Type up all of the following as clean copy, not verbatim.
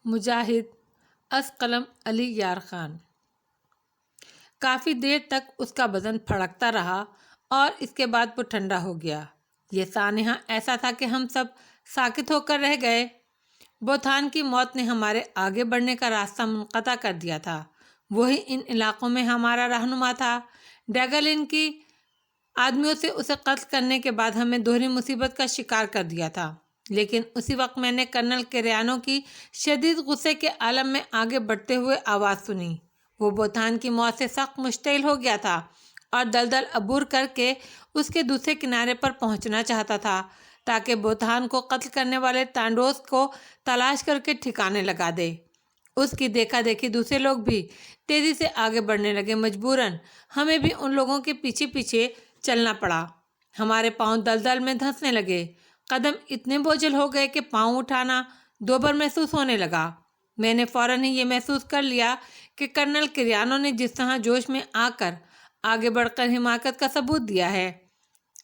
مجاہد اسقلم علی یار خان۔ کافی دیر تک اس کا بدن پھڑکتا رہا اور اس کے بعد وہ ٹھنڈا ہو گیا۔ یہ سانحہ ایسا تھا کہ ہم سب ساکت ہو کر رہ گئے۔ بوتھان کی موت نے ہمارے آگے بڑھنے کا راستہ منقطع کر دیا تھا۔ وہی ان علاقوں میں ہمارا رہنما تھا۔ ڈیگلن کی آدمیوں سے اسے قتل کرنے کے بعد ہمیں دوہری مصیبت کا شکار کر دیا تھا۔ لیکن اسی وقت میں نے کرنل کیریانو کی شدید غصے کے عالم میں آگے بڑھتے ہوئے آواز سنی۔ وہ بوتھان کی موت سے سخت مشتعل ہو گیا تھا اور دلدل عبور کر کے اس کے دوسرے کنارے پر پہنچنا چاہتا تھا تاکہ بوتھان کو قتل کرنے والے تانڈوس کو تلاش کر کے ٹھکانے لگا دے۔ اس کی دیکھا دیکھی دوسرے لوگ بھی تیزی سے آگے بڑھنے لگے۔ مجبوراً ہمیں بھی ان لوگوں کے پیچھے پیچھے چلنا پڑا۔ ہمارے پاؤں دلدل میں دھنسنے لگے۔ قدم اتنے بوجھل ہو گئے کہ پاؤں اٹھانا دوبر محسوس ہونے لگا۔ میں نے فوراً ہی یہ محسوس کر لیا کہ کرنل کیریانو نے جس طرح جوش میں آ کر آگے بڑھ کر حماقت کا ثبوت دیا ہے،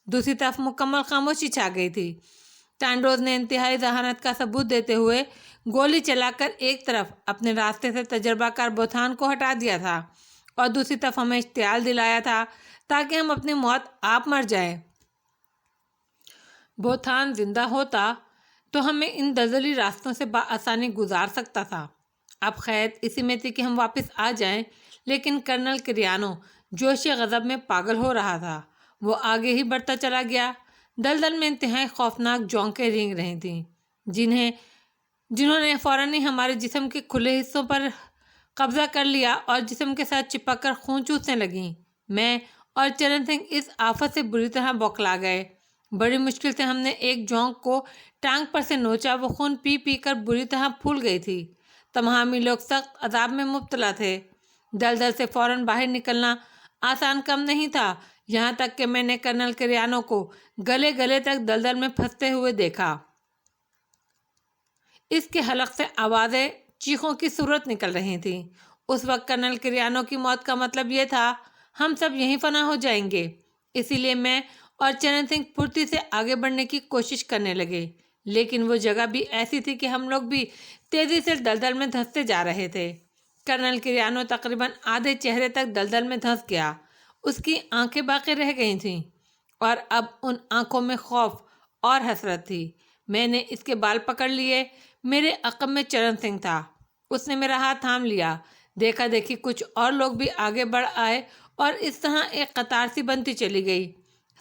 دوسری طرف مکمل خاموشی چھا گئی تھی۔ تانڈوز نے انتہائی ذہانت کا ثبوت دیتے ہوئے گولی چلا کر ایک طرف اپنے راستے سے تجربہ کار بوتھان کو ہٹا دیا تھا اور دوسری طرف ہمیں اشتعال دلایا تھا تاکہ ہم اپنی موت آپ مر جائیں۔ بوتھان زندہ ہوتا تو ہمیں ان دلدلی راستوں سے بآسانی گزار سکتا تھا۔ اب خیر اسی میں تھی کہ ہم واپس آ جائیں، لیکن کرنل کیریانو جوش غضب میں پاگل ہو رہا تھا۔ وہ آگے ہی بڑھتا چلا گیا۔ دلدل میں انتہائی خوفناک جھونکیں رینگ رہی تھیں جنہوں نے فوراً ہی ہمارے جسم کے کھلے حصوں پر قبضہ کر لیا اور جسم کے ساتھ چپک کر خون چوسنے لگیں۔ میں اور چرن سنگھ اس آفت سے بری طرح بوکھلا گئے۔ بڑی مشکل سے ہم نے ایک جھونک کو ٹانگ پر سے نوچا۔ وہ خون پی پی کر بری طرح پھول گئی تھی۔ تمامی لوگ سخت عذاب میں مبتلا تھے۔ دلدل سے فوراً باہر نکلنا آسان کم نہیں تھا، یہاں تک کہ میں نے کرنل کیریانو کو گلے گلے تک دلدل میں پھنستے ہوئے دیکھا۔ اس کے حلق سے آوازیں چیخوں کی صورت نکل رہی تھیں۔ اس وقت کرنل کیریانو کی موت کا مطلب یہ تھا ہم سب یہیں فنا ہو جائیں گے۔ اسی لیے میں اور چرن سنگھ پھرتی سے آگے بڑھنے کی کوشش کرنے لگے، لیکن وہ جگہ بھی ایسی تھی کہ ہم لوگ بھی تیزی سے دلدل میں دھنستے جا رہے تھے۔ کرنل کیریانو تقریباً آدھے چہرے تک دلدل میں دھنس گیا۔ اس کی آنکھیں باقی رہ گئی تھیں اور اب ان آنکھوں میں خوف اور حسرت تھی۔ میں نے اس کے بال پکڑ لیے۔ میرے عقب میں چرن سنگھ تھا۔ اس نے میرا ہاتھ تھام لیا۔ دیکھا دیکھی کچھ اور لوگ بھی آگے بڑھ آئے اور اس طرح ایک قطار سی بنتی چلی گئی۔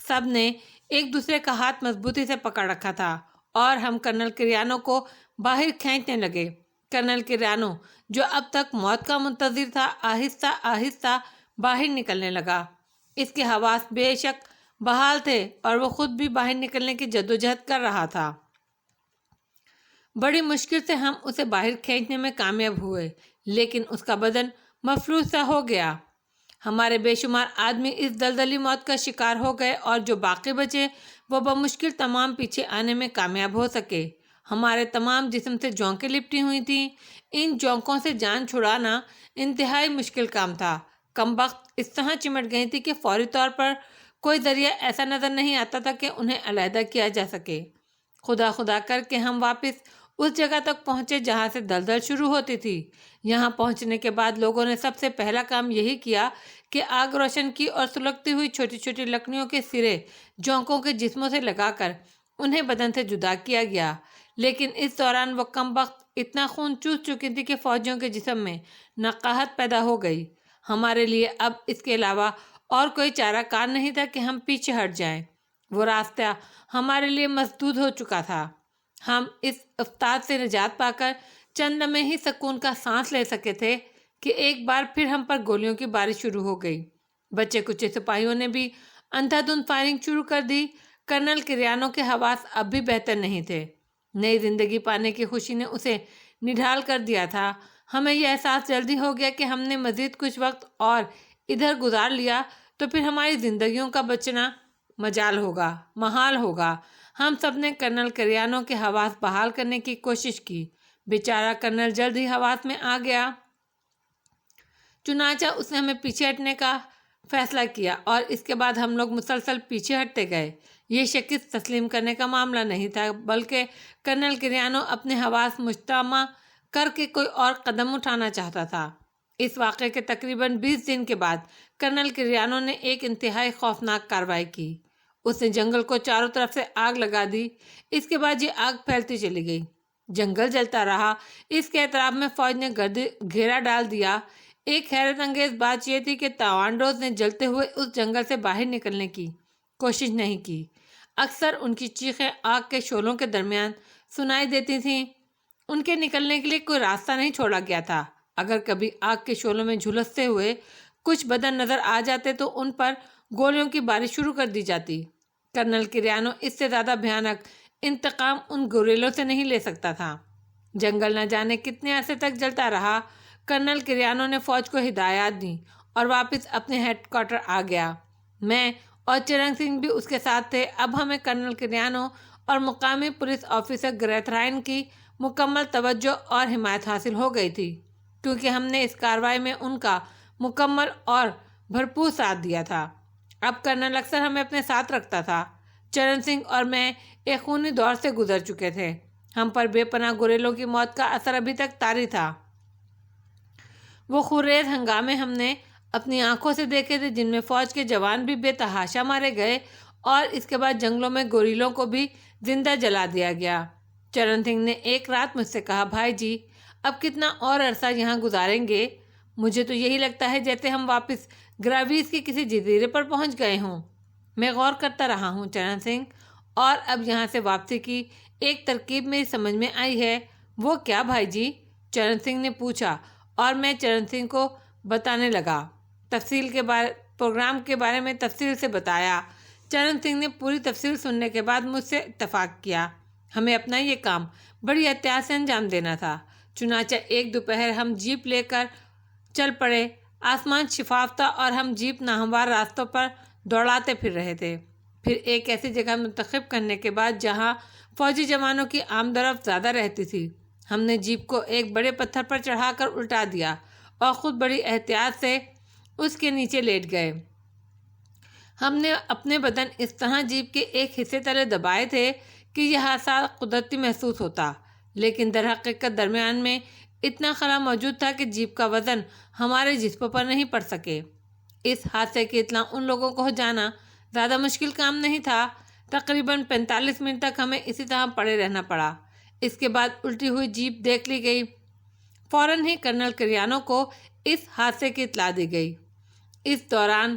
سب نے ایک دوسرے کا ہاتھ مضبوطی سے پکڑ رکھا تھا اور ہم کرنل کیریانو کو باہر کھینچنے لگے۔ کرنل کیریانو جو اب تک موت کا منتظر تھا آہستہ آہستہ باہر نکلنے لگا۔ اس کے حواس بے شک بحال تھے اور وہ خود بھی باہر نکلنے کی جدوجہد کر رہا تھا۔ بڑی مشکل سے ہم اسے باہر کھینچنے میں کامیاب ہوئے، لیکن اس کا بدن مفلوج سا ہو گیا۔ ہمارے بے شمار آدمی اس دلدلی موت کا شکار ہو گئے اور جو باقی بچے وہ بمشکل تمام پیچھے آنے میں کامیاب ہو سکے۔ ہمارے تمام جسم سے جھونکیں لپٹی ہوئی تھیں۔ ان جھونکوں سے جان چھڑانا انتہائی مشکل کام تھا۔ کمبخت اس طرح چمٹ گئی تھی کہ فوری طور پر کوئی ذریعہ ایسا نظر نہیں آتا تھا کہ انہیں علیحدہ کیا جا سکے۔ خدا خدا کر کے ہم واپس اس جگہ تک پہنچے جہاں سے دلدل شروع ہوتی تھی۔ یہاں پہنچنے کے بعد لوگوں نے سب سے پہلا کام یہی کیا کہ آگ روشن کی اور سلگتی ہوئی چھوٹی چھوٹی لکڑیوں کے سرے جھونکوں کے جسموں سے لگا کر انہیں بدن سے جدا کیا گیا۔ لیکن اس دوران وہ کمبخت اتنا خون چوس چکی تھی کہ فوجیوں کے جسم میں نقاہت پیدا ہو گئی۔ ہمارے لیے اب اس کے علاوہ اور کوئی چارہ کار نہیں تھا کہ ہم پیچھے ہٹ جائیں۔ وہ راستہ ہمارے لیے مسدود ہو چکا تھا۔ ہم اس افتاد سے نجات پا کر چند لمحے ہی سکون کا سانس لے سکے تھے کہ ایک بار پھر ہم پر گولیوں کی بارش شروع ہو گئی۔ بچے کچے سپاہیوں نے بھی اندھا دھند فائرنگ شروع کر دی۔ کرنل کیریانو کے حواس اب بھی بہتر نہیں تھے۔ نئی زندگی پانے کی خوشی نے اسے نڈھال کر دیا تھا۔ ہمیں یہ احساس جلدی ہو گیا کہ ہم نے مزید کچھ وقت اور ادھر گزار لیا تو پھر ہماری زندگیوں کا بچنا محال ہوگا۔ ہم سب نے کرنل کیریانو کے حواس بحال کرنے کی کوشش کی۔ بیچارہ کرنل جلد ہی حواس میں آ گیا۔ چنانچہ اس نے ہمیں پیچھے ہٹنے کا فیصلہ کیا اور اس کے بعد ہم لوگ مسلسل پیچھے ہٹتے گئے۔ یہ شکست تسلیم کرنے کا معاملہ نہیں تھا، بلکہ کرنل کیریانو اپنے حواس مجتمع کر کے کوئی اور قدم اٹھانا چاہتا تھا۔ اس واقعے کے تقریباً 20 دن کے بعد کرنل کریانو نے ایک انتہائی خوفناک کارروائی کی۔ اس نے جنگل کو چاروں طرف سے آگ لگا دی۔ اس کے بعد یہ آگ پھیلتی چلی گئی، جنگل جلتا رہا۔ اس کے اعتراف میں فوج نے گھیرا ڈال دیا۔ ایک حیرت انگیز بات یہ تھی کہ تائوانڈوز نے جلتے ہوئے اس جنگل سے باہر نکلنے کی کوشش نہیں کی۔ اکثر ان کی چیخیں آگ کے شعلوں کے درمیان سنائی دیتی تھیں۔ ان کے نکلنے کے لیے کوئی راستہ نہیں چھوڑا گیا تھا۔ اگر کبھی آگ کے شعلوں میں جھلستے ہوئے کچھ بدن نظر آ جاتے تو ان پر گولیوں کی بارش شروع کر دی جاتی۔ کرنل کریانو اس سے زیادہ بھیانک انتقام ان گوریلوں سے نہیں لے سکتا تھا۔ جنگل نہ جانے کتنے عرصے تک جلتا رہا۔ کرنل کریانو نے فوج کو ہدایات دیں اور واپس اپنے ہیڈ کوارٹر آ گیا۔ میں اور چرن سنگھ بھی اس کے ساتھ تھے۔ اب ہمیں کرنل کریانو اور مقامی پولیس آفیسر گریتھرائن کی مکمل توجہ اور حمایت حاصل ہو گئی تھی، کیونکہ ہم نے اس کارروائی میں ان کا مکمل اور بھرپور ساتھ دیا تھا۔ اب کرنل اکثر ہمیں اپنے ساتھ رکھتا تھا۔ چرن سنگھ اور میں ایک خونی دور سے گزر چکے تھے۔ ہم پر بے پناہ گوریلوں کی موت کا اثر ابھی تک طاری تھا۔ وہ خونریز ہنگامے ہم نے اپنی آنکھوں سے دیکھے تھے، جن میں فوج کے جوان بھی بے تحاشا مارے گئے اور اس کے بعد جنگلوں میں گوریلوں کو بھی زندہ جلا دیا گیا۔ چرن سنگھ نے ایک رات مجھ سے کہا، بھائی جی اب کتنا اور عرصہ یہاں گزاریں گے؟ مجھے تو یہی لگتا ہے جیسے ہم واپس گراویز کے کسی جزیرے پر پہنچ گئے ہوں۔ میں غور کرتا رہا ہوں چرن سنگھ، اور اب یہاں سے واپسی کی ایک ترکیب میری سمجھ میں آئی ہے۔ وہ کیا بھائی جی؟ چرن سنگھ نے پوچھا اور میں چرن سنگھ کو بتانے لگا، پروگرام کے بارے میں تفصیل سے بتایا۔ چرن سنگھ نے پوری تفصیل سننے کے بعد مجھ سے اتفاق کیا۔ ہمیں اپنا یہ کام بڑی احتیاط سے انجام دینا تھا۔ چنانچہ ایک دوپہر ہم جیپ لے کر چل پڑے۔ آسمان شفاف تھا اور ہم جیپ ناہموار راستوں پر دوڑاتے پھر رہے تھے۔ پھر ایک ایسی جگہ منتخب کرنے کے بعد جہاں فوجی جوانوں کی آمد و رفت زیادہ رہتی تھی، ہم نے جیپ کو ایک بڑے پتھر پر چڑھا کر الٹا دیا اور خود بڑی احتیاط سے اس کے نیچے لیٹ گئے۔ ہم نے اپنے بدن اس طرح جیپ کے ایک حصے تلے دبائے تھے کہ یہ حادثہ قدرتی محسوس ہوتا، لیکن در حقیقت درمیان میں اتنا خلا موجود تھا کہ جیپ کا وزن ہمارے جسموں پر نہیں پڑ سکے۔ اس حادثے کی اطلاع ان لوگوں کو جانا زیادہ مشکل کام نہیں تھا۔ تقریباً 45 منٹ تک ہمیں اسی طرح پڑے رہنا پڑا۔ اس کے بعد الٹی ہوئی جیپ دیکھ لی گئی۔ فوراً ہی کرنل کریانو کو اس حادثے کی اطلاع دی گئی۔ اس دوران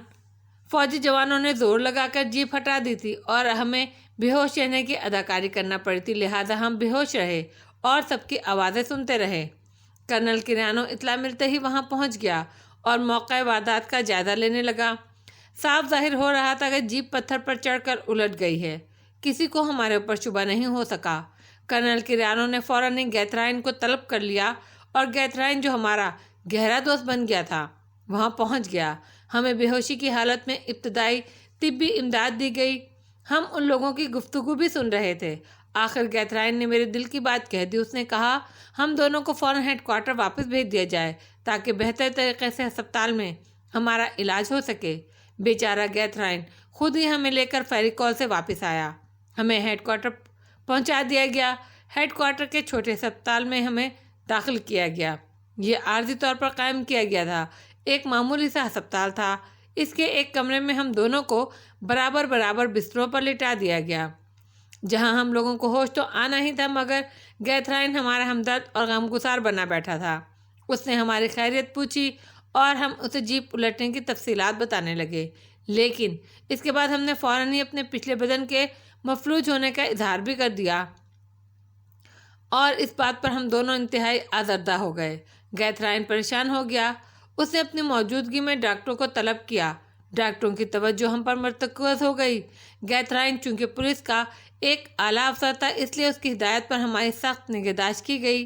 فوجی جوانوں نے زور لگا کر جیپ ہٹا دی تھی اور ہمیں بے ہوش رہنے کی اداکاری کرنا پڑی تھی، لہٰذا ہم بے ہوش رہے اور سب کی آوازیں سنتے رہے۔ کرنل کریانو اطلاع ملتے ہی وہاں پہنچ گیا اور موقع واردات کا جائزہ لینے لگا۔ صاف ظاہر ہو رہا تھا کہ جیپ پتھر پر چڑھ کر الٹ گئی ہے۔ کسی کو ہمارے اوپر شبہ نہیں ہو سکا۔ کرنل کریانو نے فوراً ہی گیتھرائن کو طلب کر لیا اور گیتھرائن، جو ہمارا گہرا دوست بن گیا تھا، وہاں پہنچ گیا۔ ہمیں بے ہوشی کی حالت میں ابتدائی طبی امداد دی گئی۔ ہم ان لوگوں کی گفتگو بھی سن رہے تھے۔ آخر گیتھرائن نے میرے دل کی بات کہہ دی۔ اس نے کہا، ہم دونوں کو فوراً ہیڈ کوارٹر واپس بھیج دیا جائے تاکہ بہتر طریقے سے ہسپتال میں ہمارا علاج ہو سکے۔ بیچارہ گیتھرائن خود ہی ہمیں لے کر فیری کال سے واپس آیا۔ ہمیں ہیڈ کوارٹر پہنچا دیا گیا۔ ہیڈ کوارٹر کے چھوٹے ہسپتال میں ہمیں داخل کیا گیا۔ یہ عارضی طور پر قائم کیا گیا تھا، ایک معمولی سا ہسپتال تھا۔ اس کے ایک کمرے میں ہم دونوں کو برابر بستروں پر لٹا دیا گیا، جہاں ہم لوگوں کو ہوش تو آنا ہی تھا، مگر گیتھرائن ہمارا ہمدرد اور غمگسار بنا بیٹھا تھا۔ اس نے ہماری خیریت پوچھی اور ہم اسے جیپ الٹنے کی تفصیلات بتانے لگے، لیکن اس کے بعد ہم نے فوراً ہی اپنے پچھلے بدن کے مفلوج ہونے کا اظہار بھی کر دیا اور اس بات پر ہم دونوں انتہائی آزردہ ہو گئے۔ گیتھرائن پریشان ہو گیا۔ اس نے اپنی موجودگی میں ڈاکٹروں کو طلب کیا۔ ڈاکٹروں کی توجہ ہم پر مرتکز ہو گئی۔ گیتھرائن چونکہ پولیس کا ایک اعلیٰ افسر تھا، اس لیے اس کی ہدایت پر ہماری سخت نگہداشت کی گئی۔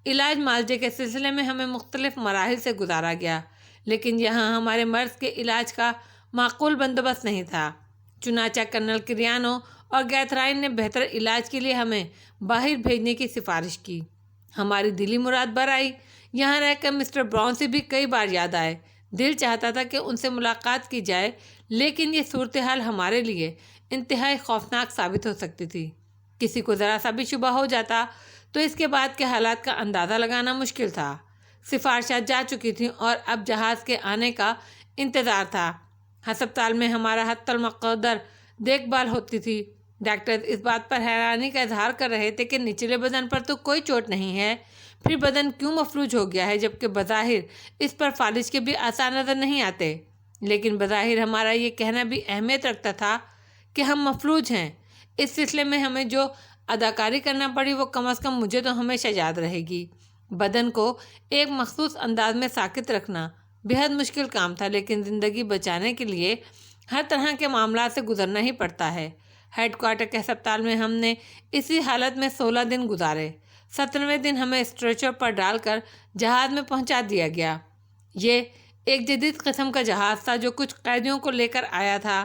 علاج معالجے کے سلسلے میں ہمیں مختلف مراحل سے گزارا گیا، لیکن یہاں ہمارے مرض کے علاج کا معقول بندوبست نہیں تھا۔ چنانچہ کرنل کریانو اور گیتھرائن نے بہتر علاج کے لیے ہمیں باہر بھیجنے کی سفارش کی۔ ہماری دلی مراد بر آئی۔ یہاں رہ کر مسٹر براؤن سے بھی کئی بار یاد آئے۔ دل چاہتا تھا کہ ان سے ملاقات کی جائے، لیکن یہ صورتحال ہمارے لیے انتہائی خوفناک ثابت ہو سکتی تھی۔ کسی کو ذرا سا بھی شبہ ہو جاتا تو اس کے بعد کے حالات کا اندازہ لگانا مشکل تھا۔ سفارشات جا چکی تھیں اور اب جہاز کے آنے کا انتظار تھا۔ ہسپتال میں ہمارا حتی المقدر دیکھ بھال ہوتی تھی۔ ڈاکٹر اس بات پر حیرانی کا اظہار کر رہے تھے کہ نچلے بدن پر تو کوئی چوٹ نہیں ہے، پھر بدن کیوں مفلوج ہو گیا ہے، جبکہ بظاہر اس پر فالج کے بھی آثار نظر نہیں آتے۔ لیکن بظاہر ہمارا یہ کہنا بھی اہمیت رکھتا تھا کہ ہم مفلوج ہیں۔ اس سلسلے میں ہمیں جو اداکاری کرنا پڑی وہ کم از کم مجھے تو ہمیشہ یاد رہے گی۔ بدن کو ایک مخصوص انداز میں ساکت رکھنا بہت مشکل کام تھا، لیکن زندگی بچانے کے لیے ہر طرح کے معاملات سے گزرنا ہی پڑتا ہے۔ ہیڈ کوارٹر کے ہسپتال میں ہم نے اسی حالت میں 16 دن گزارے۔ 17ویں دن ہمیں اسٹریچر پر ڈال کر جہاز میں پہنچا دیا گیا۔ یہ ایک جدید قسم کا جہاز تھا جو کچھ قیدیوں کو لے کر آیا تھا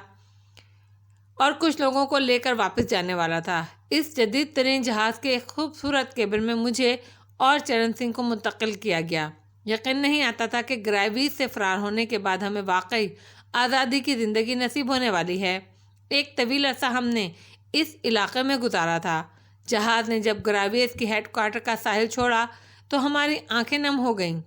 اور کچھ لوگوں کو لے کر واپس جانے والا تھا۔ اس جدید ترین جہاز کے ایک خوبصورت کیبن میں مجھے اور چرن سنگھ کو منتقل کیا گیا۔ یقین نہیں آتا تھا کہ گرائیویز سے فرار ہونے کے بعد ہمیں واقعی آزادی کی زندگی نصیب ہونے والی ہے۔ ایک طویل عرصہ ہم نے اس علاقے میں گزارا تھا۔ جہاز نے جب گرائیویز کی ہیڈ کوارٹر کا ساحل چھوڑا تو ہماری آنکھیں نم ہو گئیں۔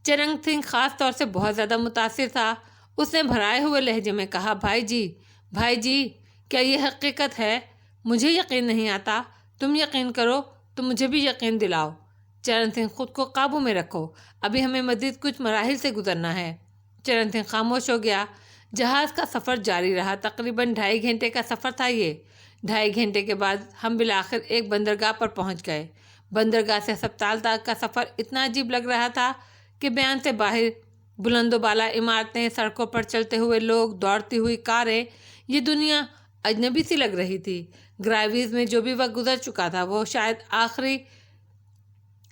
چرن سنگھ خاص طور سے بہت زیادہ متاثر تھا۔ اس نے بھرائے ہوئے لہجے میں کہا، بھائی جی، کیا یہ حقیقت ہے؟ مجھے یقین نہیں آتا۔ تم یقین کرو تو مجھے بھی یقین دلاؤ۔ چرن سنگھ، خود کو قابو میں رکھو، ابھی ہمیں مزید کچھ مراحل سے گزرنا ہے۔ چرن سنگھ خاموش ہو گیا۔ جہاز کا سفر جاری رہا۔ تقریباً 2.5 گھنٹے کا سفر تھا یہ۔ 2.5 گھنٹے کے بعد ہم بالآخر ایک بندرگاہ پر پہنچ گئے۔ بندرگاہ سے ہسپتال تک کا سفر اتنا عجیب لگ رہا تھا کہ بیان سے باہر۔ بلند و بالا عمارتیں، سڑکوں پر چلتے ہوئے لوگ، دوڑتی ہوئی کاریں، یہ دنیا اجنبی سی لگ رہی تھی۔ گرائیویز میں جو بھی وقت گزر چکا تھا وہ شاید آخری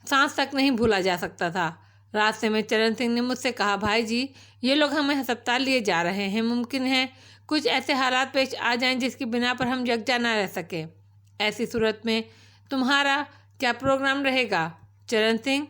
سانس تک نہیں بھولا جا سکتا تھا۔ راستے میں چرن سنگھ نے مجھ سے کہا، بھائی جی، یہ لوگ ہمیں ہسپتال لیے جا رہے ہیں، ممکن ہے کچھ ایسے حالات پیش آ جائیں جس کی بنا پر ہم یکجا نہ رہ سکیں۔ ایسی صورت میں تمہارا کیا پروگرام رہے گا؟ چرن سنگھ،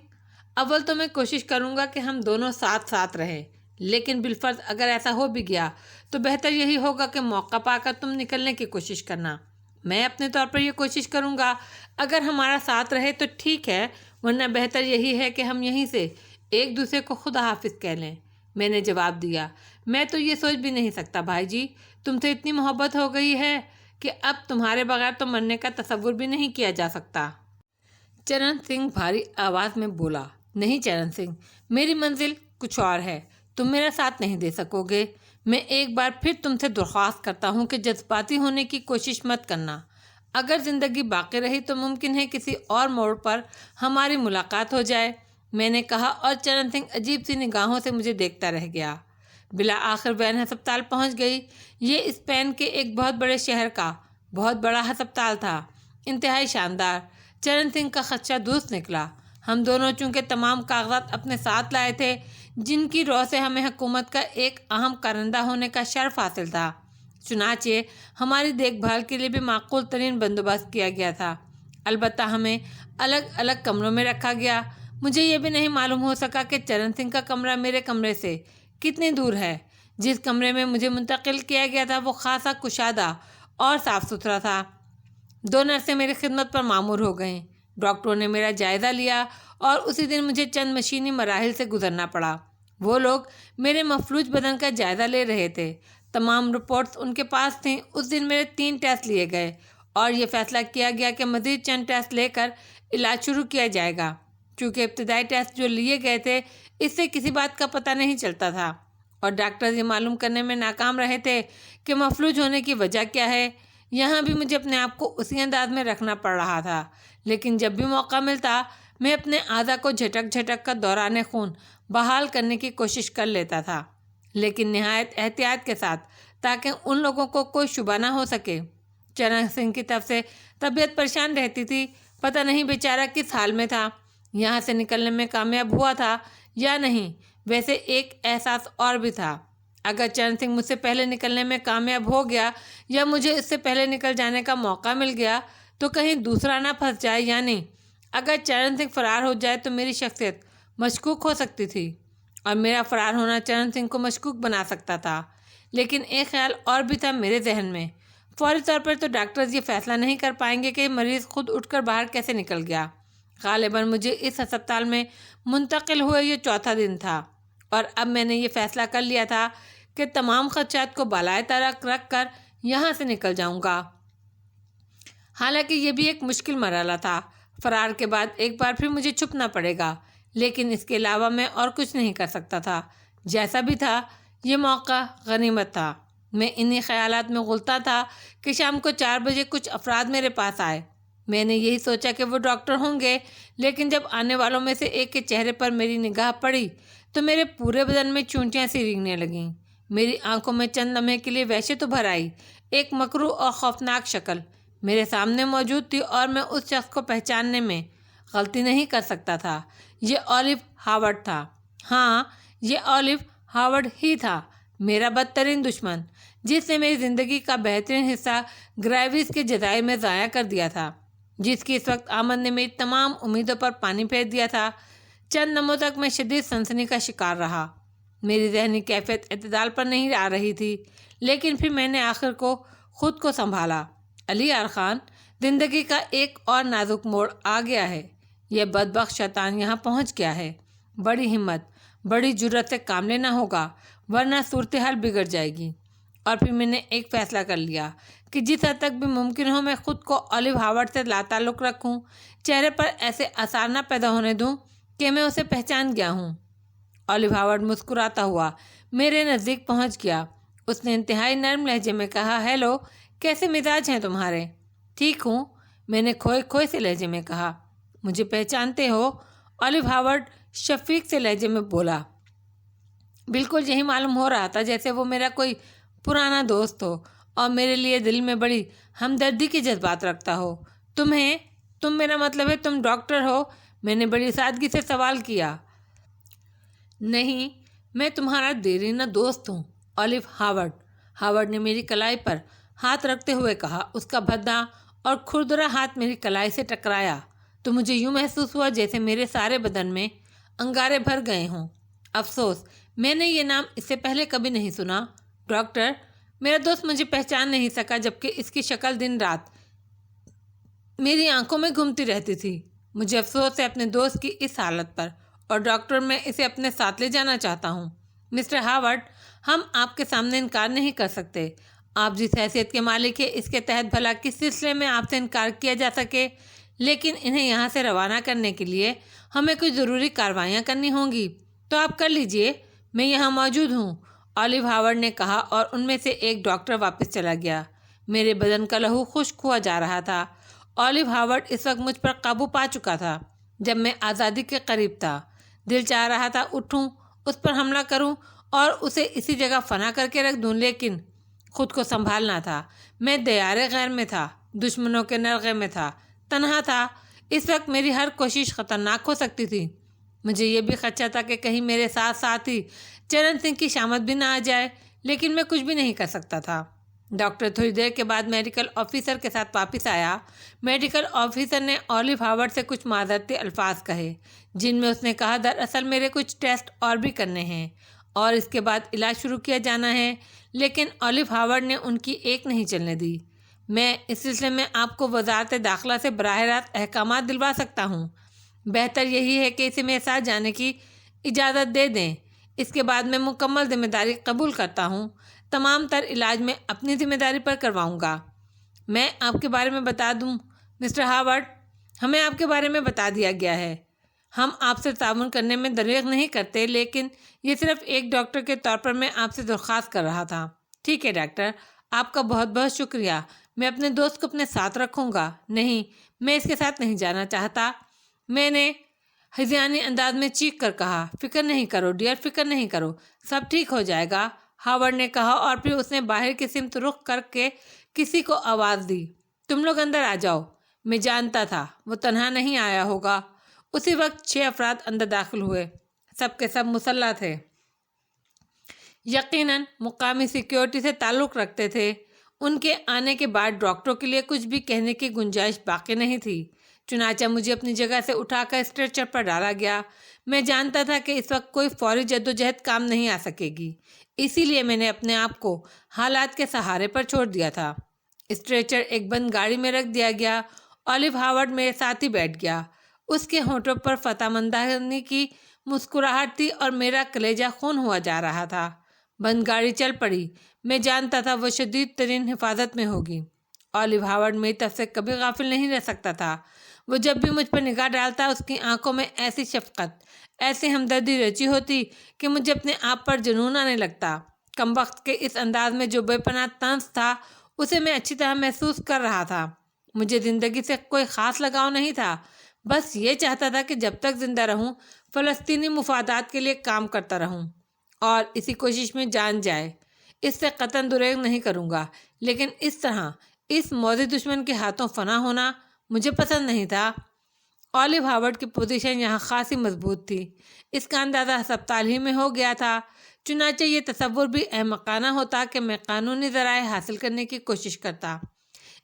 اول تو میں کوشش کروں گا کہ ہم دونوں ساتھ رہیں، لیکن بالفرض اگر ایسا ہو بھی گیا تو بہتر یہی ہوگا کہ موقع پا کر تم نکلنے کی کوشش کرنا۔ میں اپنے طور پر یہ کوشش کروں گا، اگر ہمارا ساتھ رہے تو ٹھیک ہے، ورنہ بہتر یہی ہے کہ ہم یہیں سے ایک دوسرے کو خدا حافظ کہہ لیں۔ میں نے جواب دیا، میں تو یہ سوچ بھی نہیں سکتا بھائی جی، تم سے اتنی محبت ہو گئی ہے کہ اب تمہارے بغیر تو مرنے کا تصور بھی نہیں کیا جا سکتا۔ چرن سنگھ بھاری آواز میں بولا، نہیں چرن سنگھ، میری منزل کچھ اور ہے، تم میرا ساتھ نہیں دے سکو گے۔ میں ایک بار پھر تم سے درخواست کرتا ہوں کہ جذباتی ہونے کی کوشش مت کرنا۔ اگر زندگی باقی رہی تو ممکن ہے کسی اور موڑ پر ہماری ملاقات ہو جائے، میں نے کہا، اور چرن سنگھ عجیب سی نگاہوں سے مجھے دیکھتا رہ گیا۔ بالآخر وین ہسپتال پہنچ گئی۔ یہ اسپین کے ایک بہت بڑے شہر کا بہت بڑا ہسپتال تھا، انتہائی شاندار۔ چرن سنگھ کا خدشہ درست نکلا۔ ہم دونوں چونکہ تمام کاغذات اپنے ساتھ لائے تھے جن کی رو سے ہمیں حکومت کا ایک اہم کارندہ ہونے کا شرف حاصل تھا، چنانچہ ہماری دیکھ بھال کے لیے بھی معقول ترین بندوبست کیا گیا تھا۔ البتہ ہمیں الگ الگ کمروں میں رکھا گیا۔ مجھے یہ بھی نہیں معلوم ہو سکا کہ چرن سنگھ کا کمرہ میرے کمرے سے کتنی دور ہے۔ جس کمرے میں مجھے منتقل کیا گیا تھا وہ خاصا کشادہ اور صاف ستھرا تھا۔ 2 نرسیں میری خدمت پر مامور ہو گئیں۔ ڈاکٹروں نے میرا جائزہ لیا اور اسی دن مجھے چند مشینی مراحل سے گزرنا پڑا۔ وہ لوگ میرے مفلوج بدن کا جائزہ لے رہے تھے، تمام رپورٹس ان کے پاس تھیں۔ اس دن میرے 3 ٹیسٹ لیے گئے اور یہ فیصلہ کیا گیا کہ مزید چند ٹیسٹ لے کر علاج شروع کیا جائے گا، چونکہ ابتدائی ٹیسٹ جو لیے گئے تھے اس سے کسی بات کا پتہ نہیں چلتا تھا اور ڈاکٹر یہ معلوم کرنے میں ناکام رہے تھے کہ مفلوج ہونے کی وجہ کیا ہے۔ یہاں بھی مجھے اپنے آپ کو اسی انداز میں رکھنا پڑ رہا تھا، لیکن جب بھی موقع ملتا میں اپنے اعضاء کو جھٹک کر دوران خون بحال کرنے کی کوشش کر لیتا تھا، لیکن نہایت احتیاط کے ساتھ تاکہ ان لوگوں کو کوئی شبہ نہ ہو سکے۔ چرن سنگھ کی طرف سے طبیعت پریشان رہتی تھی، پتہ نہیں بیچارہ کس حال میں تھا، یہاں سے نکلنے میں کامیاب ہوا تھا یا نہیں۔ ویسے ایک احساس اور بھی تھا، اگر چرن سنگھ مجھ سے پہلے نکلنے میں کامیاب ہو گیا یا مجھے اس سے پہلے نکل جانے کا موقع مل گیا تو کہیں دوسرا نہ پھنس جائے، یعنی اگر چرن سنگھ فرار ہو جائے تو میری شخصیت مشکوک ہو سکتی تھی اور میرا فرار ہونا چرن سنگھ کو مشکوک بنا سکتا تھا۔ لیکن ایک خیال اور بھی تھا میرے ذہن میں، فوری طور پر تو ڈاکٹرز یہ فیصلہ نہیں کر پائیں گے کہ مریض خود اٹھ کر باہر کیسے نکل گیا۔ غالباً مجھے اس ہسپتال میں منتقل ہوئے یہ چوتھا دن تھا، اور اب میں نے یہ فیصلہ کر لیا تھا کہ تمام خدشات کو بالائے طاق رکھ کر یہاں سے نکل جاؤں گا۔ حالانکہ یہ بھی ایک مشکل مرحلہ تھا، فرار کے بعد ایک بار پھر مجھے چھپنا پڑے گا، لیکن اس کے علاوہ میں اور کچھ نہیں کر سکتا تھا۔ جیسا بھی تھا، یہ موقع غنیمت تھا۔ میں انہی خیالات میں غلطہ تھا کہ شام کو 4 بجے کچھ افراد میرے پاس آئے۔ میں نے یہی سوچا کہ وہ ڈاکٹر ہوں گے، لیکن جب آنے والوں میں سے ایک کے چہرے پر میری نگاہ پڑی تو میرے پورے بدن میں چونٹیاں سی رینگنے لگیں۔ میری آنکھوں میں چند لمحے کے لیے وحشت ابھر آئی۔ ایک مکروہ اور خوفناک شکل میرے سامنے موجود تھی، اور میں اس شخص کو پہچاننے میں غلطی نہیں کر سکتا تھا۔ یہ اولیو ہاورڈ تھا۔ ہاں، یہ اولیو ہاورڈ ہی تھا، میرا بدترین دشمن، جس نے میری زندگی کا بہترین حصہ گریوس کے جزائر میں ضائع کر دیا تھا، جس کی اس وقت آمد نے میری تمام امیدوں پر پانی پھیر دیا تھا۔ چند لمحوں تک میں شدید سنسنی کا شکار رہا۔ میری ذہنی کیفیت اعتدال پر نہیں آ رہی تھی، لیکن پھر میں نے آخر کو خود کو سنبھالا۔ علی یار خان، زندگی کا ایک اور نازک موڑ آ گیا ہے۔ یہ بدبخت شیطان یہاں پہنچ گیا ہے۔ بڑی ہمت، بڑی جرأت سے کام لینا ہوگا، ورنہ صورتحال بگڑ جائے گی۔ اور پھر میں نے ایک فیصلہ کر لیا کہ جس حد تک بھی ممکن ہو میں خود کو اولیو ہاورڈ سے لاتعلق رکھوں، چہرے پر ایسے آثار نہ پیدا ہونے دوں کہ میں اسے پہچان گیا ہوں۔ اولیو ہاورڈ مسکراتا ہوا میرے نزدیک پہنچ گیا۔ اس نے انتہائی نرم لہجے میں کہا، ہیلو، کیسے مزاج ہیں تمہارے؟ ٹھیک ہوں، میں نے کھوئے کھوئے سے لہجے میں کہا۔ مجھے پہچانتے ہو؟ اولیو ہاورڈ شفیق سے لہجے میں بولا۔ بالکل یہی معلوم ہو رہا تھا جیسے وہ میرا کوئی پرانا دوست ہو اور میرے لیے دل میں بڑی ہمدردی کے جذبات رکھتا ہو۔ تم میرا مطلب ہے تم ڈاکٹر ہو؟ میں نے بڑی سادگی سے سوال کیا۔ نہیں، میں تمہارا دیرینہ دوست ہوں، اولیو ہاورڈ۔ ہاورڈ نے میری کلائی پر ہاتھ رکھتے ہوئے کہا۔ اس کا بھدا اور کھردرا ہاتھ میری کلائی سے ٹکرایا تو مجھے یوں محسوس ہوا جیسے میرے سارے بدن میں انگارے بھر گئے ہوں۔ افسوس، میں نے یہ نام اس سے پہلے کبھی نہیں سنا۔ ڈاکٹر، میرا دوست مجھے پہچان نہیں سکا، جبکہ اس کی شکل دن رات میری آنکھوں میں گھومتی رہتی تھی۔ مجھے افسوس ہے اپنے دوست کی اس حالت پر، اور ڈاکٹر، میں اسے اپنے ساتھ لے جانا چاہتا ہوں۔ مسٹر ہاورڈ، ہم آپ کے سامنے انکار نہیں کر سکتے۔ آپ جس حیثیت کے مالک ہیں، اس کے تحت بھلا کس سلسلے میں آپ سے انکار کیا جا سکے، لیکن انہیں یہاں سے روانہ کرنے کے لیے ہمیں کچھ ضروری کارروائیاں کرنی ہوں گی، تو آپ کر لیجئے، میں یہاں موجود ہوں، اولیو ہاورڈ نے کہا، اور ان میں سے ایک ڈاکٹر واپس چلا گیا۔ میرے بدن کا لہو خشک ہوا جا رہا تھا۔ اولیو ہاورڈ اس وقت مجھ پر قابو پا چکا تھا جب میں آزادی کے قریب تھا۔ دل چاہ رہا تھا اٹھوں، اس پر حملہ کروں اور اسے اسی جگہ فنا کر کے رکھ دوں، لیکن خود کو سنبھالنا تھا۔ میں دیار غیر میں تھا، دشمنوں کے نرغے میں تھا، تنہا تھا۔ اس وقت میری ہر کوشش خطرناک ہو سکتی تھی۔ مجھے یہ بھی خدشہ تھا کہ کہیں میرے ساتھ ساتھی چرن سنگھ کی شامت بھی نہ آ جائے، لیکن میں کچھ بھی نہیں کر سکتا تھا۔ ڈاکٹر تھوڑی دیر کے بعد میڈیکل آفیسر کے ساتھ واپس آیا۔ میڈیکل آفیسر نے اولیو ہاورڈ سے کچھ معذرتی الفاظ کہے، جن میں اس نے کہا، دراصل میرے کچھ ٹیسٹ اور بھی کرنے ہیں اور اس کے بعد علاج شروع کیا جانا ہے، لیکن اولیو ہاورڈ نے ان کی ایک نہیں چلنے دی۔ میں اس سلسلے میں آپ کو وزارت داخلہ سے براہ راست احکامات دلوا سکتا ہوں۔ بہتر یہی ہے کہ اسے میرے ساتھ جانے کی اجازت دے دیں۔ اس کے بعد میں مکمل ذمہ داری قبول کرتا ہوں۔ تمام تر علاج میں اپنی ذمہ داری پر کرواؤں گا۔ میں آپ کے بارے میں بتا دوں مسٹر ہاورڈ، ہمیں آپ کے بارے میں بتا دیا گیا ہے۔ ہم آپ سے تعاون کرنے میں دریغ نہیں کرتے، لیکن یہ صرف ایک ڈاکٹر کے طور پر میں آپ سے درخواست کر رہا تھا۔ ٹھیک ہے ڈاکٹر، آپ کا بہت بہت شکریہ۔ میں اپنے دوست کو اپنے ساتھ رکھوں گا۔ نہیں، میں اس کے ساتھ نہیں جانا چاہتا، میں نے ہذیانی انداز میں چیخ کر کہا۔ فکر نہیں کرو ڈیئر، فکر نہیں کرو، سب ٹھیک ہو جائے گا، ہاورڈ نے کہا، اور پھر اس نے باہر کی سمت رخ کر کے کسی کو آواز دی، تم لوگ اندر آ جاؤ۔ میں جانتا تھا وہ تنہا نہیں آیا ہوگا۔ اسی وقت 6 افراد اندر داخل ہوئے، سب کے سب مسلح تھے، یقیناً مقامی سیکیورٹی سے تعلق رکھتے تھے۔ ان کے آنے کے بعد ڈاکٹروں کے لیے کچھ بھی کہنے کی گنجائش باقی نہیں تھی، چنانچہ مجھے اپنی جگہ سے اٹھا کر اسٹریچر پر ڈالا گیا۔ میں جانتا تھا کہ اس وقت کوئی فوری جدوجہد کام نہیں آ سکے گی، اسی لیے میں نے اپنے آپ کو حالات کے سہارے پر چھوڑ دیا تھا۔ اسٹریچر ایک بند گاڑی میں رکھ دیا گیا۔ اولیو ہاورڈ میرے ساتھ ہی بیٹھ گیا۔ اس کے ہونٹوں پر فتح مندانہ کی مسکراہٹ تھی اور میرا کلیجہ خون ہوا جا رہا تھا۔ بند گاڑی چل پڑی۔ میں جانتا تھا وہ شدید ترین حفاظت میں ہوگی۔ اولیو ہاورڈ میری طرف سے کبھی غافل نہیں رہ سکتا تھا۔ وہ جب بھی مجھ پر نگاہ ڈالتا اس کی آنکھوں میں ایسی شفقت، ایسی ہمدردی رچی ہوتی کہ مجھے اپنے آپ پر جنون آنے لگتا۔ کم وقت کے اس انداز میں جو بے پناہ طنز تھا اسے میں اچھی طرح محسوس کر رہا تھا۔ مجھے زندگی سے کوئی خاص لگاؤ نہیں تھا، بس یہ چاہتا تھا کہ جب تک زندہ رہوں فلسطینی مفادات کے لیے کام کرتا رہوں اور اسی کوشش میں جان جائے۔ اس سے قطعاً دریغ نہیں کروں گا، لیکن اس طرح اس موذی دشمن کے ہاتھوں فنا ہونا مجھے پسند نہیں تھا۔ اولیو ہاورڈ کی پوزیشن یہاں خاصی مضبوط تھی۔ اس کا اندازہ ہسپتال ہی میں ہو گیا تھا۔ چنانچہ یہ تصور بھی احمقانہ ہوتا کہ میں قانونی ذرائع حاصل کرنے کی کوشش کرتا۔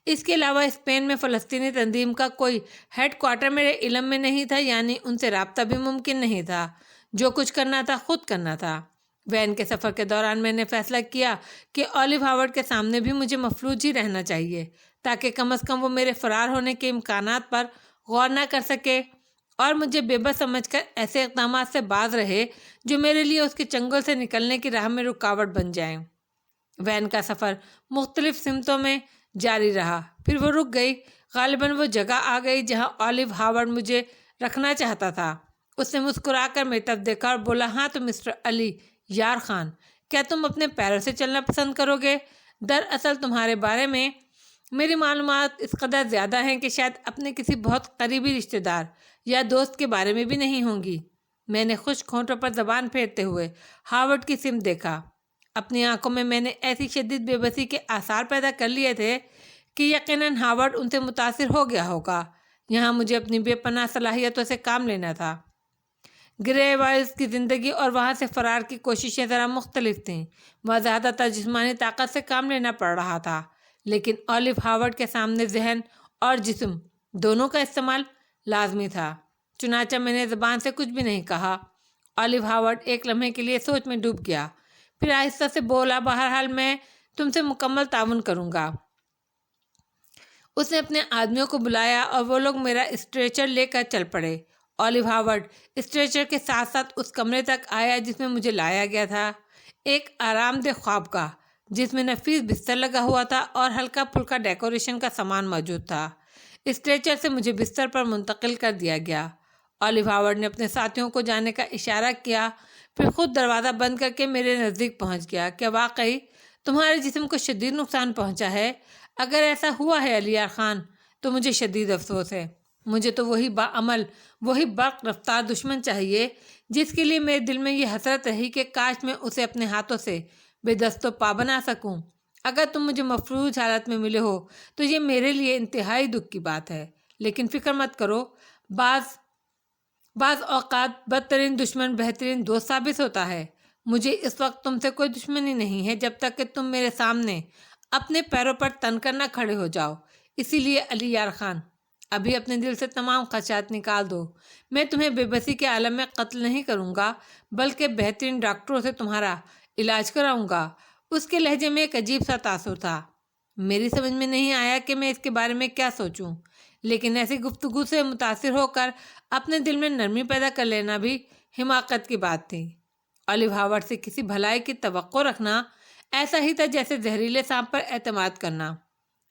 اس کے علاوہ اسپین میں فلسطینی تنظیم کا کوئی ہیڈ کوارٹر میرے علم میں نہیں تھا، یعنی ان سے رابطہ بھی ممکن نہیں تھا۔ جو کچھ کرنا تھا خود کرنا تھا۔ وین کے سفر کے دوران میں نے فیصلہ کیا کہ اولیو ہاورڈ کے سامنے بھی مجھے مفلوج ہی رہنا چاہیے، تاکہ کم از کم وہ میرے فرار ہونے کے امکانات پر غور نہ کر سکے اور مجھے بے بس سمجھ کر ایسے اقدامات سے باز رہے جو میرے لیے اس کے چنگل سے نکلنے کی راہ میں رکاوٹ بن جائیں۔ وین کا سفر مختلف سمتوں میں جاری رہا، پھر وہ رک گئی۔ غالباً وہ جگہ آ گئی جہاں اولیو ہاورڈ مجھے رکھنا چاہتا تھا۔ اس نے مسکرا کر میری طرف دیکھا اور بولا، ہاں تو مسٹر علی یار خان، کیا تم اپنے پیروں سے چلنا پسند کرو گے؟ دراصل تمہارے بارے میں میری معلومات اس قدر زیادہ ہیں کہ شاید اپنے کسی بہت قریبی رشتہ دار یا دوست کے بارے میں بھی نہیں ہوں گی۔ میں نے خشک ہونٹوں پر زبان پھیرتے ہوئے ہاورڈ کی سمت دیکھا۔ اپنی آنکھوں میں نے ایسی شدید بے بسی کے آثار پیدا کر لیے تھے کہ یقیناً ہاورڈ ان سے متاثر ہو گیا ہوگا۔ یہاں مجھے اپنی بے پناہ صلاحیتوں سے کام لینا تھا۔ گرے وائلز کی زندگی اور وہاں سے فرار کی کوششیں ذرا مختلف تھیں۔ وہاں زیادہ تر جسمانی طاقت سے کام لینا پڑ رہا تھا، لیکن اولیو ہاورڈ کے سامنے ذہن اور جسم دونوں کا استعمال لازمی تھا۔ چنانچہ میں نے زبان سے کچھ بھی نہیں کہا۔ اولیو ہاورڈ ایک لمحے کے لیے سوچ میں ڈوب گیا، پھر آہستہ سے بولا، بہرحال میں تم سے مکمل تعاون کروں گا۔ اس نے اپنے آدمیوں کو بلایا اور وہ لوگ میرا اسٹریچر لے کر چل پڑے۔ اولیو ہاورڈ اسٹریچر کے ساتھ ساتھ اس کمرے تک آیا جس میں مجھے لایا گیا تھا، ایک آرام دہ خوابگاہ جس میں نفیس بستر لگا ہوا تھا اور ہلکا پھلکا ڈیکوریشن کا سامان موجود تھا۔ اسٹریچر سے مجھے بستر پر منتقل کر دیا گیا۔ اولیو ہاورڈ نے اپنے ساتھیوں کو جانے کا اشارہ کیا، پھر خود دروازہ بند کر کے میرے نزدیک پہنچ گیا۔ کیا واقعی تمہارے جسم کو شدید نقصان پہنچا ہے؟ اگر ایسا ہوا ہے علی یار خان تو مجھے شدید افسوس ہے۔ مجھے تو وہی باعمل، وہی برق رفتار دشمن چاہیے جس کے لیے میرے دل میں یہ حسرت رہی کہ کاش میں اسے اپنے ہاتھوں سے بے دست و پا بنا سکوں۔ اگر تم مجھے مفلوج حالت میں ملے ہو تو یہ میرے لیے انتہائی دکھ کی بات ہے، لیکن فکر مت کرو، بعض اوقات بدترین دشمن بہترین دوست ثابت ہوتا ہے۔ مجھے اس وقت تم سے کوئی دشمنی نہیں ہے جب تک کہ تم میرے سامنے اپنے پیروں پر تن کر نہ کھڑے ہو جاؤ۔ اسی لیے علی یار خان، ابھی اپنے دل سے تمام خدشات نکال دو۔ میں تمہیں بے بسی کے عالم میں قتل نہیں کروں گا، بلکہ بہترین ڈاکٹروں سے تمہارا علاج کراؤں گا۔ اس کے لہجے میں ایک عجیب سا تاثر تھا۔ میری سمجھ میں نہیں آیا کہ میں اس کے بارے میں کیا سوچوں، لیکن ایسی گفتگو سے متاثر ہو کر اپنے دل میں نرمی پیدا کر لینا بھی حماقت کی بات تھی۔ اولیو ہاورڈ سے کسی بھلائی کی توقع رکھنا ایسا ہی تھا جیسے زہریلے سانپ پر اعتماد کرنا۔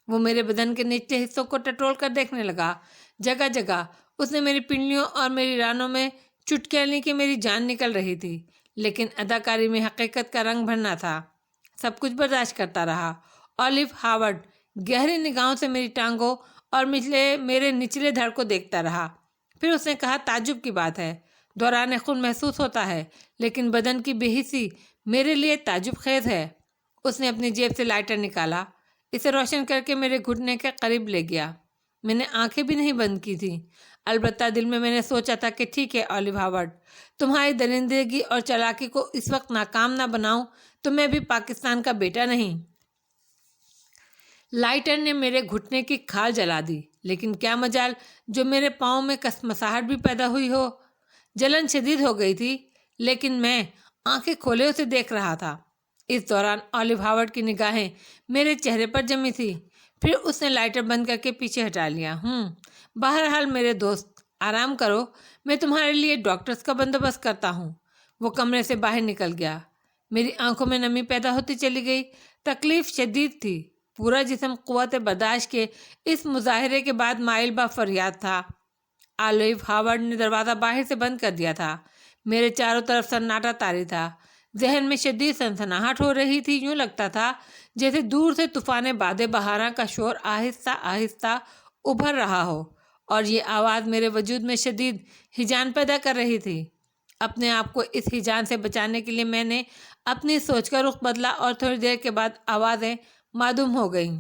وہ میرے بدن کے نچلے حصوں کو ٹٹول کر دیکھنے لگا۔ جگہ جگہ اس نے میری پنڈلیوں اور میری رانوں میں چٹکیاں لی کہ میری جان نکل رہی تھی، لیکن اداکاری میں حقیقت کا رنگ بھرنا تھا۔ سب کچھ برداشت کرتا رہا۔ اولیو ہاورڈ گہری نگاہوں سے میری ٹانگوں اور میرے نچلے دھڑ کو دیکھتا رہا۔ پھر اس نے کہا، تعجب کی بات ہے، دوران خون محسوس ہوتا ہے، لیکن بدن کی بے حسی میرے لیے تعجب خیز ہے۔ اس نے اپنی جیب سے لائٹر نکالا، اسے روشن کر کے میرے گھٹنے کے قریب لے گیا۔ میں نے آنکھیں بھی نہیں بند کی تھیں، البتہ دل میں نے سوچا تھا کہ ٹھیک ہے اولیو ہاورڈ، تمہاری درندگی اور چالاکی کو اس وقت ناکام نہ بناؤں تو میں بھی پاکستان کا بیٹا نہیں۔ لائٹر نے میرے گھٹنے کی کھال جلا دی، لیکن کیا مجال جو میرے پاؤں میں کسمساہٹ بھی پیدا ہوئی ہو۔ جلن شدید ہو گئی تھی، لیکن میں آنکھیں کھولے اسے دیکھ رہا تھا۔ اس دوران اولیو ہاورڈ کی نگاہیں میرے چہرے پر جمی تھی، پھر اس نے لائٹر بند کر کے پیچھے ہٹا لیا۔ بہرحال میرے دوست، آرام کرو، میں تمہارے لیے ڈاکٹرز کا بندوبست کرتا ہوں۔ وہ کمرے سے باہر نکل گیا۔ میری آنکھوں میں نمی پیدا ہوتی چلی گئی۔ تکلیف شدید تھی۔ پورا جسم قوت برداشت کے اس مظاہرے کے بعد مائل با فریاد تھا۔ آلیو ہاورڈ نے دروازہ باہر سے بند کر دیا تھا۔ میرے چاروں طرف سناٹا طاری تھا۔ ذہن میں شدید سنسناہٹ ہو رہی تھی۔ یوں لگتا تھا جیسے دور سے طوفان باد بہاراں کا شور آہستہ آہستہ ابھر رہا ہو، اور یہ آواز میرے وجود میں شدید ہیجان پیدا کر رہی تھی۔ اپنے آپ کو اس ہیجان سے بچانے کے لیے میں نے اپنی سوچ کا رخ بدلا، اور تھوڑی دیر کے بعد آوازیں معدوم ہو گئیں۔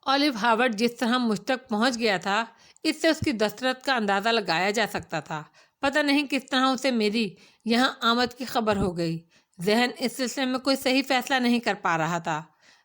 آلیو ہاورڈ جس طرح مجھ تک پہنچ گیا تھا، اس سے اس کی دسترس کا اندازہ لگایا جا سکتا تھا۔ پتہ نہیں کس طرح اسے میری یہاں آمد کی خبر ہو گئی۔ ذہن اس سلسلے میں کوئی صحیح فیصلہ نہیں کر پا رہا تھا۔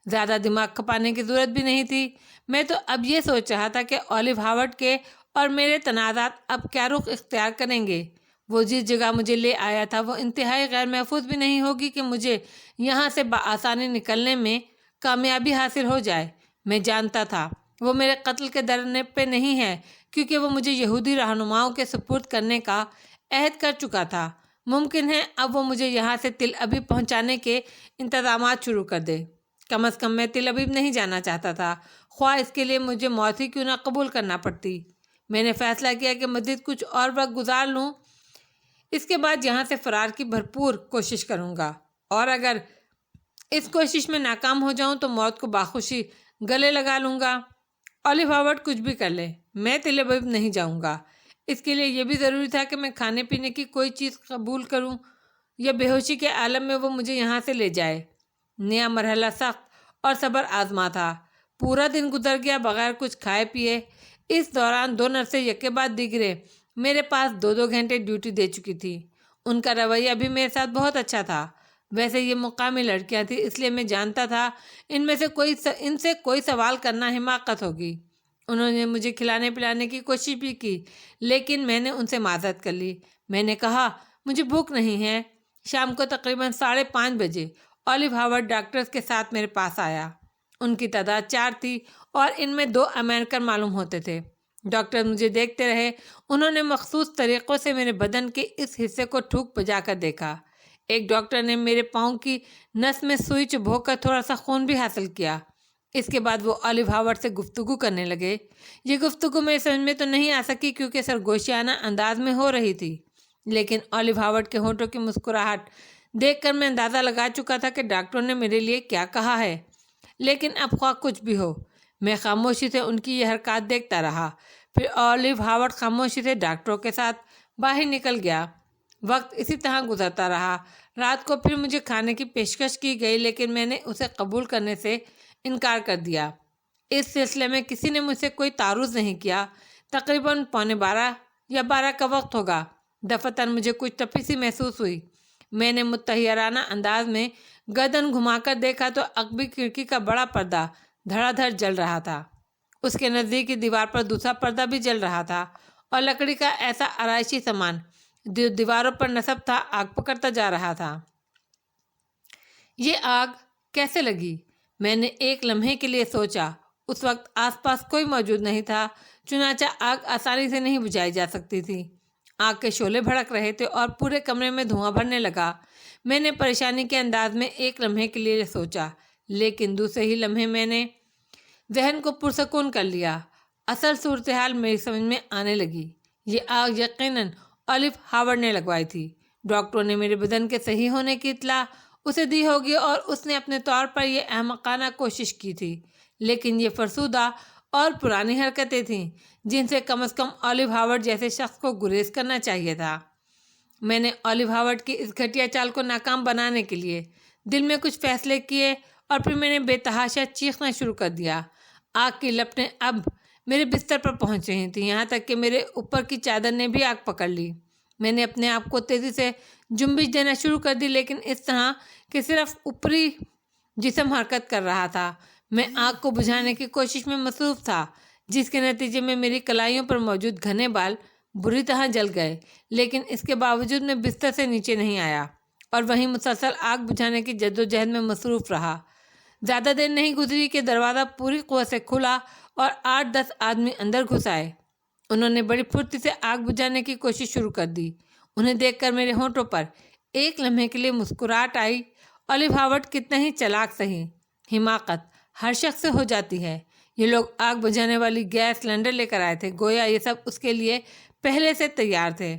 زیادہ دماغ کھپانے کی ضرورت بھی نہیں تھی۔ میں تو اب یہ سوچ رہا تھا کہ آلیو ہاورڈ کے اور میرے تنازعات اب کیا رخ اختیار کریں گے۔ وہ جس جگہ مجھے لے آیا تھا وہ انتہائی غیر محفوظ بھی نہیں ہوگی کہ مجھے یہاں سے بآسانی نکلنے میں کامیابی حاصل ہو جائے۔ میں جانتا تھا وہ میرے قتل کے ڈرنے پہ نہیں ہے، کیونکہ وہ مجھے یہودی رہنماؤں کے سپرد کرنے کا عہد کر چکا تھا۔ ممکن ہے اب وہ مجھے یہاں سے تل ابیب پہنچانے کے انتظامات شروع کر دے۔ کم از کم میں تل ابیب نہیں جانا چاہتا تھا، خواہ اس کے لیے مجھے موت ہی کیوں نہ قبول کرنا پڑتی۔ میں نے فیصلہ کیا کہ مزید کچھ اور وقت گزار لوں، اس کے بعد یہاں سے فرار کی بھرپور کوشش کروں گا، اور اگر اس کوشش میں ناکام ہو جاؤں تو موت کو باخوشی گلے لگا لوں گا۔ آلیو ہاورڈ کچھ بھی کر لے، میں تل ابیب نہیں جاؤں گا۔ اس کے لیے یہ بھی ضروری تھا کہ میں کھانے پینے کی کوئی چیز قبول کروں، یا بے ہوشی کے عالم میں وہ مجھے یہاں سے لے جائے۔ نیا مرحلہ سخت اور صبر آزما تھا۔ پورا دن گزر گیا بغیر کچھ کھائے پیے۔ اس دوران دو نرسیں یکے بعد دیگرے میرے پاس 2-2 گھنٹے ڈیوٹی دے چکی تھی۔ ان کا رویہ بھی میرے ساتھ بہت اچھا تھا۔ ویسے یہ مقامی لڑکیاں تھیں، اس لیے میں جانتا تھا ان سے کوئی سوال کرنا حماقت ہوگی۔ انہوں نے مجھے کھلانے پلانے کی کوشش بھی کی، لیکن میں نے ان سے معذرت کر لی۔ میں نے کہا مجھے بھوک نہیں ہے۔ شام کو تقریباً 5:30 بجے آلیو ہاورڈ ڈاکٹرز کے ساتھ میرے پاس آیا۔ ان کی تعداد 4 تھی، اور ان میں 2 امریکن معلوم ہوتے تھے۔ ڈاکٹر مجھے دیکھتے رہے۔ انہوں نے مخصوص طریقوں سے میرے بدن کے اس حصے کو ٹھوک بجا کر دیکھا۔ ایک ڈاکٹر نے میرے پاؤں کی نس میں سوئی چبھو کر تھوڑا سا خون بھی حاصل کیا۔ اس کے بعد وہ آلیو ہاورڈ سے گفتگو کرنے لگے۔ یہ گفتگو میرے سمجھ میں تو نہیں آ سکی کیونکہ سرگوشیانہ انداز میں ہو رہی تھی، لیکن آلیو ہاورڈ کے ہونٹوں کی مسکراہٹ دیکھ کر میں اندازہ لگا چکا تھا کہ ڈاکٹروں نے میرے لیے کیا کہا ہے۔ لیکن اب خواہ کچھ بھی ہو، میں خاموشی سے ان کی یہ حرکات دیکھتا رہا۔ پھر آلیو ہاورڈ خاموشی سے ڈاکٹروں کے ساتھ باہر نکل گیا۔ وقت اسی طرح گزرتا رہا۔ رات کو پھر مجھے کھانے کی پیشکش کی گئی، لیکن میں نے اسے قبول کرنے سے انکار کر دیا۔ اس سلسلے میں کسی نے مجھ سے کوئی تعارض نہیں کیا۔ تقریباً 11:15 یا 12 کا وقت ہوگا۔ دفتر مجھے کچھ تپی سی محسوس ہوئی۔ میں نے متحیرانہ انداز میں گردن گھما کر دیکھا تو عقبی کھڑکی کا بڑا پردہ دھڑا دھڑ جل رہا تھا۔ اس کے نزدیک کی دیوار پر دوسرا پردہ بھی جل رہا تھا، اور لکڑی کا ایسا آرائشی سامان جو دیواروں پر نصب تھا آگ پکڑتا جا رہا تھا۔ یہ آگ کیسے لگی؟ میں نے ایک لمحے کے لیے سوچا۔ اس وقت آس پاس کوئی موجود نہیں تھا، چنانچہ آگ آسانی سے نہیں بجھائی جا سکتی تھی۔ آگ کے شعلے بھڑک رہے تھے اور پورے کمرے میں دھواں بھرنے لگا۔ میں نے پریشانی کے انداز میں ایک لمحے کے لیے سوچا، لیکن دوسرے ہی لمحے میں نے ذہن کو پرسکون کر لیا۔ اصل صورتحال میری سمجھ میں آنے لگی۔ یہ آگ یقیناً آلیو ہاورڈ نے لگوائی تھی۔ ڈاکٹروں نے میرے بدن کے صحیح ہونے کی اطلاع اسے دی ہوگی، اور اس نے اپنے طور پر یہ احمقانہ کوشش کی تھی، لیکن یہ فرسودہ اور پرانی حرکتیں تھیں جن سے کم از کم آلیو ہاورڈ جیسے شخص کو گریز کرنا چاہیے تھا۔ میں نے آلیو ہاورڈ کی اس گھٹیا چال کو ناکام بنانے کے لیے دل میں کچھ فیصلے کیے، اور پھر میں نے بے تحاشا چیخنا شروع کر دیا۔ آگ کی لپٹیں اب میرے بستر پر پہنچ رہی تھیں، یہاں تک کہ میرے اوپر کی چادر نے بھی آگ پکڑ لی۔ میں نے اپنے آپ کو تیزی سے جنبش دینا شروع کر دی، لیکن اس طرح کہ صرف اوپری جسم حرکت کر رہا تھا۔ میں آگ کو بجھانے کی کوشش میں مصروف تھا، جس کے نتیجے میں میری کلائیوں پر موجود گھنے بال بری طرح جل گئے، لیکن اس کے باوجود میں بستر سے نیچے نہیں آیا، اور وہیں مسلسل آگ بجھانے کی جدوجہد میں مصروف رہا۔ زیادہ دیر نہیں گزری کہ دروازہ پوری قوت سے کھلا اور 8-10 آدمی اندر گھس آئے۔ انہوں نے بڑی پھرتی سے آگ بجھانے کی کوشش شروع کر دی۔ انہیں دیکھ کر میرے ہونٹوں پر ایک لمحے کے لیے مسکراہٹ آئی۔ اولیو ہاورڈ کتنا ہی چلاک سہی، حماقت ہر شخص سے ہو جاتی ہے۔ یہ لوگ آگ بجھانے والی گیس سلنڈر لے کر آئے تھے، گویا یہ سب اس کے لیے پہلے سے تیار تھے۔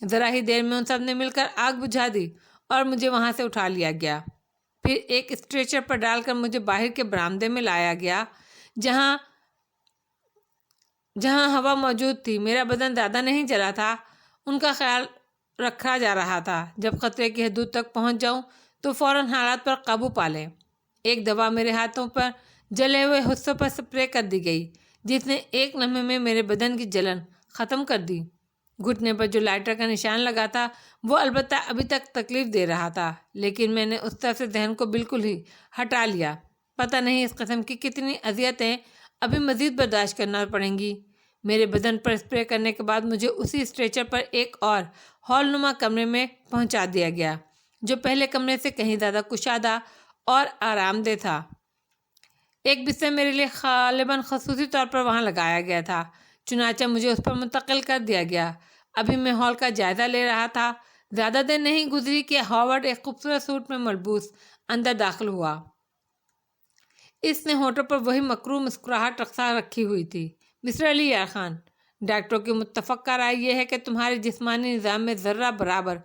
ذرا ہی دیر میں ان سب نے مل کر آگ بجھا دی اور مجھے وہاں سے اٹھا لیا گیا۔ پھر ایک اسٹریچر پر ڈال کر مجھے باہر کے برآمدے میں لایا گیا جہاں ہوا موجود تھی۔ میرا بدن زیادہ نہیں جلا تھا، ان کا خیال رکھا جا رہا تھا۔ جب خطرے کی حدود تک پہنچ جاؤں تو فوراً حالات پر قابو پا لیں۔ ایک دوا میرے ہاتھوں پر جلے ہوئے حصوں پر سپرے کر دی گئی جس نے ایک لمحے میں میرے بدن کی جلن ختم کر دی۔ گھٹنے پر جو لائٹر کا نشان لگا تھا وہ البتہ ابھی تک تکلیف دے رہا تھا، لیکن میں نے اس طرف سے ذہن کو بالکل ہی ہٹا لیا۔ پتہ نہیں اس قسم کی کتنی اذیتیں ابھی مزید برداشت کرنا پڑیں گی۔ میرے بدن پر اسپرے کرنے کے بعد مجھے اسی اسٹریچر پر ایک اور ہال نما کمرے میں پہنچا دیا گیا جو پہلے کمرے سے کہیں زیادہ کشادہ اور آرام دہ تھا۔ ایک بستر میرے لیے غالباً خصوصی طور پر وہاں لگایا گیا تھا، چنانچہ مجھے اس پر منتقل کر دیا گیا۔ ابھی میں ہال کا جائزہ لے رہا تھا، زیادہ دیر نہیں گزری کہ ہاورڈ ایک خوبصورت سوٹ میں ملبوس اندر داخل ہوا۔ اس نے ہونٹوں پر وہی مکروہ مسکراہٹ رکھی ہوئی تھی۔ مسٹر علی یار خان، ڈاکٹروں کی متفقہ رائے یہ ہے کہ تمہارے جسمانی نظام میں ذرہ برابر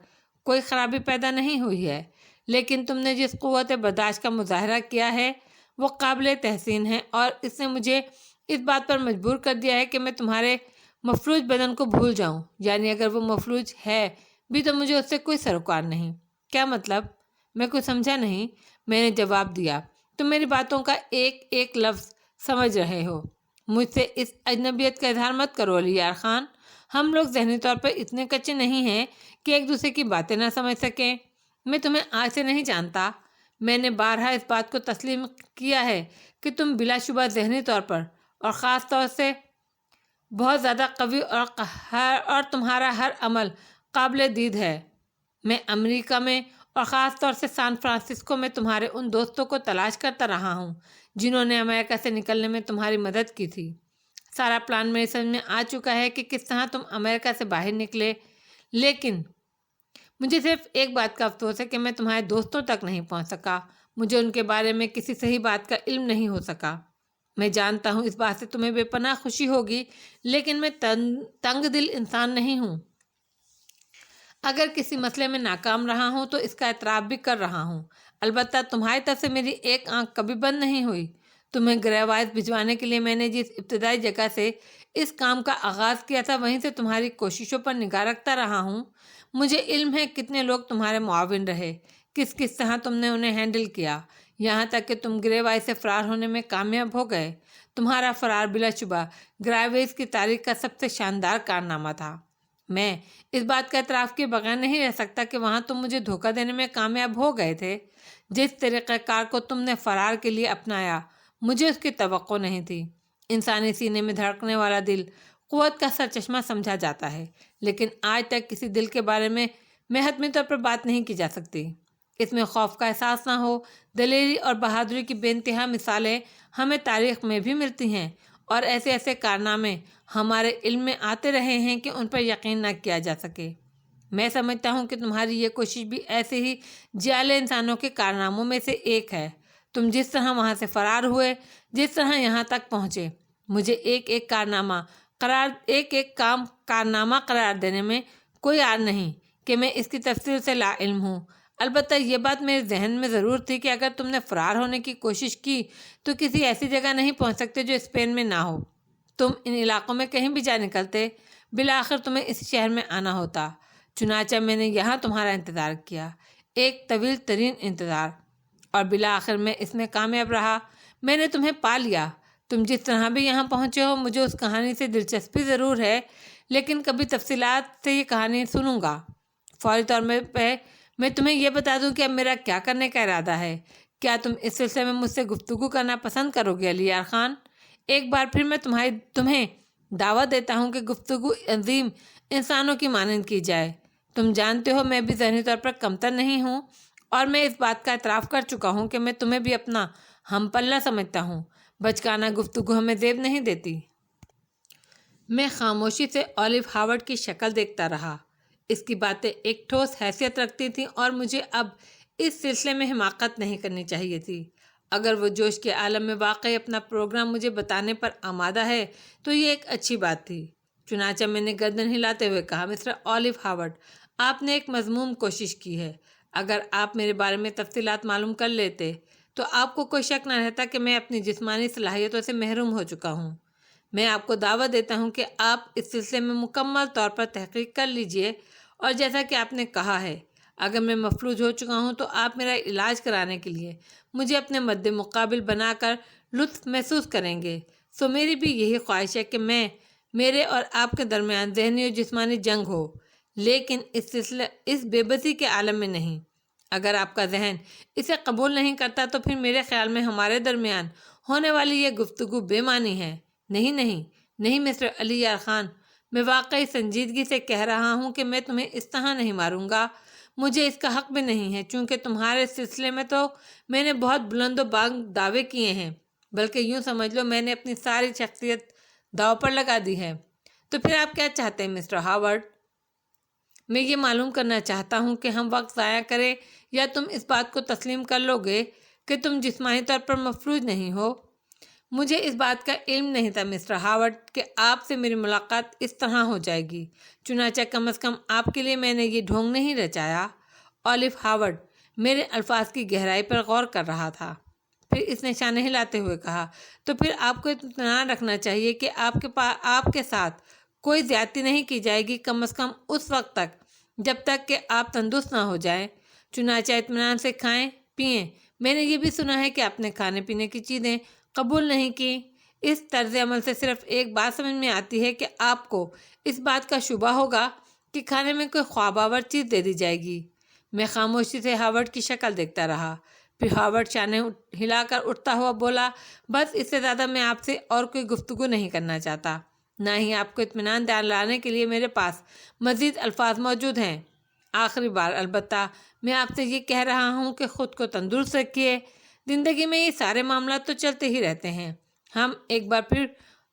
کوئی خرابی پیدا نہیں ہوئی ہے، لیکن تم نے جس قوت برداشت کا مظاہرہ کیا ہے وہ قابل تحسین ہے، اور اس نے مجھے اس بات پر مجبور کر دیا ہے کہ میں تمہارے مفلوج بدن کو بھول جاؤں، یعنی اگر وہ مفلوج ہے بھی تو مجھے اس سے کوئی سروکار نہیں۔ کیا مطلب؟ میں کچھ سمجھا نہیں۔ میں نے جواب دیا، تم میری باتوں کا ایک ایک لفظ سمجھ رہے ہو۔ مجھ سے اس اجنبیت کا اظہار مت کرو علی یار خان، ہم لوگ ذہنی طور پر اتنے کچے نہیں ہیں کہ ایک دوسرے کی باتیں نہ سمجھ سکیں۔ میں تمہیں آج سے نہیں جانتا، میں نے بارہا اس بات کو تسلیم کیا ہے کہ تم بلا شبہ ذہنی طور پر اور خاص طور سے بہت زیادہ قوی اور تمہارا ہر عمل قابل دید ہے۔ میں امریکہ میں اور خاص طور سے سان فرانسسکو میں تمہارے ان دوستوں کو تلاش کرتا رہا ہوں جنہوں نے امریکہ سے نکلنے میں تمہاری مدد کی تھی۔ سارا پلان میری سمجھ میں آ چکا ہے کہ کس طرح تم امریکہ سے باہر نکلے، لیکن مجھے صرف ایک بات کا افسوس ہے کہ میں تمہارے دوستوں تک نہیں پہنچ سکا۔ مجھے ان کے بارے میں کسی صحیح بات کا علم نہیں ہو سکا۔ میں جانتا ہوں اس بات سے تمہیں بے پناہ خوشی ہوگی، لیکن میں تنگ دل انسان نہیں ہوں۔ اگر کسی مسئلے میں ناکام رہا ہوں تو اس کا اعتراف بھی کر رہا ہوں۔ البتہ تمہاری طرف سے میری ایک آنکھ کبھی بند نہیں ہوئی۔ تمہیں گرہ وائز بھجوانے کے لیے میں نے جس ابتدائی جگہ سے اس کام کا آغاز کیا تھا وہیں سے تمہاری کوششوں پر نگاہ رکھتا رہا ہوں۔ مجھے علم ہے کتنے لوگ تمہارے معاون رہے، کس طرح تم نے انہیں ہینڈل کیا، یہاں تک کہ تم گرے وائز سے فرار ہونے میں کامیاب ہو گئے۔ تمہارا فرار بلا شبہ گرے وائز کی تاریخ کا سب سے شاندار کارنامہ تھا۔ میں اس بات کا اعتراف کے بغیر نہیں رہ سکتا کہ وہاں تم مجھے دھوکہ دینے میں کامیاب ہو گئے تھے۔ جس طریقہ کار کو تم نے فرار کے لیے اپنایا مجھے اس کی توقع نہیں تھی۔ انسانی سینے میں دھڑکنے والا دل قوت کا سرچشمہ سمجھا جاتا ہے، لیکن آج تک کسی دل کے بارے میں حتمی طور پر بات نہیں کی جا سکتی۔ اس میں خوف کا احساس نہ ہو۔ دلیری اور بہادری کی بے انتہا مثالیں ہمیں تاریخ میں بھی ملتی ہیں، اور ایسے کارنامے ہمارے علم میں آتے رہے ہیں کہ ان پر یقین نہ کیا جا سکے۔ میں سمجھتا ہوں کہ تمہاری یہ کوشش بھی ایسے ہی جعلی انسانوں کے کارناموں میں سے ایک ہے۔ تم جس طرح وہاں سے فرار ہوئے، جس طرح یہاں تک پہنچے، مجھے ایک ایک کارنامہ قرار دینے میں کوئی عار نہیں کہ میں اس کی تفصیل سے لا علم ہوں۔ البتہ یہ بات میرے ذہن میں ضرور تھی کہ اگر تم نے فرار ہونے کی کوشش کی تو کسی ایسی جگہ نہیں پہنچ سکتے جو اسپین میں نہ ہو۔ تم ان علاقوں میں کہیں بھی جا نکلتے، بالآخر تمہیں اس شہر میں آنا ہوتا۔ چنانچہ میں نے یہاں تمہارا انتظار کیا، ایک طویل ترین انتظار، اور بالآخر میں اس میں کامیاب رہا۔ میں نے تمہیں پا لیا۔ تم جس طرح بھی یہاں پہنچے ہو، مجھے اس کہانی سے دلچسپی ضرور ہے، لیکن کبھی تفصیلات سے یہ کہانی سنوں گا۔ فوری طور پہ میں تمہیں یہ بتا دوں کہ اب میرا کیا کرنے کا ارادہ ہے۔ کیا تم اس سلسلے میں مجھ سے گفتگو کرنا پسند کرو گے علی یار خان؟ ایک بار پھر میں تمہیں دعوت دیتا ہوں کہ گفتگو عظیم انسانوں کی مانند کی جائے۔ تم جانتے ہو میں بھی ذہنی طور پر کمتر نہیں ہوں، اور میں اس بات کا اعتراف کر چکا ہوں کہ میں تمہیں بھی اپنا ہم پلہ سمجھتا ہوں، بچکانہ گفتگو ہمیں زیب نہیں دیتی۔ میں خاموشی سے اولیو ہاورڈ کی شکل دیکھتا رہا۔ اس کی باتیں ایک ٹھوس حیثیت رکھتی تھیں اور مجھے اب اس سلسلے میں حماقت نہیں کرنی چاہیے تھی۔ اگر وہ جوش کے عالم میں واقعی اپنا پروگرام مجھے بتانے پر آمادہ ہے تو یہ ایک اچھی بات تھی۔ چنانچہ میں نے گردن ہلاتے ہوئے کہا، مسٹر اولیو ہاورڈ، آپ نے ایک مذموم کوشش کی ہے۔ اگر آپ میرے بارے میں تفصیلات معلوم کر لیتے تو آپ کو کوئی شک نہ رہتا کہ میں اپنی جسمانی صلاحیتوں سے محروم ہو چکا ہوں۔ میں آپ کو دعوت دیتا ہوں کہ آپ اس سلسلے میں مکمل طور پر تحقیق کر لیجئے، اور جیسا کہ آپ نے کہا ہے، اگر میں مفلوج ہو چکا ہوں تو آپ میرا علاج کرانے کے لیے مجھے اپنے مد مقابل بنا کر لطف محسوس کریں گے۔ سو میری بھی یہی خواہش ہے کہ میرے اور آپ کے درمیان ذہنی اور جسمانی جنگ ہو، لیکن اس بے بسی کے عالم میں نہیں۔ اگر آپ کا ذہن اسے قبول نہیں کرتا تو پھر میرے خیال میں ہمارے درمیان ہونے والی یہ گفتگو بے معنی ہے۔ نہیں نہیں نہیں مسٹر علی یار خان، میں واقعی سنجیدگی سے کہہ رہا ہوں کہ میں تمہیں اس طرح نہیں ماروں گا۔ مجھے اس کا حق بھی نہیں ہے، چونکہ تمہارے سلسلے میں تو میں نے بہت بلند و بانگ دعوے کیے ہیں، بلکہ یوں سمجھ لو میں نے اپنی ساری شخصیت داؤ پر لگا دی ہے۔ تو پھر آپ کیا چاہتے ہیں مسٹر ہاورڈ؟ میں یہ معلوم کرنا چاہتا ہوں کہ ہم وقت ضائع کریں یا تم اس بات کو تسلیم کر لو گے کہ تم جسمانی طور پر مفلوج نہیں ہو۔ مجھے اس بات کا علم نہیں تھا مسٹر ہاورڈ کہ آپ سے میری ملاقات اس طرح ہو جائے گی، چنانچہ کم از کم آپ کے لیے میں نے یہ ڈھونگ نہیں رچایا۔ اولیو ہاورڈ میرے الفاظ کی گہرائی پر غور کر رہا تھا، پھر اس نے شانیں ہلاتے ہوئے کہا، تو پھر آپ کو اطمینان رکھنا چاہیے کہ آپ کے ساتھ کوئی زیادتی نہیں کی جائے گی، کم از کم اس وقت تک جب تک کہ آپ تندرست نہ ہو جائیں۔ چنانچہ اطمینان سے کھائیں پئیں۔ میں نے یہ بھی سنا ہے کہ آپ نے کھانے پینے کی چیزیں قبول نہیں کی۔ اس طرز عمل سے صرف ایک بات سمجھ میں آتی ہے کہ آپ کو اس بات کا شبہ ہوگا کہ کھانے میں کوئی خواب آور چیز دے دی جائے گی۔ میں خاموشی سے ہاورڈ کی شکل دیکھتا رہا، پھر ہاورڈ شانیں ہلا کر اٹھتا ہوا بولا، بس اس سے زیادہ میں آپ سے اور کوئی گفتگو نہیں کرنا چاہتا، نہ ہی آپ کو اطمینان دلانے کے لیے میرے پاس مزید الفاظ موجود ہیں۔ آخری بار البتہ میں آپ سے یہ کہہ رہا ہوں کہ خود کو تندرست رکھیے۔ زندگی میں یہ سارے معاملات تو چلتے ہی رہتے ہیں، ہم ایک بار پھر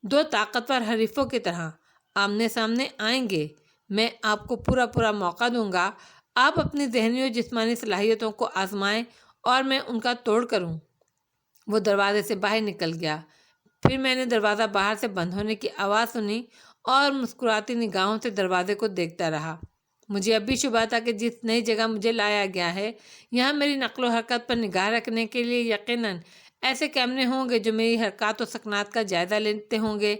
دو طاقتور حریفوں کی طرح آمنے سامنے آئیں گے۔ میں آپ کو پورا موقع دوں گا، آپ اپنی ذہنی اور جسمانی صلاحیتوں کو آزمائیں اور میں ان کا توڑ کروں۔ وہ دروازے سے باہر نکل گیا، پھر میں نے دروازہ باہر سے بند ہونے کی آواز سنی اور مسکراتی نگاہوں سے دروازے کو دیکھتا رہا۔ مجھے اب بھی شبہ تھا کہ جس نئی جگہ مجھے لایا گیا ہے، یہاں میری نقل و حرکت پر نگاہ رکھنے کے لیے یقیناً ایسے کیمرے ہوں گے جو میری حرکات و سکنات کا جائزہ لیتے ہوں گے،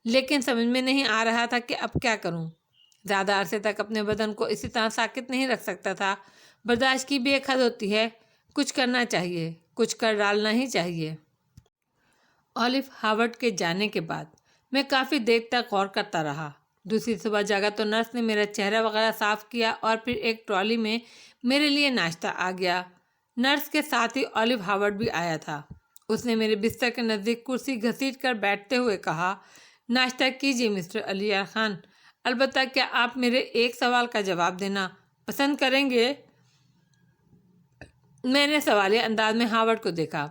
لیکن سمجھ میں نہیں آ رہا تھا کہ اب کیا کروں۔ زیادہ عرصے تک اپنے بدن کو اسی طرح ساکت نہیں رکھ سکتا تھا، برداشت کی بھی ایک حد ہوتی ہے، کچھ کرنا چاہیے، کچھ کر ڈالنا ہی چاہیے۔ اولیو ہاورڈ کے جانے کے بعد میں کافی دیر تک غور کرتا رہا۔ دوسری صبح جاگا تو نرس نے میرا چہرہ وغیرہ صاف کیا اور پھر ایک ٹرالی میں میرے لیے ناشتہ آ گیا۔ نرس کے ساتھ ہی اولیو ہاورڈ بھی آیا تھا۔ اس نے میرے بستر کے نزدیک کرسی گھسیٹ کر بیٹھتے ہوئے کہا، ناشتہ کیجیے مسٹر علی یار خان، البتہ کیا آپ میرے ایک سوال کا جواب دینا پسند کریں گے؟ میں نے سوالیہ انداز میں ہاورڈ کو دیکھا۔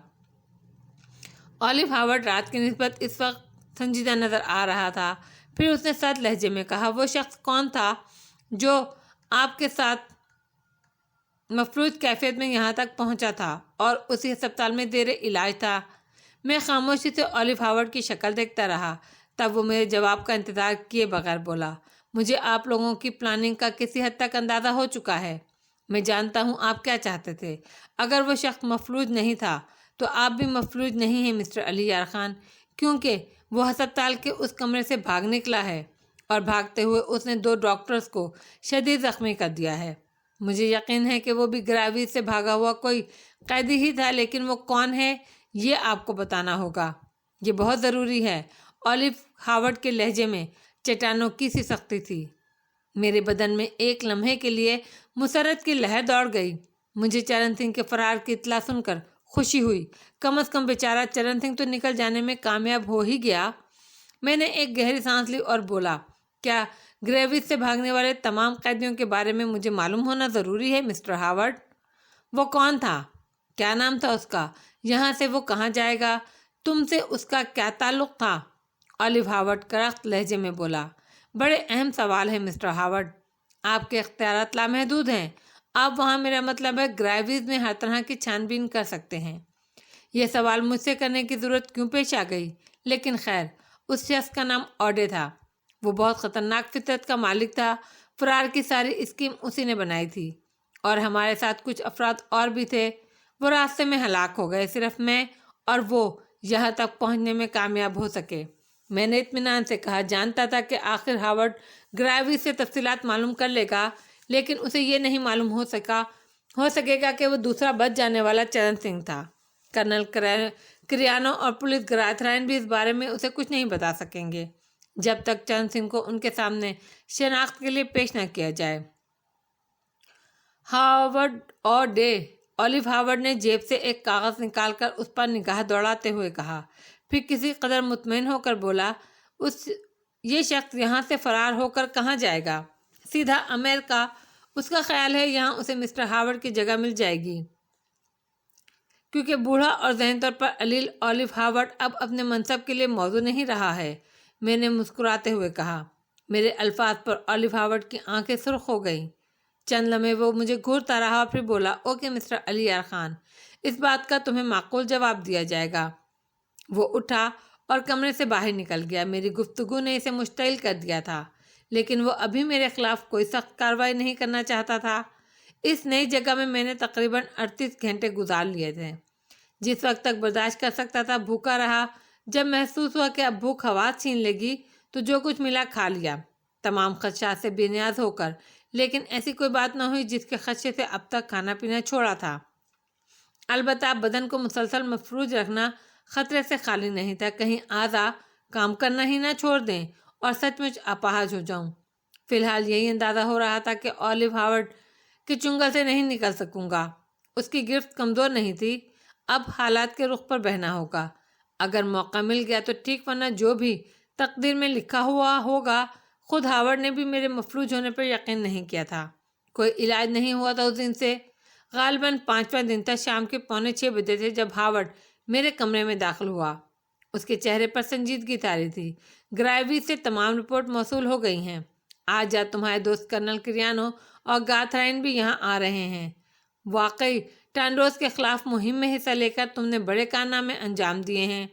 اولیو ہاورڈ رات کی نسبت اس وقت سنجیدہ نظر آ رہا تھا، پھر اس نے سرد لہجے میں کہا، وہ شخص کون تھا جو آپ کے ساتھ مفلوج کیفیت میں یہاں تک پہنچا تھا اور اسی ہسپتال میں زیر علاج تھا؟ میں خاموشی سے اولیو ہاورڈ کی شکل دیکھتا رہا، تب وہ میرے جواب کا انتظار کیے بغیر بولا، مجھے آپ لوگوں کی پلاننگ کا کسی حد تک اندازہ ہو چکا ہے۔ میں جانتا ہوں آپ کیا چاہتے تھے۔ اگر وہ شخص مفلوج نہیں تھا تو آپ بھی مفلوج نہیں ہیں مسٹر علی یار خان، کیونکہ وہ ہسپتال کے اس کمرے سے بھاگ نکلا ہے اور بھاگتے ہوئے اس نے 2 ڈاکٹرز کو شدید زخمی کر دیا ہے۔ مجھے یقین ہے کہ وہ بھی گراویز سے بھاگا ہوا کوئی قیدی ہی تھا، لیکن وہ کون ہے یہ آپ کو بتانا ہوگا، یہ بہت ضروری ہے۔ اولیو ہاورڈ کے لہجے میں چٹانوں کی سی سختی تھی۔ میرے بدن میں ایک لمحے کے لیے مسرت کی لہر دوڑ گئی۔ مجھے چرن سنگھ کے فرار کی اطلاع سن کر خوشی ہوئی، کم از کم بیچارہ چرن سنگھ تو نکل جانے میں کامیاب ہو ہی گیا۔ میں نے ایک گہری سانس لی اور بولا، کیا گریویز سے بھاگنے والے تمام قیدیوں کے بارے میں مجھے معلوم ہونا ضروری ہے مسٹر ہاورڈ؟ وہ کون تھا؟ کیا نام تھا اس کا؟ یہاں سے وہ کہاں جائے گا؟ تم سے اس کا کیا تعلق تھا؟ اولیو ہاورڈ کرخت لہجے میں بولا۔ بڑے اہم سوال ہے مسٹر ہاورڈ، آپ کے اختیارات لامحدود ہیں۔ آپ وہاں، میرا مطلب ہے گرائیویز میں، ہر طرح کی چھان بین کر سکتے ہیں۔ یہ سوال مجھ سے کرنے کی ضرورت کیوں پیش آ گئی؟ لیکن خیر، اس شخص کا نام اوڈے تھا۔ وہ بہت خطرناک فطرت کا مالک تھا۔ فرار کی ساری اسکیم اسی نے بنائی تھی، اور ہمارے ساتھ کچھ افراد اور بھی تھے۔ وہ راستے میں ہلاک ہو گئے، صرف میں اور وہ یہاں تک پہنچنے میں کامیاب ہو سکے۔ میں نے اطمینان سے کہا، جانتا تھا کہ آخر ہاورڈ گرائیویز سے تفصیلات معلوم کر لے گا، لیکن اسے یہ نہیں معلوم ہو سکے گا کہ وہ دوسرا بچ جانے والا چرن سنگھ تھا۔ کرنل کریانو اور پولیس گراتھرائن بھی اس بارے میں اسے کچھ نہیں بتا سکیں گے جب تک چرن سنگھ کو ان کے سامنے شناخت کے لیے پیش نہ کیا جائے۔ ہاورڈ اور ڈے، اولیو ہاورڈ نے جیب سے ایک کاغذ نکال کر اس پر نگاہ دوڑاتے ہوئے کہا، پھر کسی قدر مطمئن ہو کر بولا، یہ شخص یہاں سے فرار ہو کر کہاں جائے گا؟ سیدھا امریکہ۔ اس کا خیال ہے یہاں اسے مسٹر ہاورڈ کی جگہ مل جائے گی، کیونکہ بوڑھا اور ذہنی طور پر علیل اولیو ہاورڈ اب اپنے منصب کے لیے موزوں نہیں رہا ہے۔ میں نے مسکراتے ہوئے کہا۔ میرے الفاظ پر اولیو ہاورڈ کی آنکھیں سرخ ہو گئیں۔ چند لمحے وہ مجھے گھورتا رہا اور پھر بولا، اوکے مسٹر علی یار خان، اس بات کا تمہیں معقول جواب دیا جائے گا۔ وہ اٹھا اور کمرے سے باہر نکل گیا۔ میری گفتگو نے اسے مشتعل کر دیا تھا، لیکن وہ ابھی میرے خلاف کوئی سخت کارروائی نہیں کرنا چاہتا تھا۔ اس نئی جگہ میں نے تقریباً 38 گھنٹے گزار لیے تھے۔ جس وقت تک برداشت کر سکتا تھا بھوکا رہا۔ جب محسوس ہوا کہ اب بھوک حواس چھین لے گی تو جو کچھ ملا کھا لیا، تمام خدشات سے بے نیاز ہو کر۔ لیکن ایسی کوئی بات نہ ہوئی جس کے خدشے سے اب تک کھانا پینا چھوڑا تھا۔ البتہ بدن کو مسلسل مفروض رکھنا خطرے سے خالی نہیں تھا، کہیں اعضاء کام کرنا ہی نہ چھوڑ دیں اور سچ مچ اپاہج ہو جاؤں۔ فی الحال یہی اندازہ ہو رہا تھا کہ اولیو ہاورڈ کے چنگل سے نہیں نکل سکوں گا۔ اس کی گرفت کمزور نہیں تھی، اب حالات کے رخ پر بہنا ہوگا۔ اگر موقع مل گیا تو ٹھیک، ورنہ جو بھی تقدیر میں لکھا ہوا ہوگا۔ خود ہاورڈ نے بھی میرے مفلوج ہونے پر یقین نہیں کیا تھا۔ کوئی علاج نہیں ہوا تھا اس دن سے۔ غالباً 5واں دن تھا۔ شام کے 5:45 بجے تھے جب ہاورڈ میرے کمرے میں داخل ہوا۔ اس کے چہرے پر سنجیدگی طاری تھی۔ گرائیویز سے تمام رپورٹ موصول ہو گئی ہیں۔ آج رات تمہارے دوست کرنل کریانو اور گاتھرائن بھی یہاں آ رہے ہیں۔ واقعی ٹانڈوس کے خلاف مہم میں حصہ لے کر تم نے بڑے کارنامے انجام دیے ہیں،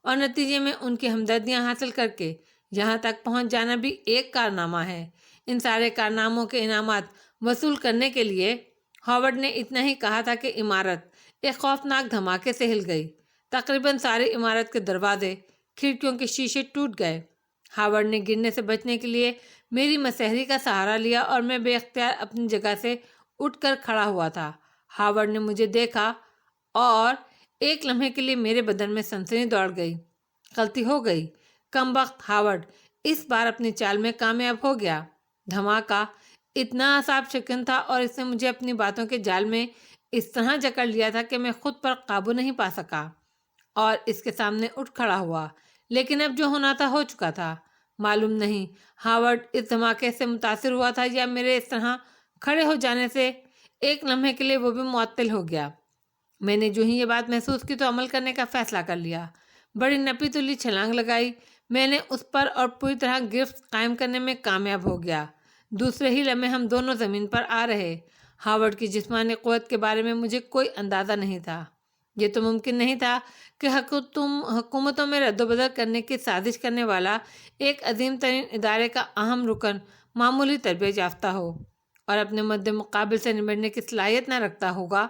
اور نتیجے میں ان کی ہمدردیاں حاصل کر کے یہاں تک پہنچ جانا بھی ایک کارنامہ ہے۔ ان سارے کارناموں کے انعامات وصول کرنے کے لیے ہاورڈ نے اتنا ہی کہا تھا کہ عمارت ایک خوفناک دھماکے سے ہل گئی۔ تقریباً ساری عمارت کے دروازے، کھڑکیوں کے شیشے ٹوٹ گئے۔ ہاورڈ نے گرنے سے بچنے کے لیے میری مسحری کا سہارا لیا اور میں بے اختیار اپنی جگہ سے اٹھ کر کھڑا ہوا تھا۔ ہاورڈ نے مجھے دیکھا اور ایک لمحے کے لیے میرے بدن میں سنسنی دوڑ گئی۔ غلطی ہو گئی۔ کم وقت ہاورڈ اس بار اپنی چال میں کامیاب ہو گیا۔ دھماکہ اتنا اعصاب شکن تھا اور اس نے مجھے اپنی باتوں کے جال میں اس طرح جکڑ لیا تھا کہ میں خود پر قابو نہیں پا سکا اور اس کے سامنے اٹھ کھڑا ہوا۔ لیکن اب جو ہونا تھا ہو چکا تھا۔ معلوم نہیں ہاورڈ اس دھماکے سے متاثر ہوا تھا یا میرے اس طرح کھڑے ہو جانے سے ایک لمحے کے لیے وہ بھی معطل ہو گیا۔ میں نے جو ہی یہ بات محسوس کی تو عمل کرنے کا فیصلہ کر لیا۔ بڑی نپی تلی چھلانگ لگائی۔ میں نے اس پر اور پوری طرح گرفت قائم کرنے میں کامیاب ہو گیا۔ دوسرے ہی لمحے ہم دونوں زمین پر آ رہے۔ ہاورڈ کی جسمانی قوت کے بارے میں مجھے کوئی اندازہ نہیں تھا۔ یہ تو ممکن نہیں تھا کہ حکومتوں میں رد و بدل کرنے کی سازش کرنے والا ایک عظیم ترین ادارے کا اہم رکن معمولی تربیت یافتہ ہو اور اپنے مد مقابل سے نمٹنے کی صلاحیت نہ رکھتا ہوگا۔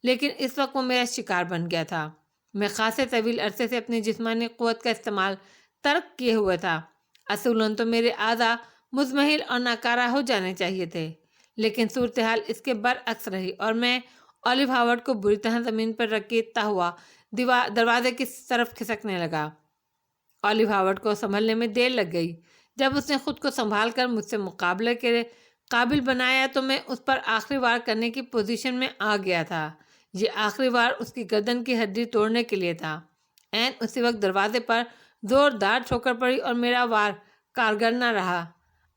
لیکن اس وقت وہ میرا شکار بن گیا تھا۔ میں خاصے طویل عرصے سے اپنی جسمانی قوت کا استعمال ترک کیے ہوئے تھا۔ اصولاً تو میرے اعضاء مضمحل اور ناکارہ ہو جانے چاہیے تھے، لیکن صورتحال اس کے برعکس رہی اور میں اولیو ہاورڈ کو بری طرح زمین پر رکیتا ہوا دروازے کی طرف کھسکنے لگا۔ اولیو ہاورڈ کو سنبھلنے میں دیر لگ گئی۔ جب اس نے خود کو سنبھال کر مجھ سے مقابلے کے قابل بنایا تو میں اس پر آخری وار کرنے کی پوزیشن میں آ گیا تھا۔ یہ آخری وار اس کی گردن کی ہڈی توڑنے کے لیے تھا۔ عین اسی وقت دروازے پر زوردار ٹھوکر پڑی اور میرا وار کارگر نہ رہا۔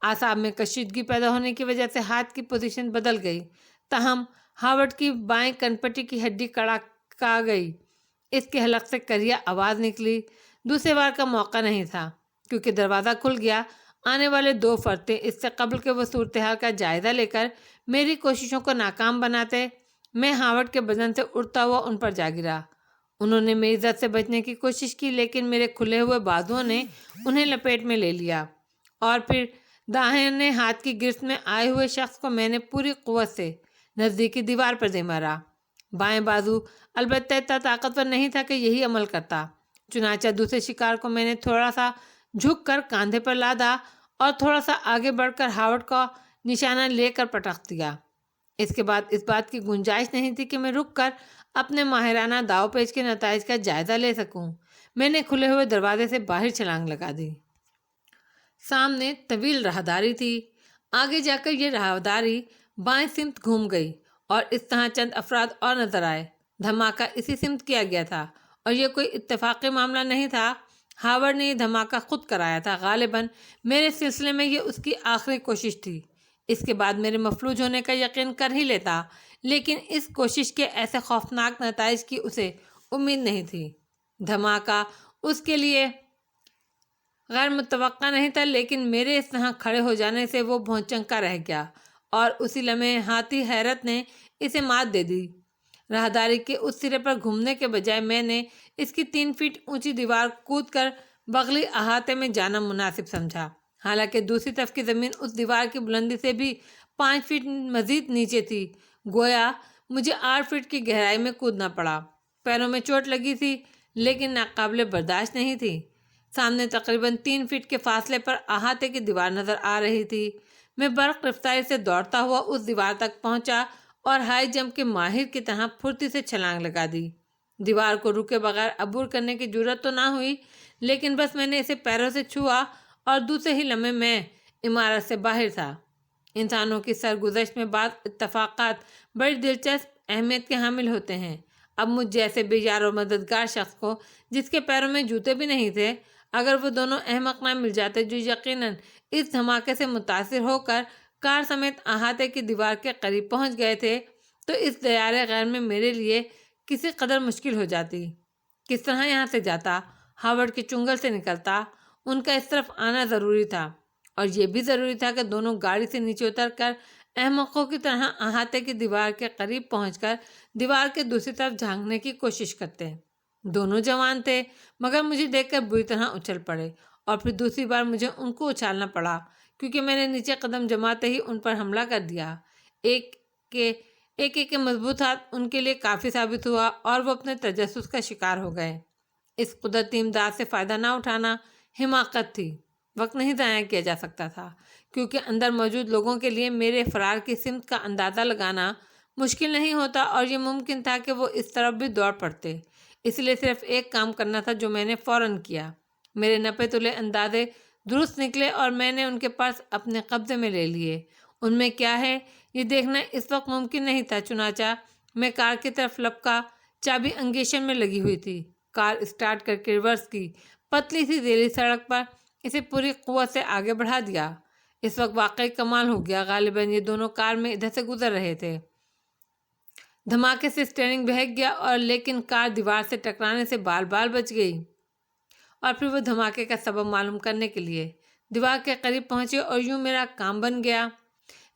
اعصاب میں کشیدگی پیدا ہونے کی وجہ سے ہاتھ کی پوزیشن بدل گئی، تاہم ہاورڈ کی بائیں کنپٹی کی ہڈی کڑک آ گئی۔ اس کے حلق سے کریا آواز نکلی۔ دوسرے بار کا موقع نہیں تھا کیونکہ دروازہ کھل گیا۔ آنے والے 2 فرد اس سے قبل کہ وہ صورتحال کا جائزہ لے کر میری کوششوں کو ناکام بناتے، میں ہاورڈ کے بدن سے اڑتا ہوا ان پر جا گرا۔ انہوں نے میری زد سے بچنے کی کوشش کی لیکن میرے کھلے ہوئے بازوؤں نے انہیں لپیٹ میں لے لیا، اور پھر داہنے ہاتھ کی گرفت میں آئے ہوئے شخص کو میں نے پوری قوت سے نزدیکی دیوار پر دے مارا۔ بائیں بازو البتہ اتنا طاقتور نہیں تھا کہ یہی عمل کرتا، چنانچہ دوسرے شکار کو میں نے تھوڑا سا جھک کر کاندھے پر لادا اور تھوڑا سا آگے بڑھ کر ہاورڈ کا نشانہ لے کر پٹخ دیا۔ اس کے بعد اس بات کی گنجائش نہیں تھی کہ میں رک کر اپنے ماہرانہ داؤ پیچ کے نتائج کا جائزہ لے سکوں۔ میں نے کھلے ہوئے دروازے سے باہر چھلانگ لگا دی۔ سامنے طویل راہداری تھی۔ آگے جا کر یہ راہداری بائیں سمت گھوم گئی اور اس طرح چند افراد اور نظر آئے۔ دھماکہ اسی سمت کیا گیا تھا اور یہ کوئی اتفاقی معاملہ نہیں تھا۔ ہاورڈ نے یہ دھماکہ خود کرایا تھا۔ غالباً میرے سلسلے میں یہ اس کی آخری کوشش تھی۔ اس کے بعد میرے مفلوج ہونے کا یقین کر ہی لیتا، لیکن اس کوشش کے ایسے خوفناک نتائج کی اسے امید نہیں تھی۔ دھماکہ اس کے لیے غیر متوقع نہیں تھا، لیکن میرے اس طرح کھڑے ہو جانے سے وہ بھونچنکا رہ گیا اور اسی لمحے ہاتھی حیرت نے اسے مات دے دی۔ راہداری کے اس سرے پر گھومنے کے بجائے میں نے اس کی 3 فٹ اونچی دیوار کود کر بغلی احاطے میں جانا مناسب سمجھا، حالانکہ دوسری طرف کی زمین اس دیوار کی بلندی سے بھی 5 فٹ مزید نیچے تھی۔ گویا مجھے 8 فٹ کی گہرائی میں کودنا پڑا۔ پیروں میں چوٹ لگی تھی لیکن ناقابل برداشت نہیں تھی۔ سامنے تقریباً 3 فٹ کے فاصلے پر احاطے کی دیوار نظر آ رہی تھی۔ میں برق رفتاری سے دوڑتا ہوا اس دیوار تک پہنچا اور ہائی جمپ کے ماہر کی طرح پھرتی سے چھلانگ لگا دی۔ دیوار کو رکے بغیر عبور کرنے کی جرات تو نہ ہوئی، لیکن بس میں نے اسے پیروں سے چھوا اور دوسرے ہی لمحے میں عمارت سے باہر تھا۔ انسانوں کی سرگزشت میں بعض اتفاقات بڑی دلچسپ اہمیت کے حامل ہوتے ہیں۔ اب مجھ جیسے بے یار و مددگار شخص کو، جس کے پیروں میں جوتے بھی نہیں تھے، اگر وہ دونوں احمق نہ مل جاتے جو یقیناً اس دھماکے سے متاثر ہو کر کار سمیت احاطے کی دیوار کے قریب پہنچ گئے تھے، تو اس دیار غیر میں میرے لیے کسی قدر مشکل ہو جاتی۔ کس طرح یہاں سے جاتا، ہاورڈ کے چنگل سے نکلتا؟ ان کا اس طرف آنا ضروری تھا، اور یہ بھی ضروری تھا کہ دونوں گاڑی سے نیچے اتر کر احمقوں کی طرح احاطے کی دیوار کے قریب پہنچ کر دیوار کے دوسری طرف جھانکنے کی کوشش کرتے۔ دونوں جوان تھے مگر مجھے دیکھ کر بری طرح اچھل پڑے، اور پھر دوسری بار مجھے ان کو اچھالنا پڑا کیونکہ میں نے نیچے قدم جماتے ہی ان پر حملہ کر دیا۔ ایک کے مضبوط ہاتھ ان کے لیے کافی ثابت ہوا اور وہ اپنے تجسس کا شکار ہو گئے۔ اس قدرتی امداد سے فائدہ نہ اٹھانا حماقت تھی۔ وقت نہیں ضائع کیا جا سکتا تھا کیونکہ اندر موجود لوگوں کے لیے میرے فرار کی سمت کا اندازہ لگانا مشکل نہیں ہوتا، اور یہ ممکن تھا کہ وہ اس طرف بھی دوڑ پڑتے۔ اس لیے صرف ایک کام کرنا تھا جو میں نے فوراً کیا۔ میرے نپے تلے اندازے درست نکلے اور میں نے ان کے پرس اپنے قبضے میں لے لیے۔ ان میں کیا ہے یہ دیکھنا اس وقت ممکن نہیں تھا، چنانچہ میں کار کی طرف لپکا۔ چابی انگیشن میں لگی ہوئی تھی۔ کار اسٹارٹ کر کے ریورس کی، پتلی سی ریلی سڑک پر اسے پوری قوت سے آگے بڑھا دیا۔ اس وقت واقعی کمال ہو گیا۔ غالباً یہ دونوں کار میں ادھر سے گزر رہے تھے۔ دھماکے سے اسٹیئرنگ بہک گیا اور لیکن کار دیوار سے ٹکرانے سے بال بال بچ گئی، اور پھر وہ دھماکے کا سبب معلوم کرنے کے لیے دیوار کے قریب پہنچے، اور یوں میرا کام بن گیا۔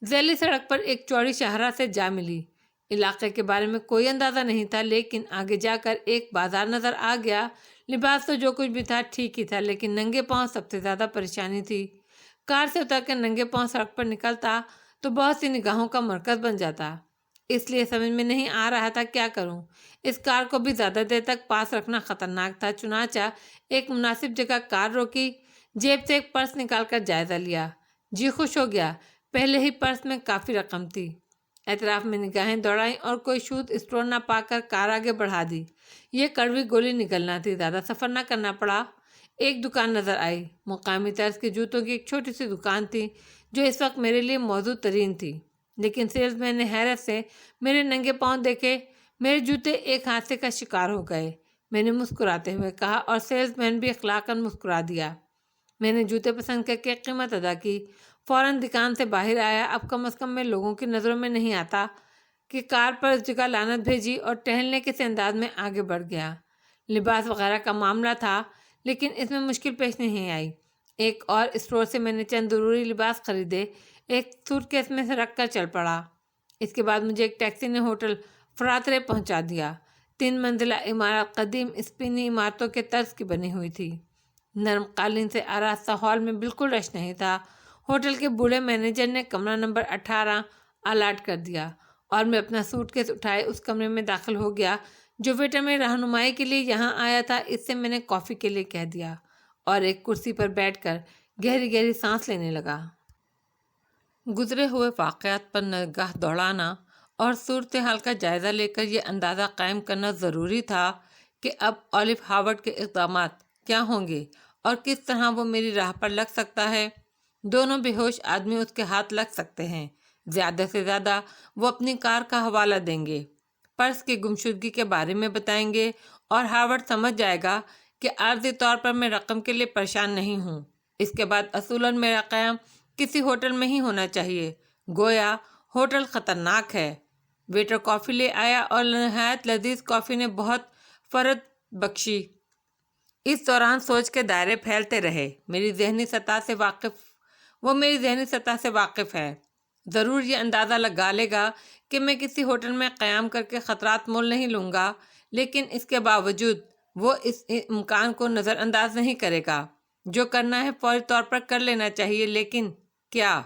ذیلی سڑک پر ایک چوڑی شاہراہ سے جا ملی۔ علاقے کے بارے میں کوئی اندازہ نہیں تھا، لیکن آگے جا کر ایک بازار نظر آ گیا۔ لباس تو جو کچھ بھی تھا ٹھیک ہی تھا، لیکن ننگے پاؤں سب سے زیادہ پریشانی تھی۔ کار سے اتر کر ننگے پاؤں سڑک پر نکلتا تو بہت سی نگاہوں کا مرکز بن جاتا، اس لیے سمجھ میں نہیں آ رہا تھا کیا کروں۔ اس کار کو بھی زیادہ دیر تک پاس رکھنا خطرناک تھا، چنانچہ ایک مناسب جگہ کار روکی، جیب سے ایک پرس نکال کر جائزہ لیا۔ جی خوش ہو گیا، پہلے ہی پرس میں کافی رقم تھی۔ اطراف میں نگاہیں دوڑائیں اور کوئی شوٹ اسٹور نہ پا کر کار آگے بڑھا دی۔ یہ کڑوی گولی نکلنا تھی، زیادہ سفر نہ کرنا پڑا۔ ایک دکان نظر آئی، مقامی طرز کے جوتوں کی ایک چھوٹی سی دکان تھی جو اس وقت میرے لیے موزوں ترین تھی، لیکن سیلز مین نے حیرت سے میرے ننگے پاؤں دیکھے۔ میرے جوتے ایک حادثے کا شکار ہو گئے، میں نے مسکراتے ہوئے کہا، اور سیلز مین بھی اخلاقاً مسکرا دیا۔ میں نے جوتے پسند کر کے قیمت ادا کی، فوراً دکان سے باہر آیا۔ اب کم از کم میں لوگوں کی نظروں میں نہیں آتا کہ کار پر اس جگہ لعنت بھیجی، اور ٹہلنے کے سے انداز میں آگے بڑھ گیا۔ لباس وغیرہ کا معاملہ تھا، لیکن اس میں مشکل پیش نہیں آئی۔ ایک اور اسٹور سے میں نے چند ضروری لباس خریدے، ایک سوٹ کیس میں سے رکھ کر چل پڑا۔ اس کے بعد مجھے ایک ٹیکسی نے ہوٹل فراترے پہنچا دیا۔ 3 منزلہ عمارت قدیم اسپینی عمارتوں کے طرز کی بنی ہوئی تھی۔ نرم قالین سے آراستہ ہال میں بالکل رش نہیں تھا۔ ہوٹل کے بوڑھے مینیجر نے کمرہ نمبر 18 الاٹ کر دیا اور میں اپنا سوٹ کیس اٹھائے اس کمرے میں داخل ہو گیا جو ویٹر میں رہنمائی کے لیے یہاں آیا تھا۔ اس سے میں نے کافی کے لیے کہہ دیا اور ایک کرسی پر بیٹھ کر گہری گہری سانس لینے لگا۔ گزرے ہوئے واقعات پر نگاہ دوڑانا اور صورتحال کا جائزہ لے کر یہ اندازہ قائم کرنا ضروری تھا کہ اب اولیو ہاورڈ کے اقدامات کیا ہوں گے اور کس طرح وہ میری راہ پر لگ سکتا ہے۔ دونوں بے ہوش آدمی اس کے ہاتھ لگ سکتے ہیں، زیادہ سے زیادہ وہ اپنی کار کا حوالہ دیں گے، پرس کی گمشدگی کے بارے میں بتائیں گے اور ہاورڈ سمجھ جائے گا کہ عارضی طور پر میں رقم کے لیے پریشان نہیں ہوں۔ اس کے بعد اصولاً میرا قیام کسی ہوٹل میں ہی ہونا چاہیے، گویا ہوٹل خطرناک ہے۔ ویٹر کافی لے آیا اور نہایت لذیذ کافی نے بہت فرد بخشی۔ اس دوران سوچ کے دائرے پھیلتے رہے۔ وہ میری ذہنی سطح سے واقف ہے، ضرور یہ اندازہ لگا لے گا کہ میں کسی ہوٹل میں قیام کر کے خطرات مول نہیں لوں گا، لیکن اس کے باوجود وہ اس امکان کو نظر انداز نہیں کرے گا۔ جو کرنا ہے فوری طور پر کر لینا چاہیے، لیکن کیا؟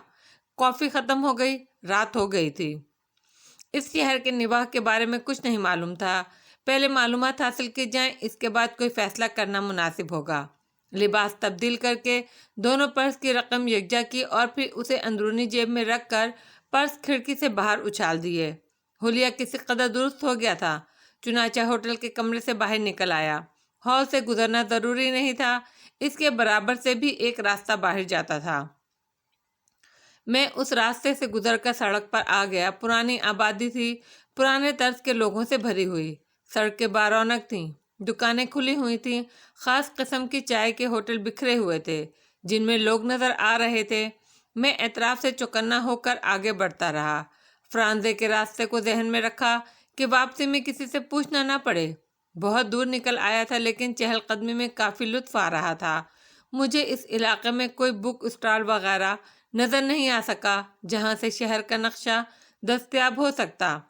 کافی ختم ہو گئی، رات ہو گئی تھی۔ اس شہر کے نواح کے بارے میں کچھ نہیں معلوم تھا۔ پہلے معلومات حاصل کی جائیں، اس کے بعد کوئی فیصلہ کرنا مناسب ہوگا۔ لباس تبدیل کر کے دونوں پرس کی رقم یکجا کی اور پھر اسے اندرونی جیب میں رکھ کر پرس کھڑکی سے باہر اچھال دیے۔ حلیہ کسی قدر درست ہو گیا تھا، چنانچہ ہوٹل کے کمرے سے باہر نکل آیا۔ ہال سے گزرنا ضروری نہیں تھا، اس کے برابر سے بھی ایک راستہ باہر جاتا تھا۔ میں اس راستے سے گزر کر سڑک پر آ گیا۔ پرانی آبادی تھی، پرانے طرز کے لوگوں سے بھری ہوئی۔ سڑکیں بارونق تھیں، دکانیں کھلی ہوئی تھیں، خاص قسم کی چائے کے ہوٹل بکھرے ہوئے تھے جن میں لوگ نظر آ رہے تھے۔ میں اطراف سے چوکنا ہو کر آگے بڑھتا رہا، فرانزے کے راستے کو ذہن میں رکھا کہ واپسی میں کسی سے پوچھنا نہ پڑے۔ بہت دور نکل آیا تھا، لیکن چہل قدمی میں کافی لطف آ رہا تھا۔ مجھے اس علاقے میں کوئی بک اسٹال وغیرہ نظر نہیں آ سکا جہاں سے شہر کا نقشہ دستیاب ہو سکتا۔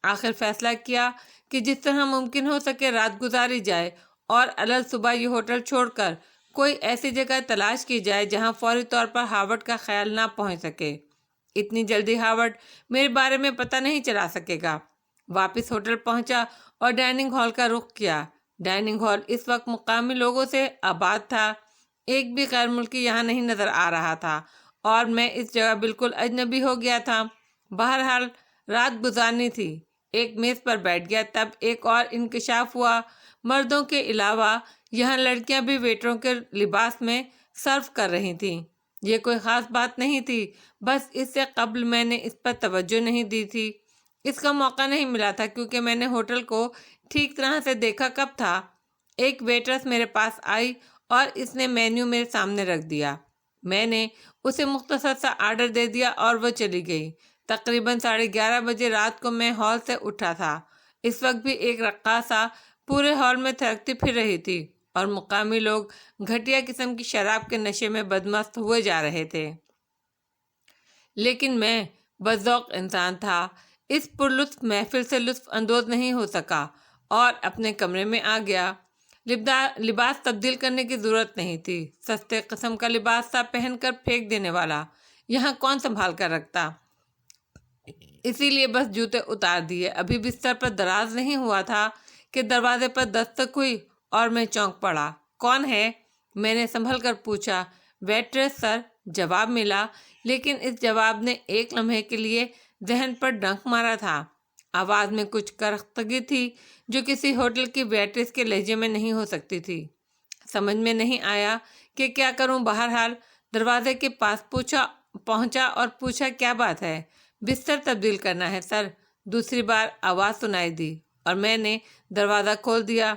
آخر فیصلہ کیا کہ جس طرح ممکن ہو سکے رات گزاری جائے اور علل صبح یہ ہوٹل چھوڑ کر کوئی ایسی جگہ تلاش کی جائے جہاں فوری طور پر ہاورڈ کا خیال نہ پہنچ سکے۔ اتنی جلدی ہاورڈ میرے بارے میں پتہ نہیں چلا سکے گا۔ واپس ہوٹل پہنچا اور ڈائننگ ہال کا رخ کیا۔ ڈائننگ ہال اس وقت مقامی لوگوں سے آباد تھا، ایک بھی غیر ملکی یہاں نہیں نظر آ رہا تھا اور میں اس جگہ بالکل اجنبی ہو گیا تھا۔ بہرحال رات گزارنی تھی، ایک میز پر بیٹھ گیا۔ تب ایک اور انکشاف ہوا، مردوں کے علاوہ یہاں لڑکیاں بھی ویٹروں کے لباس میں سرو کر رہی تھیں۔ یہ کوئی خاص بات نہیں تھی، بس اس سے قبل میں نے اس پر توجہ نہیں دی تھی۔ اس کا موقع نہیں ملا تھا کیونکہ میں نے ہوٹل کو ٹھیک طرح سے دیکھا کب تھا۔ ایک ویٹرس میرے پاس آئی اور اس نے مینیو میرے سامنے رکھ دیا۔ میں نے اسے مختصر سا آرڈر دے دیا اور وہ چلی گئی۔ تقریباً 11:30 بجے رات کو میں ہال سے اٹھا تھا۔ اس وقت بھی ایک رقاصہ پورے ہال میں تھرکتی پھر رہی تھی اور مقامی لوگ گھٹیا قسم کی شراب کے نشے میں بدمست ہوئے جا رہے تھے، لیکن میں بذوق انسان تھا، اس پرلطف محفل سے لطف اندوز نہیں ہو سکا اور اپنے کمرے میں آ گیا۔ لباس تبدیل کرنے کی ضرورت نہیں تھی، سستے قسم کا لباس تھا، پہن کر پھینک دینے والا، یہاں کون سنبھال کر رکھتا۔ اسی لیے بس جوتے اتار دیے۔ ابھی بستر پر دراز نہیں ہوا تھا کہ دروازے پر دستک ہوئی اور میں چونک پڑا۔ کون ہے؟ میں نے سنبھل کر پوچھا۔ ویٹریس سر، جواب ملا، لیکن اس جواب نے ایک لمحے کے لیے ذہن پر ڈنک مارا تھا۔ آواز میں کچھ کرختگی تھی جو کسی ہوٹل کی ویٹریس کے لہجے میں نہیں ہو سکتی تھی۔ سمجھ میں نہیں آیا کہ کیا کروں۔ بہرحال دروازے کے پاس پہنچا اور پوچھا، کیا بات ہے؟ بستر تبدیل کرنا ہے سر، دوسری بار آواز سنائی دی اور میں نے دروازہ کھول دیا۔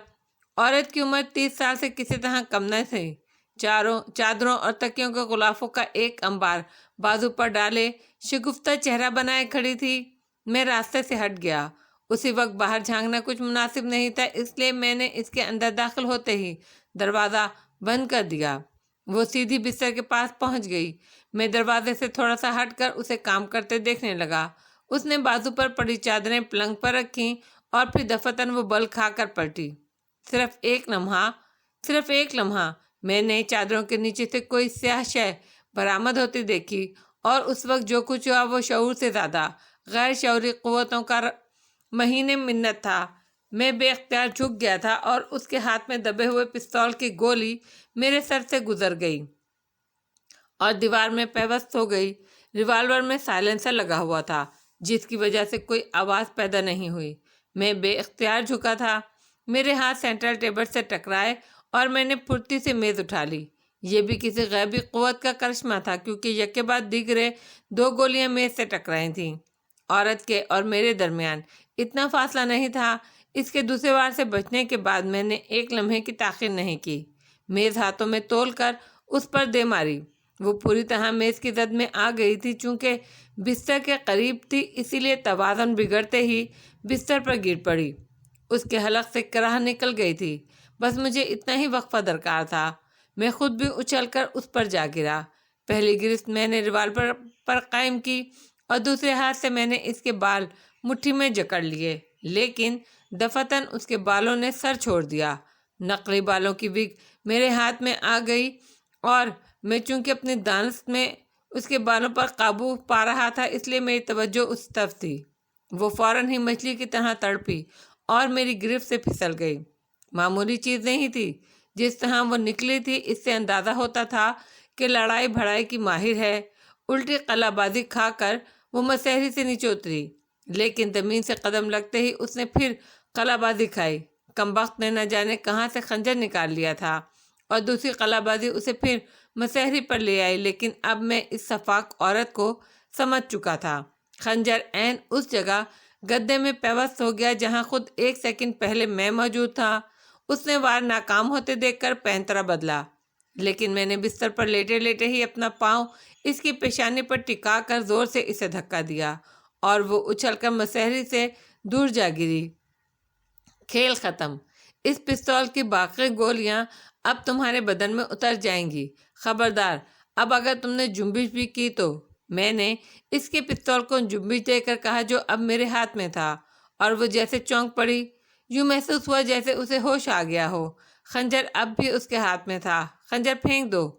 عورت کی عمر 30 سال سے کسی طرح کم نہ تھی۔ چادروں اور تکیوں کے غلافوں کا ایک انبار بازو پر ڈالے شگفتہ چہرہ بنائے کھڑی تھی۔ میں راستے سے ہٹ گیا۔ اسی وقت باہر جھانکنا کچھ مناسب نہیں تھا، اس لیے میں نے اس کے اندر داخل ہوتے ہی دروازہ بند کر دیا۔ وہ سیدھی بستر کے پاس پہنچ گئی۔ میں دروازے سے تھوڑا سا ہٹ کر اسے کام کرتے دیکھنے لگا۔ اس نے بازو پر پڑی چادریں پلنگ پر رکھیں اور پھر دفتن وہ بل کھا کر پلٹی۔ صرف ایک لمحہ میں نے چادروں کے نیچے سے کوئی سیاہ شے برآمد ہوتی دیکھی، اور اس وقت جو کچھ ہوا وہ شعور سے زیادہ غیر شعوری قوتوں کا مہینے منت تھا۔ میں بے اختیار جھک گیا تھا اور اس کے ہاتھ میں دبے ہوئے پستول کی گولی میرے سر سے گزر گئی اور دیوار میں پیوست ہو گئی۔ ریوالور میں سائلنسر لگا ہوا تھا، جس کی وجہ سے کوئی آواز پیدا نہیں ہوئی۔ میں بے اختیار جھکا تھا۔ میرے ہاتھ سینٹرل ٹیبل سے ٹکرائے اور میں نے پھرتی سے میز اٹھا لی۔ یہ بھی کسی غیبی قوت کا کرشمہ تھا، کیونکہ یکے بعد دیگرے 2 گولیاں میز سے ٹکرائی تھیں۔ عورت کے اور میرے درمیان اتنا فاصلہ نہیں تھا۔ اس کے دوسرے وار سے بچنے کے بعد میں نے ایک لمحے کی تاخیر نہیں کی۔ میز ہاتھوں میں تول کر اس پر دے ماری۔ وہ پوری طرح میز کی زد میں آ گئی تھی۔ چونکہ بستر کے قریب تھی، اسی لیے توازن بگڑتے ہی بستر پر گر پڑی۔ اس کے حلق سے کراہ نکل گئی تھی۔ بس مجھے اتنا ہی وقفہ درکار تھا۔ میں خود بھی اچھل کر اس پر جا گرا۔ پہلی گرفت میں نے ریوالور پر قائم کی اور دوسرے ہاتھ سے میں نے اس کے بال مٹھی میں جکڑ لیے، لیکن دفتن اس کے بالوں نے سر چھوڑ دیا۔ نقلی بالوں کی وگ میرے ہاتھ میں آ گئی اور میں چونکہ اپنی دانست میں اس کے بالوں پر قابو پا رہا تھا، اس لیے میری توجہ اس طرف تھی۔ وہ فوراً ہی مچھلی کی طرح تڑپی اور میری گرفت سے پھسل گئی۔ معمولی چیز نہیں تھی۔ جس طرح وہ نکلی تھی، اس سے اندازہ ہوتا تھا کہ لڑائی بھڑائی کی ماہر ہے۔ الٹی قلعہ بازی کھا کر وہ مسہری سے نیچے اتری، لیکن زمین سے قدم لگتے ہی اس نے پھر قلعہ بازی کھائی۔ کمبخت نے نہ جانے کہاں سے خنجر نکال لیا تھا اور دوسری قلعہ بازی اسے پھر مسہری پر لے آئی، لیکن اب میں اس شفاق عورت کو سمجھ چکا تھا۔ خنجر عین اس جگہ گدے میں پیوست ہو گیا جہاں خود 1 سیکنڈ پہلے میں موجود تھا۔ اس نے وار ناکام ہوتے دیکھ کر پینترا بدلا، لیکن میں نے بستر پر لیٹے لیٹے ہی اپنا پاؤں اس کی پیشانی پر ٹکا کر زور سے اسے دھکا دیا اور وہ اچھل کر مسہری سے دور جا گری۔ کھیل ختم۔ اس پستول کی باقی گولیاں اب تمہارے بدن میں اتر جائیں گی۔ خبردار، اب اگر تم نے جنبش بھی کی تو۔ میں نے اس کے پستول کو جنبش دے کر کہا جو اب میرے ہاتھ میں تھا، اور وہ جیسے چونک پڑی۔ یوں محسوس ہوا جیسے اسے ہوش آ گیا ہو۔ خنجر اب بھی اس کے ہاتھ میں تھا۔ خنجر پھینک دو۔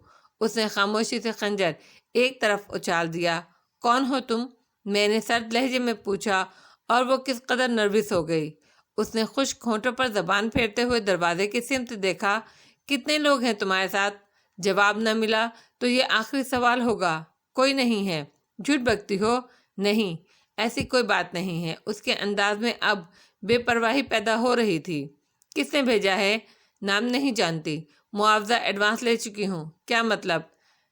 اس نے خاموشی سے خنجر ایک طرف اچھال دیا۔ کون ہو تم؟ میں نے سرد لہجے میں پوچھا، اور وہ کس قدر نروس ہو گئی۔ اس نے خشک ہونٹوں پر زبان پھیرتے ہوئے دروازے کی سمت دیکھا۔ کتنے لوگ ہیں تمہارے ساتھ؟ جواب نہ ملا تو یہ آخری سوال ہوگا۔ کوئی نہیں ہے۔ جھوٹ بکتی ہو؟ نہیں، ایسی کوئی بات نہیں ہے۔ اس کے انداز میں اب بے پرواہی پیدا ہو رہی تھی۔ کس نے بھیجا ہے؟ نام نہیں جانتی۔ معاوضہ ایڈوانس لے چکی ہوں۔ کیا مطلب؟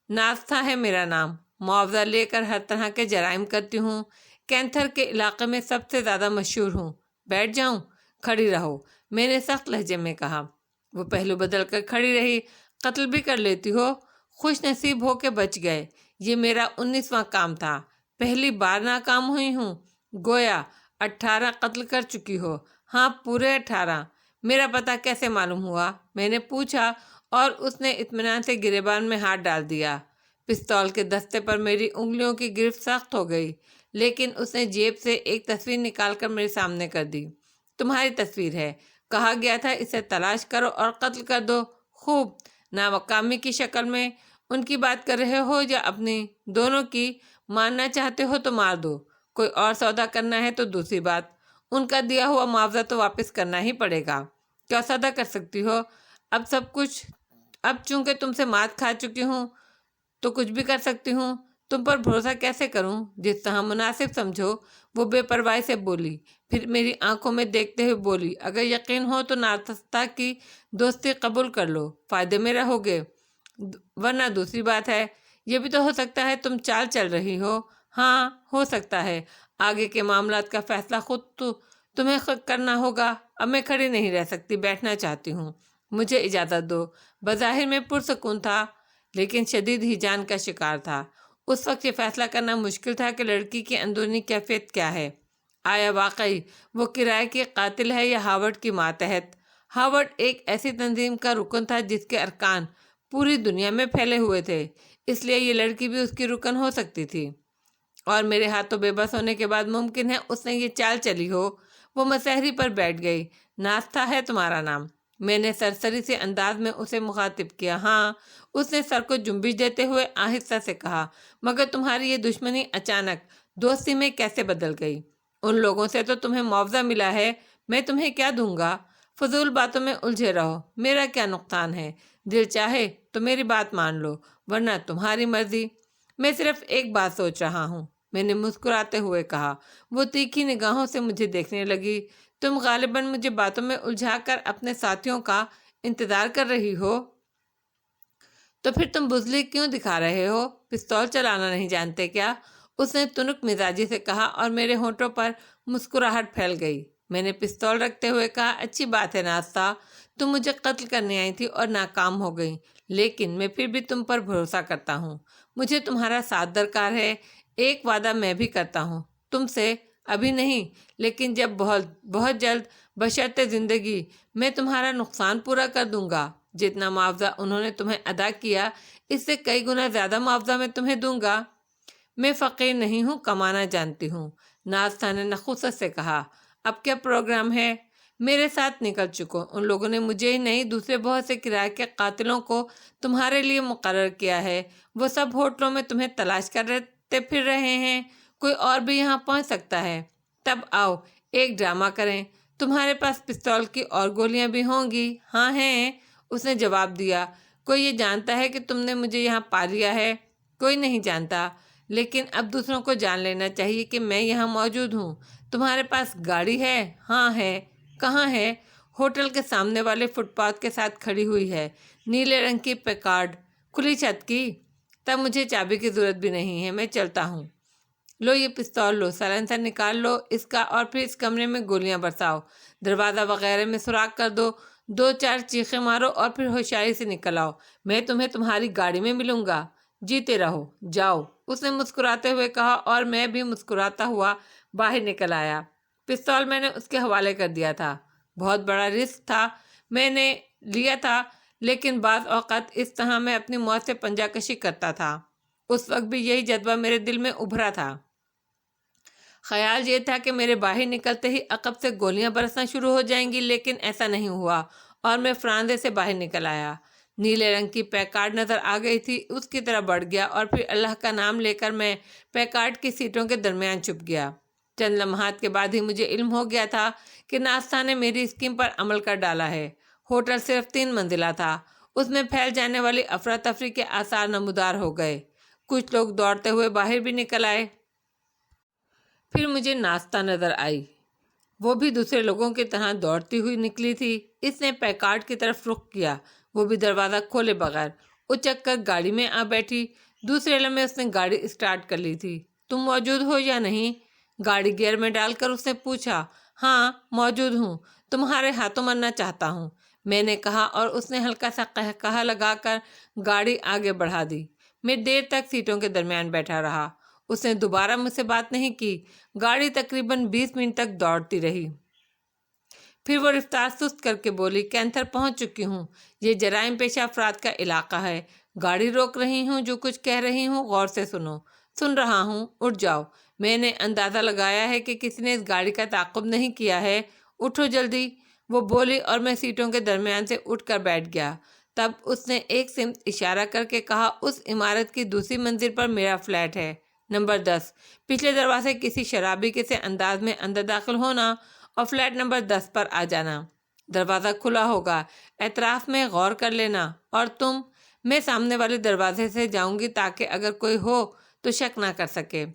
ناستھا ہے میرا نام۔ معاوضہ لے کر ہر طرح کے جرائم کرتی ہوں۔ کینتھر کے علاقے میں سب سے زیادہ مشہور ہوں۔ بیٹھ جاؤں؟ کھڑی رہو، میں نے سخت لہجے میں کہا۔ وہ پہلو بدل کر کھڑی رہی۔ قتل بھی کر لیتی ہو؟ خوش نصیب ہو کے بچ گئے۔ یہ میرا 19واں کام تھا۔ پہلی بار ناکام ہوئی ہوں۔ گویا 18 قتل کر چکی ہو۔ ہاں، پورے 18۔ میرا پتہ کیسے معلوم ہوا؟ میں نے پوچھا، اور اس نے اطمینان سے گریبان میں ہاتھ ڈال دیا۔ پستول کے دستے پر میری انگلیوں کی گرفت سخت ہو گئی، لیکن اس نے جیب سے ایک تصویر نکال کر میرے سامنے کر دی۔ تمہاری تصویر ہے۔ کہا گیا تھا اسے تلاش کرو اور قتل کر دو۔ خوب۔ ناکامی کی شکل میں ان کی بات کر رہے ہو یا اپنی؟ دونوں کی۔ مارنا چاہتے ہو تو مار دو، کوئی اور سودا کرنا ہے تو دوسری بات۔ ان کا دیا ہوا معاوضہ تو واپس کرنا ہی پڑے گا۔ کیا سودا کر سکتی ہو؟ اب سب کچھ۔ اب چونکہ تم سے مات کھا چکی ہوں تو کچھ بھی کر سکتی ہوں۔ تم پر بھروسہ کیسے کروں؟ جس طرح مناسب سمجھو۔ وہ بے پرواہی سے بولی، پھر میری آنکھوں میں دیکھتے ہوئے بولی، اگر یقین ہو تو ناستھا کی دوستی قبول کر لو، فائدے میں رہو گے، ورنہ دوسری بات ہے۔ یہ بھی تو ہو سکتا ہے تم چال چل رہی ہو۔ ہاں، ہو سکتا ہے۔ آگے کے معاملات کا فیصلہ خود تمہیں کرنا ہوگا۔ اب میں کھڑی نہیں رہ سکتی، بیٹھنا چاہتی ہوں۔ مجھے اجازت دو۔ بظاہر میں پرسکون تھا، لیکن شدید ہیجان کا شکار تھا۔ اس وقت یہ فیصلہ کرنا مشکل تھا کہ لڑکی کی اندرونی کیفیت کیا ہے۔ آیا واقعی وہ کرائے کی قاتل ہے یا ہاورڈ کی ماتحت؟ ہاورڈ ایک ایسی تنظیم کا رکن تھا جس کے ارکان پوری دنیا میں پھیلے ہوئے تھے، اس لیے یہ لڑکی بھی اس کی رکن ہو سکتی تھی، اور میرے ہاتھوں بے بس ہونے کے بعد ممکن ہے اس نے یہ چال چلی ہو۔ وہ مسحری پر بیٹھ گئی۔ ناستہ ہے تمہارا نام؟ میں نے سرسری سے انداز میں اسے مخاطب کیا۔ ہاں، اس نے سر کو جنبش دیتے ہوئے آہستہ سے کہا۔ مگر تمہاری یہ دشمنی اچانک دوستی میں کیسے بدل گئی؟ ان لوگوں سے تو تمہیں معاوضہ ملا ہے، میں تمہیں کیا دوں گا؟ فضول باتوں میں الجھے رہو، میرا کیا نقصان ہے؟ دل چاہے تو میری بات مان لو، ورنہ تمہاری مرضی۔ میں صرف ایک بات سوچ رہا ہوں، میں نے مسکراتے ہوئے کہا۔ وہ تیکھی نگاہوں سے مجھے دیکھنے لگی۔ تم غالباً مجھے باتوں میں الجھا کر اپنے ساتھیوں کا انتظار کر رہی ہو، تو پھر تم بزدلی کیوں دکھا رہے ہو؟ پستول چلانا نہیں جانتے کیا؟ اس نے تنک مزاجی سے کہا، اور میرے ہونٹوں پر مسکراہٹ پھیل گئی۔ میں نے پستول رکھتے ہوئے کہا، اچھی بات ہے ناستہ، تم مجھے قتل کرنے آئی تھی اور ناکام ہو گئی، لیکن میں پھر بھی تم پر بھروسہ کرتا ہوں۔ مجھے تمہارا ساتھ درکار ہے۔ ایک وعدہ میں بھی کرتا ہوں تم سے، ابھی نہیں لیکن جب بہت جلد، بشرط زندگی، میں تمہارا نقصان پورا کر دوں گا۔ جتنا معاوضہ انہوں نے تمہیں ادا کیا، اس سے کئی گنا زیادہ معاوضہ میں تمہیں دوں گا۔ میں فقیر نہیں ہوں، کمانا جانتی ہوں، ناستہ نے نخوست سے کہا۔ اب کیا پروگرام ہے؟ میرے ساتھ نکل چکو، ان لوگوں نے مجھے ہی نہیں دوسرے بہت سے کرائے کے قاتلوں کو تمہارے لیے مقرر کیا ہے۔ وہ سب ہوٹلوں میں تمہیں تلاش کرتے پھر رہے ہیں، کوئی اور بھی یہاں پہنچ سکتا ہے۔ تب آؤ ایک ڈرامہ کریں، تمہارے پاس پستول کی اور گولیاں بھی ہوں گی؟ ہاں ہیں، اس نے جواب دیا۔ کوئی یہ جانتا ہے کہ تم نے مجھے یہاں پا لیا ہے؟ کوئی نہیں جانتا، لیکن اب دوسروں کو جان لینا چاہیے کہ میں یہاں موجود ہوں۔ تمہارے پاس گاڑی ہے؟ ہاں ہے۔ کہاں ہے؟ ہوٹل کے سامنے والے فٹ پاتھ کے ساتھ کھڑی ہوئی ہے، نیلے رنگ کی پیکارڈ، کھلی چھت کی۔ تب مجھے چابی کی ضرورت بھی نہیں ہے، میں چلتا ہوں۔ لو یہ پستول لو، سائلنسر نکال لو اس کا، اور پھر اس کمرے میں گولیاں برساؤ، دروازہ وغیرہ میں سوراخ کر دو، 2-4 چیخیں مارو اور پھر ہوشیاری سے نکل آؤ۔ میں تمہیں تمہاری گاڑی میں ملوں گا۔ جیتے رہو، جاؤ، اس نے مسکراتے ہوئے کہا، اور میں بھی مسکراتا ہوا باہر نکل آیا۔ پستول میں نے اس کے حوالے کر دیا تھا۔ بہت بڑا رسک تھا میں نے لیا تھا، لیکن بعض اوقات اس طرح میں اپنی موت سے پنجہ کشی کرتا تھا۔ اس وقت بھی یہی جذبہ میرے دل میں ابھرا تھا۔ خیال یہ تھا کہ میرے باہر نکلتے ہی عقب سے گولیاں برسنا شروع ہو جائیں گی، لیکن ایسا نہیں ہوا، اور میں فرانزے سے باہر نکل آیا۔ نیلے رنگ کی پیکارڈ نظر آ گئی تھی، اس کی طرف بڑھ گیا، اور پھر اللہ کا نام لے کر میں پیکارڈ کی سیٹوں کے درمیان چھپ گیا۔ چند لمحات کے بعد ہی مجھے علم ہو گیا تھا کہ ناستہ نے میری اسکیم پر عمل کر ڈالا ہے۔ ہوٹل صرف 3 منزلہ تھا، اس میں پھیل جانے والی افراتفری کے آثار نمودار ہو گئے۔ کچھ لوگ دوڑتے ہوئے باہر بھی نکل آئے۔ پھر مجھے ناستہ نظر آئی، وہ بھی دوسرے لوگوں کی طرح دوڑتی ہوئی نکلی تھی۔ اس نے پیکارڈ کی طرف رخ کیا، وہ بھی دروازہ کھولے بغیر اچک کر گاڑی میں آ بیٹھی۔ دوسرے لمحے اس نے گاڑی اسٹارٹ کر لی تھی۔ تم موجود ہو یا نہیں؟ گاڑی گیئر میں ڈال کر اس نے پوچھا۔ ہاں موجود ہوں، تمہارے ہاتھوں مرنا چاہتا ہوں، میں نے کہا، اور اس نے ہلکا سا قہقہہ لگا کر گاڑی آگے بڑھا دی۔ میں دیر تک سیٹوں کے درمیان بیٹھا رہا۔ اس نے دوبارہ مجھ سے بات نہیں کی۔ گاڑی تقریباً 20 منٹ تک دوڑتی رہی۔ پھر وہ رفتار سست کر کے بولی، کینتھر پہنچ چکی ہوں، یہ جرائم پیشہ افراد کا علاقہ ہے۔ گاڑی روک رہی ہوں، جو کچھ کہہ رہی ہوں غور سے سنو۔ سن رہا ہوں، اٹھ جاؤ۔ میں نے اندازہ لگایا ہے کہ کسی نے اس گاڑی کا تعاقب نہیں کیا ہے، اٹھو جلدی، وہ بولی، اور میں سیٹوں کے درمیان سے اٹھ کر بیٹھ گیا۔ تب اس نے ایک سمت اشارہ کر کے کہا، اس عمارت کی دوسری منزل پر میرا فلیٹ ہے، نمبر 10۔ پچھلے دروازے کسی شرابی کے سے انداز میں اندر داخل ہونا اور فلیٹ نمبر 10 پر آ جانا۔ دروازہ کھلا ہوگا، اطراف میں غور کر لینا، اور تم؟ میں سامنے والے دروازے سے جاؤں گی تاکہ اگر کوئی ہو تو شک نہ کر سکے۔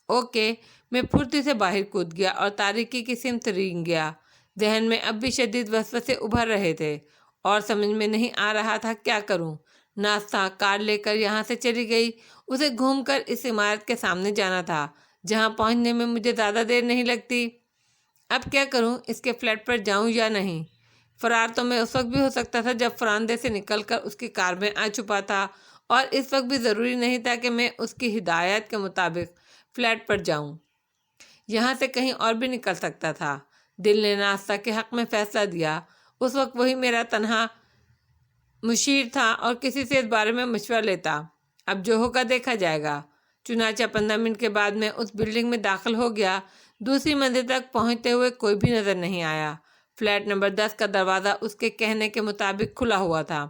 اوکے۔ میں پھرتی سے باہر کود گیا اور تاریکی کی سمت رینگ گیا۔ ذہن میں اب بھی شدید وسوسے ابھر رہے تھے، اور سمجھ میں نہیں آ رہا تھا کیا کروں۔ ناستہ کار لے کر یہاں سے چلی گئی۔ اسے گھوم کر اس عمارت کے سامنے جانا تھا، جہاں پہنچنے میں مجھے زیادہ دیر نہیں لگتی۔ اب کیا کروں، اس کے فلیٹ پر جاؤں یا نہیں؟ فرار تو میں اس وقت بھی ہو سکتا تھا جب فرانزے سے نکل کر اس کی کار میں آ چھپا تھا، اور اس وقت بھی ضروری نہیں تھا کہ میں اس کی ہدایت کے مطابق فلیٹ پر جاؤں۔ یہاں سے کہیں اور بھی نکل سکتا تھا۔ دل نے ناستہ کے حق میں فیصلہ دیا۔ اس وقت وہی میرا تنہا مشیر تھا اور کسی سے اس بارے میں مشورہ لیتا۔ اب جو ہوگا دیکھا جائے گا۔ چنانچہ 15 منٹ کے بعد میں اس بلڈنگ میں داخل ہو گیا۔ دوسری منزل تک پہنچتے ہوئے کوئی بھی نظر نہیں آیا۔ فلیٹ نمبر 10 کا دروازہ اس کے کہنے کے مطابق کھلا ہوا تھا۔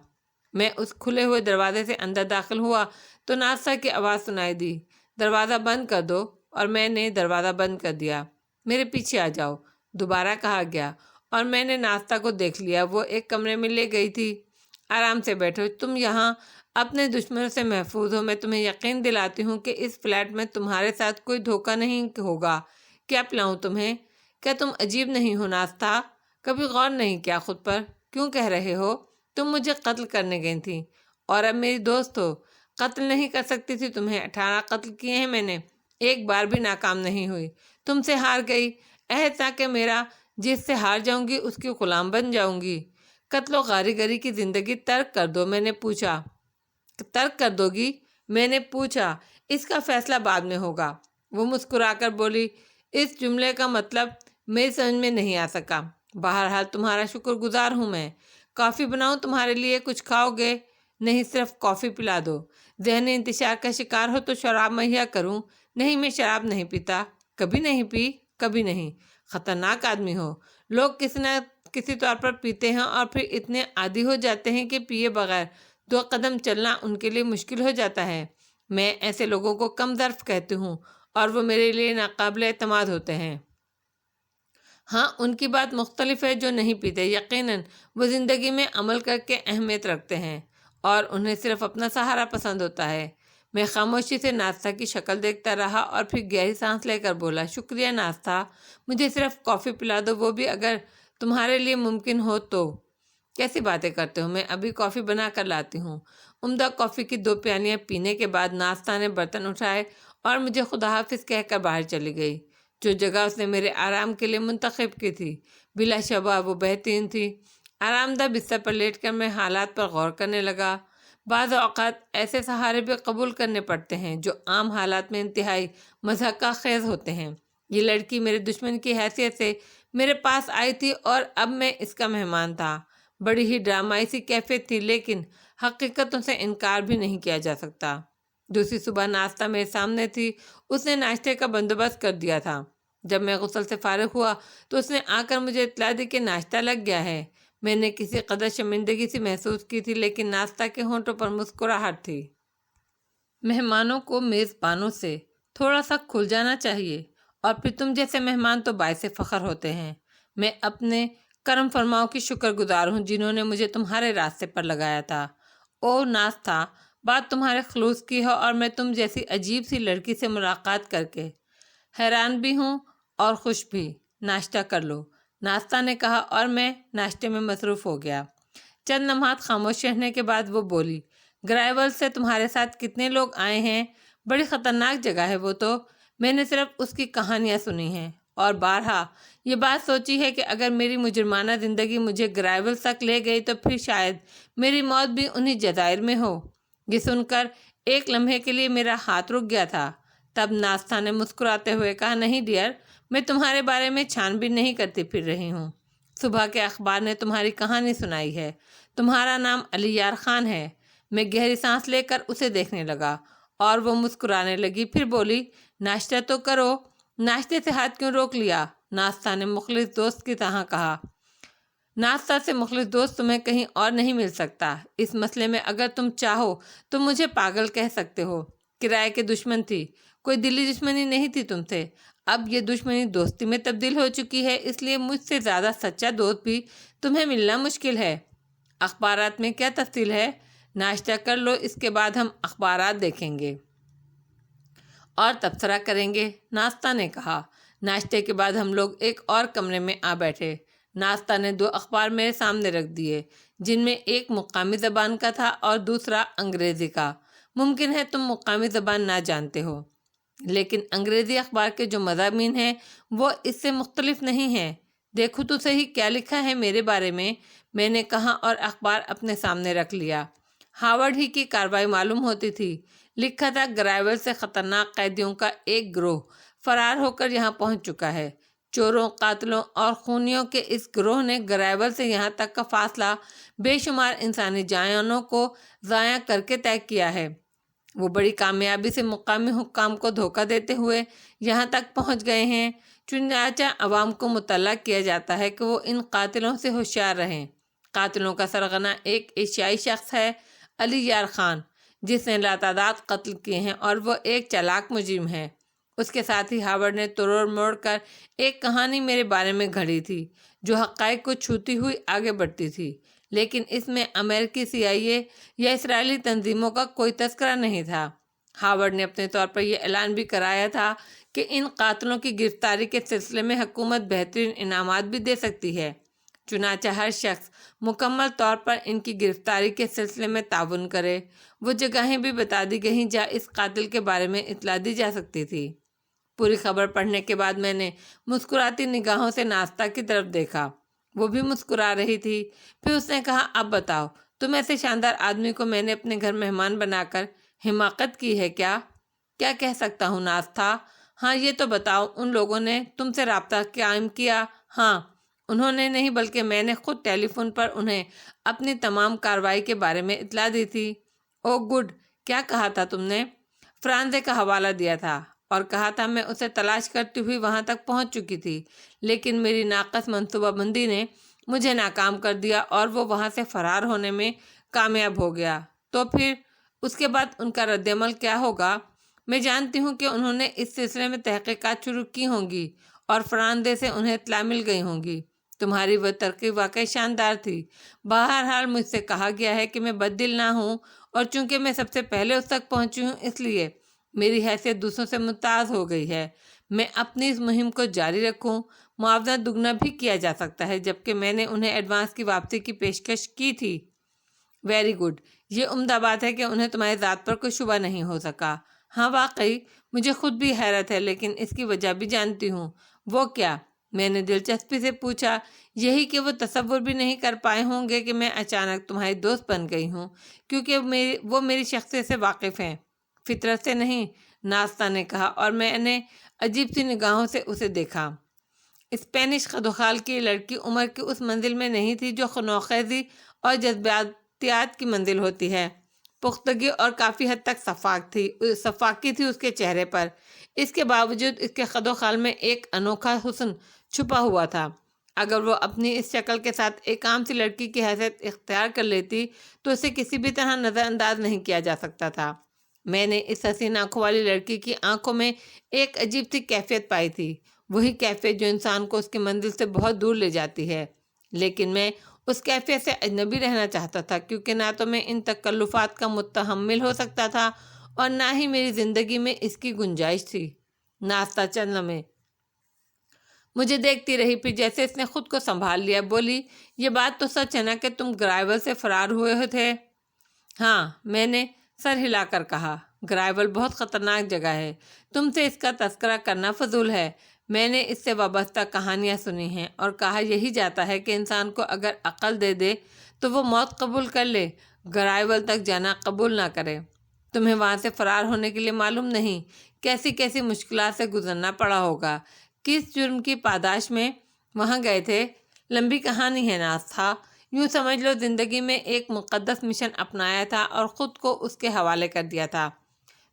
میں اس کھلے ہوئے دروازے سے اندر داخل ہوا تو ناستہ کی آواز سنائی دی، دروازہ بند کر دو، اور میں نے دروازہ بند کر دیا۔ میرے پیچھے آ جاؤ، دوبارہ کہا گیا، اور میں نے ناستہ کو دیکھ لیا۔ وہ ایک کمرے میں لے گئی تھی۔ آرام سے بیٹھو، تم یہاں اپنے دشمنوں سے محفوظ ہو۔ میں تمہیں یقین دلاتی ہوں کہ اس فلیٹ میں تمہارے ساتھ کوئی دھوکہ نہیں ہوگا۔ کیا پلاؤں تمہیں؟ کیا تم عجیب نہیں ہو ناستہ؟ کبھی غور نہیں کیا خود پر؟ کیوں کہہ رہے ہو تم مجھے قتل کرنے گئی تھی اور اب میری دوست ہو؟ قتل نہیں کر سکتی تھی تمہیں؟ 18 قتل کیے ہیں میں نے، ایک بار بھی ناکام نہیں ہوئی۔ تم سے ہار گئی۔ عہد تھا کہ میرا جس سے ہار جاؤں گی اس کی غلام بن جاؤں گی۔ قتل و غاری گری کی زندگی ترک کر دو۔ میں نے پوچھا، ترک کر دو گی؟ میں نے پوچھا، اس کا فیصلہ بعد میں ہوگا۔ وہ مسکرا کر بولی، اس جملے کا مطلب میری سمجھ میں نہیں آ سکا۔ بہرحال تمہارا شکر گزار ہوں میں۔ کافی بناؤں تمہارے لیے؟ کچھ کھاؤ گے؟ نہیں، صرف کافی پلا دو۔ ذہنی انتشار کا شکار ہو تو شراب مہیا کروں؟ نہیں، میں شراب نہیں پیتا، کبھی نہیں پی، کبھی نہیں۔ خطرناک آدمی ہو۔ لوگ کسی نہ کسی طور پر پیتے ہیں اور پھر اتنے عادی ہو جاتے ہیں کہ پیے بغیر 2 قدم چلنا ان کے لیے مشکل ہو جاتا ہے۔ میں ایسے لوگوں کو کم ظرف کہتی ہوں اور وہ میرے لیے ناقابل اعتماد ہوتے ہیں۔ ہاں، ان کی بات مختلف ہے جو نہیں پیتے۔ یقیناً وہ زندگی میں عمل کر کے اہمیت رکھتے ہیں اور انہیں صرف اپنا سہارا پسند ہوتا ہے۔ میں خاموشی سے ناستہ کی شکل دیکھتا رہا اور پھر گہری سانس لے کر بولا، شکریہ ناستہ، مجھے صرف کافی پلا دو، وہ بھی اگر تمہارے لیے ممکن ہو تو۔ کیسی باتیں کرتے ہو، میں ابھی کافی بنا کر لاتی ہوں۔ عمدہ کافی کی 2 پیالیاں پینے کے بعد ناستہ نے برتن اٹھائے اور مجھے خدا حافظ کہہ کر باہر چلی گئی۔ جو جگہ اس نے میرے آرام کے لیے منتخب کی تھی بلا شبہ وہ بہترین تھی۔ آرام دہ بستر پر لیٹ کر میں حالات پر غور کرنے لگا۔ بعض اوقات ایسے سہارے بھی قبول کرنے پڑتے ہیں جو عام حالات میں انتہائی مضحکہ خیز ہوتے ہیں۔ یہ لڑکی میرے دشمن کی حیثیت سے میرے پاس آئی تھی اور اب میں اس کا مہمان تھا۔ بڑی ہی ڈرامائی سی کیفیت تھی، لیکن حقیقتوں سے انکار بھی نہیں کیا جا سکتا۔ دوسری صبح ناستہ میرے سامنے تھی۔ اس نے ناشتے کا بندوبست کر دیا تھا۔ جب میں غسل سے فارغ ہوا تو اس نے آ کر مجھے اطلاع دی کہ ناشتہ لگ گیا ہے۔ میں نے کسی قدر شرمندگی سی محسوس کی تھی، لیکن ناستہ کے ہونٹوں پر مسکراہٹ تھی۔ مہمانوں کو میزبانوں سے تھوڑا سا کھل جانا چاہیے، اور پھر تم جیسے مہمان تو باعث فخر ہوتے ہیں۔ میں اپنے کرم فرماؤں کی شکر گزار ہوں جنہوں نے مجھے تمہارے راستے پر لگایا تھا۔ او ناستہ، بات تمہارے خلوص کی ہے اور میں تم جیسی عجیب سی لڑکی سے ملاقات کر کے حیران بھی ہوں اور خوش بھی۔ ناشتہ کر لو، ناستہ نے کہا اور میں ناشتے میں مصروف ہو گیا۔ چند لمحات خاموش رہنے کے بعد وہ بولی، گرائیول سے تمہارے ساتھ کتنے لوگ آئے ہیں؟ بڑی خطرناک جگہ ہے وہ تو۔ میں نے صرف اس کی کہانیاں سنی ہیں اور بارہا یہ بات سوچی ہے کہ اگر میری مجرمانہ زندگی مجھے گرائیول تک لے گئی تو پھر شاید میری موت بھی انہی جزائر میں ہو۔ یہ سن کر ایک لمحے کے لیے میرا ہاتھ رک گیا تھا۔ تب ناستہ نے مسکراتے ہوئے کہا، نہیں ڈیئر، میں تمہارے بارے میں چھان بین نہیں کرتی پھر رہی ہوں۔ صبح کے اخبار نے تمہاری کہانی سنائی ہے۔ تمہارا نام علی یار خان ہے۔ میں گہری سانس لے کر اسے دیکھنے لگا اور وہ مسکرانے لگی، پھر بولی، ناشتہ تو کرو۔ ناشتے سے ہاتھ کیوں روک لیا؟ ناستہ نے مخلص دوست کی طرح کہا۔ ناستہ سے مخلص دوست تمہیں کہیں اور نہیں مل سکتا۔ اس مسئلے میں اگر تم چاہو تو مجھے پاگل کہہ سکتے ہو۔ کرائے کے دشمن تھی، کوئی دلی دشمنی نہیں تھی تم سے۔ اب یہ دشمنی دوستی میں تبدیل ہو چکی ہے، اس لیے مجھ سے زیادہ سچا دوست بھی تمہیں ملنا مشکل ہے۔ اخبارات میں کیا تفصیل ہے؟ ناشتہ کر لو، اس کے بعد ہم اخبارات دیکھیں گے اور تبصرہ کریں گے، ناستہ نے کہا۔ ناشتے کے بعد ہم لوگ ایک اور کمرے میں آ بیٹھے۔ ناستہ نے 2 اخبار میرے سامنے رکھ دیے، جن میں ایک مقامی زبان کا تھا اور دوسرا انگریزی کا۔ ممکن ہے تم مقامی زبان نہ جانتے ہو، لیکن انگریزی اخبار کے جو مضامین ہیں وہ اس سے مختلف نہیں ہیں۔ دیکھو تو صحیح کیا لکھا ہے میرے بارے میں نے کہا اور اخبار اپنے سامنے رکھ لیا۔ ہاورڈ ہی کی کارروائی معلوم ہوتی تھی۔ لکھا تھا، گرائیول سے خطرناک قیدیوں کا ایک گروہ فرار ہو کر یہاں پہنچ چکا ہے۔ چوروں، قاتلوں اور خونیوں کے اس گروہ نے گرائیول سے یہاں تک کا فاصلہ بے شمار انسانی جانوں کو ضائع کر کے طے کیا ہے۔ وہ بڑی کامیابی سے مقامی حکام کو دھوکہ دیتے ہوئے یہاں تک پہنچ گئے ہیں۔ چنانچہ عوام کو مطلع کیا جاتا ہے کہ وہ ان قاتلوں سے ہوشیار رہیں۔ قاتلوں کا سرغنہ ایک ایشیائی شخص ہے، علی یار خان، جس نے لاتعداد قتل کیے ہیں اور وہ ایک چالاک مجرم ہے۔ اس کے ساتھ ہی ہاورڈ نے توڑ موڑ کر ایک کہانی میرے بارے میں گھڑی تھی جو حقائق کو چھوتی ہوئی آگے بڑھتی تھی، لیکن اس میں امریکی CIA یا اسرائیلی تنظیموں کا کوئی تذکرہ نہیں تھا۔ ہاورڈ نے اپنے طور پر یہ اعلان بھی کرایا تھا کہ ان قاتلوں کی گرفتاری کے سلسلے میں حکومت بہترین انعامات بھی دے سکتی ہے، چنانچہ ہر شخص مکمل طور پر ان کی گرفتاری کے سلسلے میں تعاون کرے۔ وہ جگہیں بھی بتا دی گئیں جہاں اس قاتل کے بارے میں اطلاع دی جا سکتی تھی۔ پوری خبر پڑھنے کے بعد میں نے مسکراتی نگاہوں سے ناستہ کی طرف دیکھا۔ وہ بھی مسکرا رہی تھی۔ پھر اس نے کہا، اب بتاؤ، تم ایسے شاندار آدمی کو میں نے اپنے گھر مہمان بنا کر حماقت کی ہے کیا؟ کیا کہہ سکتا ہوں ناستہ؟ ہاں یہ تو بتاؤ، ان لوگوں نے تم سے رابطہ قائم کیا؟ ہاں، انہوں نے نہیں بلکہ میں نے خود ٹیلی فون پر انہیں اپنی تمام کارروائی کے بارے میں اطلاع دی تھی۔ او گڈ، کیا کہا تھا تم نے؟ فرانزے کا حوالہ دیا تھا اور کہا تھا میں اسے تلاش کرتی ہوئی وہاں تک پہنچ چکی تھی، لیکن میری ناقص منصوبہ بندی نے مجھے ناکام کر دیا اور وہ وہاں سے فرار ہونے میں کامیاب ہو گیا۔ تو پھر اس کے بعد ان کا رد عمل کیا ہوگا؟ میں جانتی ہوں کہ انہوں نے اس سلسلے میں تحقیقات شروع کی ہوں گی اور فرانزے سے انہیں اطلاع مل گئی ہوں گی۔ تمہاری وہ ترقی واقعی شاندار تھی۔ بہرحال مجھ سے کہا گیا ہے کہ میں بددل نہ ہوں، اور چونکہ میں سب سے پہلے اس تک پہنچی ہوں اس لیے میری حیثیت دوسروں سے ممتاز ہو گئی ہے۔ میں اپنی اس مہم کو جاری رکھوں، معاوضہ دگنا بھی کیا جا سکتا ہے، جبکہ میں نے انہیں ایڈوانس کی واپسی کی پیشکش کی تھی۔ ویری گڈ، یہ عمدہ بات ہے کہ انہیں تمہاری ذات پر کوئی شبہ نہیں ہو سکا۔ ہاں واقعی، مجھے خود بھی حیرت ہے، لیکن اس کی وجہ بھی جانتی ہوں۔ وہ کیا؟ میں نے دلچسپی سے پوچھا۔ یہی کہ وہ تصور بھی نہیں کر پائے ہوں گے کہ میں اچانک تمہاری دوست بن گئی ہوں، کیونکہ وہ میری شخصیت سے واقف ہیں، فطرت سے نہیں، ناستہ نے کہا، اور میں نے عجیب سی نگاہوں سے اسے دیکھا۔ اسپینش خدوخال کی لڑکی عمر کی اس منزل میں نہیں تھی جو خنوخیزی اور جذباتیات کی منزل ہوتی ہے۔ پختگی اور کافی حد تک صفاقی تھی اس کے چہرے پر۔ اس کے باوجود اس کے خدوخال میں ایک انوکھا حسن چھپا ہوا تھا۔ اگر وہ اپنی اس شکل کے ساتھ ایک عام سی لڑکی کی حیثیت اختیار کر لیتی تو اسے کسی بھی طرح نظر انداز نہیں کیا جا سکتا تھا۔ میں نے اس حسین آنکھوں والی لڑکی کی آنکھوں میں ایک عجیب سی کیفیت پائی تھی، وہی کیفیت جو انسان کو اس کی منزل سے بہت دور لے جاتی ہے، لیکن میں اس کیفیت سے اجنبی رہنا چاہتا تھا، کیونکہ نہ تو میں ان تکلفات کا متحمل ہو سکتا تھا اور نہ ہی میری زندگی میں اس کی گنجائش تھی۔ ناستہ چند لمحے مجھے دیکھتی رہی، پھر جیسے اس نے خود کو سنبھال لیا بولی، یہ بات تو سچ ہے نا کہ تم گرائیول سے فرار ہوئے تھے؟ ہاں، میں نے سر ہلا کر کہا۔ گرائیول بہت خطرناک جگہ ہے، تم سے اس کا تذکرہ کرنا فضول ہے۔ میں نے اس سے وابستہ کہانیاں سنی ہیں اور کہا یہی جاتا ہے کہ انسان کو اگر عقل دے دے تو وہ موت قبول کر لے، گرائیول تک جانا قبول نہ کرے۔ تمہیں وہاں سے فرار ہونے کے لیے معلوم نہیں کیسی کیسی مشکلات سے گزرنا پڑا ہوگا، کس جرم کی پاداش میں وہاں گئے تھے۔ لمبی کہانی ہے ناستہ، یوں سمجھ لو زندگی میں ایک مقدس مشن اپنایا تھا اور خود کو اس کے حوالے کر دیا تھا۔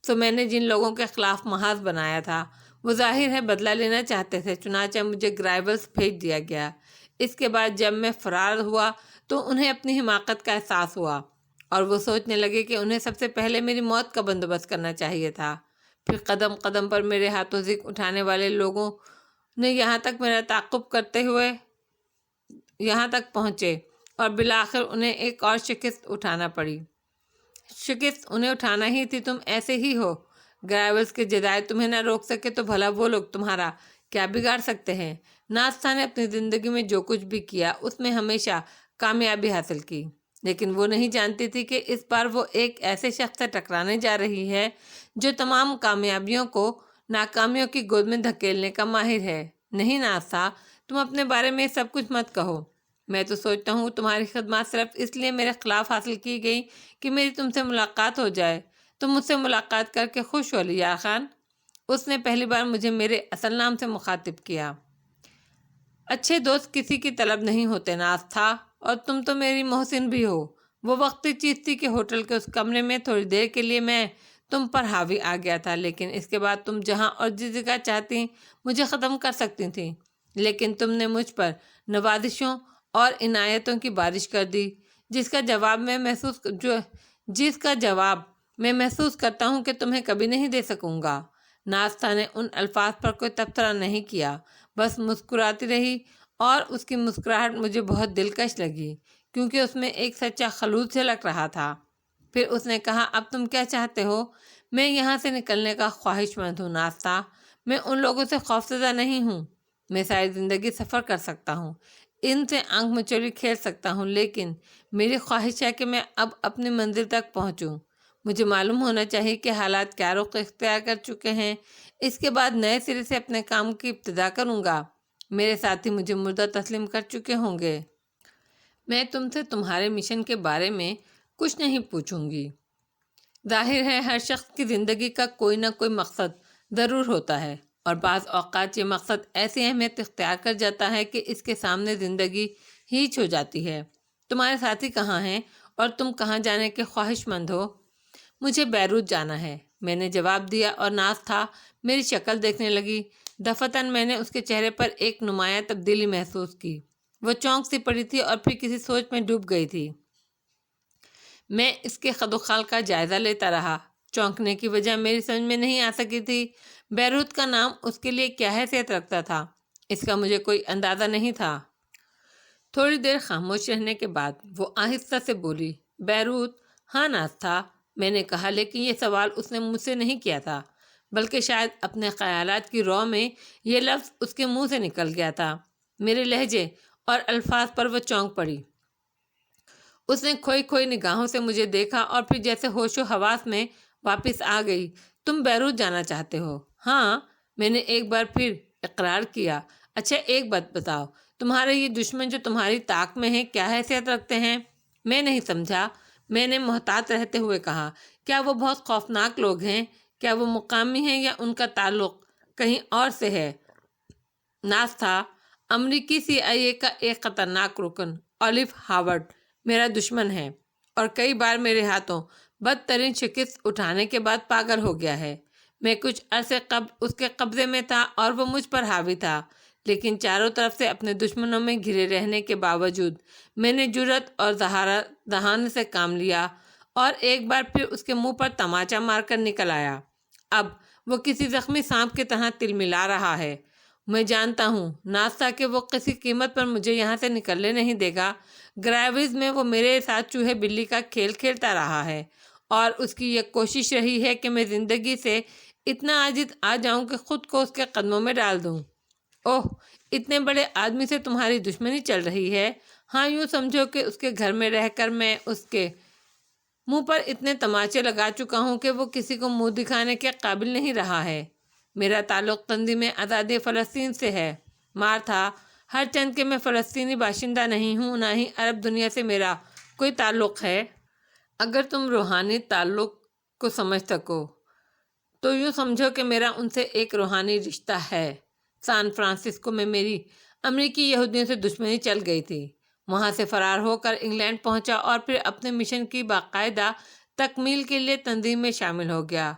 تو میں نے جن لوگوں کے خلاف محاذ بنایا تھا وہ ظاہر ہے بدلہ لینا چاہتے تھے، چنانچہ مجھے گرائیولز بھیج دیا گیا۔ اس کے بعد جب میں فرار ہوا تو انہیں اپنی حماقت کا احساس ہوا اور وہ سوچنے لگے کہ انہیں سب سے پہلے میری موت کا بندوبست کرنا چاہیے تھا۔ پھر قدم قدم پر میرے ہاتھوں زک اٹھانے والے لوگوں نے یہاں تک میرا تعاقب کرتے ہوئے یہاں تک پہنچے اور بالآخر انہیں ایک اور شکست اٹھانا پڑی۔ شکست انہیں اٹھانا ہی تھی، تم ایسے ہی ہو۔ گرائیولز کے جدائے تمہیں نہ روک سکے تو بھلا وہ لوگ تمہارا کیا بگاڑ سکتے ہیں؟ ناستہ نے اپنی زندگی میں جو کچھ بھی کیا اس میں ہمیشہ کامیابی حاصل کی، لیکن وہ نہیں جانتی تھی کہ اس بار وہ ایک ایسے شخص سے ٹکرانے جا رہی ہے جو تمام کامیابیوں کو ناکامیوں کی گود میں دھکیلنے کا ماہر ہے۔ نہیں ناستہ، تم اپنے بارے میں سب کچھ مت کہو۔ میں تو سوچتا ہوں تمہاری خدمات صرف اس لیے میرے خلاف حاصل کی گئی کہ میری تم سے ملاقات ہو جائے۔ تم مجھ سے ملاقات کر کے خوش ہو علی یار خان؟ اس نے پہلی بار مجھے میرے اصل نام سے مخاطب کیا۔ اچھے دوست کسی کی طلب نہیں ہوتے ناز تھا، اور تم تو میری محسن بھی ہو۔ وہ وقتی چیز تھی کہ ہوٹل کے اس کمرے میں تھوڑی دیر کے لیے میں تم پر حاوی آ گیا تھا، لیکن اس کے بعد تم جہاں اور جس جگہ چاہتی مجھے ختم کر سکتی تھیں، لیکن تم نے مجھ پر نوازشوں اور عنایتوں کی بارش کر دی، جس کا جواب میں محسوس کرتا ہوں کہ تمہیں کبھی نہیں دے سکوں گا۔ ناز نے ان الفاظ پر کوئی تبصرہ نہیں کیا، بس مسکراتی رہی، اور اس کی مسکراہٹ مجھے بہت دلکش لگی کیونکہ اس میں ایک سچا خلوص جھلک رہا تھا۔ پھر اس نے کہا، اب تم کیا چاہتے ہو؟ میں یہاں سے نکلنے کا خواہش مند ہوں ناز۔ میں ان لوگوں سے خوفزدہ نہیں ہوں۔ میں ساری زندگی سفر کر سکتا ہوں، ان سے آنکھ مچولی کھیل سکتا ہوں، لیکن میری خواہش ہے کہ میں اب اپنی منزل تک پہنچوں۔ مجھے معلوم ہونا چاہیے کہ حالات کیا رخ اختیار کر چکے ہیں۔ اس کے بعد نئے سرے سے اپنے کام کی ابتدا کروں گا۔ میرے ساتھی مجھے مردہ تسلیم کر چکے ہوں گے۔ میں تم سے تمہارے مشن کے بارے میں کچھ نہیں پوچھوں گی۔ ظاہر ہے ہر شخص کی زندگی کا کوئی نہ کوئی مقصد ضرور ہوتا ہے، اور بعض اوقات یہ مقصد ایسی اہمیت اختیار کر جاتا ہے کہ اس کے سامنے زندگی ہیچ ہو جاتی ہے۔ تمہارے ساتھی کہاں ہیں اور تم کہاں جانے کے خواہش مند ہو؟ مجھے بیروت جانا ہے، میں نے جواب دیا، اور ناز میری شکل دیکھنے لگی۔ دفعتاً میں نے اس کے چہرے پر ایک نمایاں تبدیلی محسوس کی۔ وہ چونک سی پڑی تھی اور پھر کسی سوچ میں ڈوب گئی تھی۔ میں اس کے خد و خال کا جائزہ لیتا رہا۔ چونکنے کی وجہ میری سمجھ میں نہیں آ سکی تھی۔ بیروت کا نام اس کے لیے کیا حیثیت رکھتا تھا، اس کا مجھے کوئی اندازہ نہیں تھا۔ تھوڑی دیر خاموش رہنے کے بعد وہ آہستہ سے بولی، بیروت؟ ہاں ناز، میں نے کہا، لیکن یہ سوال اس نے مجھ سے نہیں کیا تھا، بلکہ شاید اپنے خیالات کی رو میں یہ لفظ اس کے منہ سے نکل گیا تھا۔ میرے لہجے اور الفاظ پر وہ چونک پڑی۔ اس نے کھوئی نگاہوں سے مجھے دیکھا اور پھر جیسے ہوش و حواس میں واپس آ گئی۔ تم بیروت جانا چاہتے ہو؟ ہاں، میں نے ایک بار پھر اقرار کیا۔ اچھا، ایک بات بتاؤ، تمہارے یہ دشمن جو تمہاری طاق میں ہیں کیا حیثیت رکھتے ہیں؟ میں نہیں سمجھا، میں نے محتاط رہتے ہوئے کہا۔ کیا وہ بہت خوفناک لوگ ہیں؟ کیا وہ مقامی ہیں یا ان کا تعلق کہیں اور سے ہے؟ ناز امریکی CIA کا ایک خطرناک رکن اولیو ہاورڈ میرا دشمن ہے، اور کئی بار میرے ہاتھوں بدترین شکست اٹھانے کے بعد پاگل ہو گیا ہے۔ میں کچھ عرصے قبل اس کے قبضے میں تھا اور وہ مجھ پر حاوی تھا، لیکن چاروں طرف سے اپنے دشمنوں میں گھرے رہنے کے باوجود میں نے جرأت اور دہانے سے کام لیا اور ایک بار پھر اس کے منہ پر تماچا مار کر نکل آیا۔ اب وہ کسی زخمی سانپ کی طرح تلملا رہا ہے۔ میں جانتا ہوں ناز کہ وہ کسی قیمت پر مجھے یہاں سے نکلنے نہیں دے گا۔ گرائیوز میں وہ میرے ساتھ چوہے بلی کا کھیل کھیلتا رہا ہے، اور اس کی یہ کوشش رہی ہے کہ میں زندگی سے اتنا عاجز آ جاؤں کہ خود کو اس کے قدموں میں ڈال دوں۔ اوہ، اتنے بڑے آدمی سے تمہاری دشمنی چل رہی ہے؟ ہاں، یوں سمجھو کہ اس کے گھر میں رہ کر میں اس کے منہ پر اتنے تماچے لگا چکا ہوں کہ وہ کسی کو منہ دکھانے کے قابل نہیں رہا ہے۔ میرا تعلق تنظیم آزادی فلسطین سے ہے مارتھا، ہر چند کہ میں فلسطینی باشندہ نہیں ہوں، نہ ہی عرب دنیا سے میرا کوئی تعلق ہے۔ اگر تم روحانی تعلق کو سمجھ سکو تو یوں سمجھو کہ میرا ان سے ایک روحانی رشتہ ہے۔ سان فرانسسکو میں میری امریکی یہودیوں سے دشمنی چل گئی تھی۔ وہاں سے فرار ہو کر انگلینڈ پہنچا اور پھر اپنے مشن کی باقاعدہ تکمیل کے لیے تنظیم میں شامل ہو گیا۔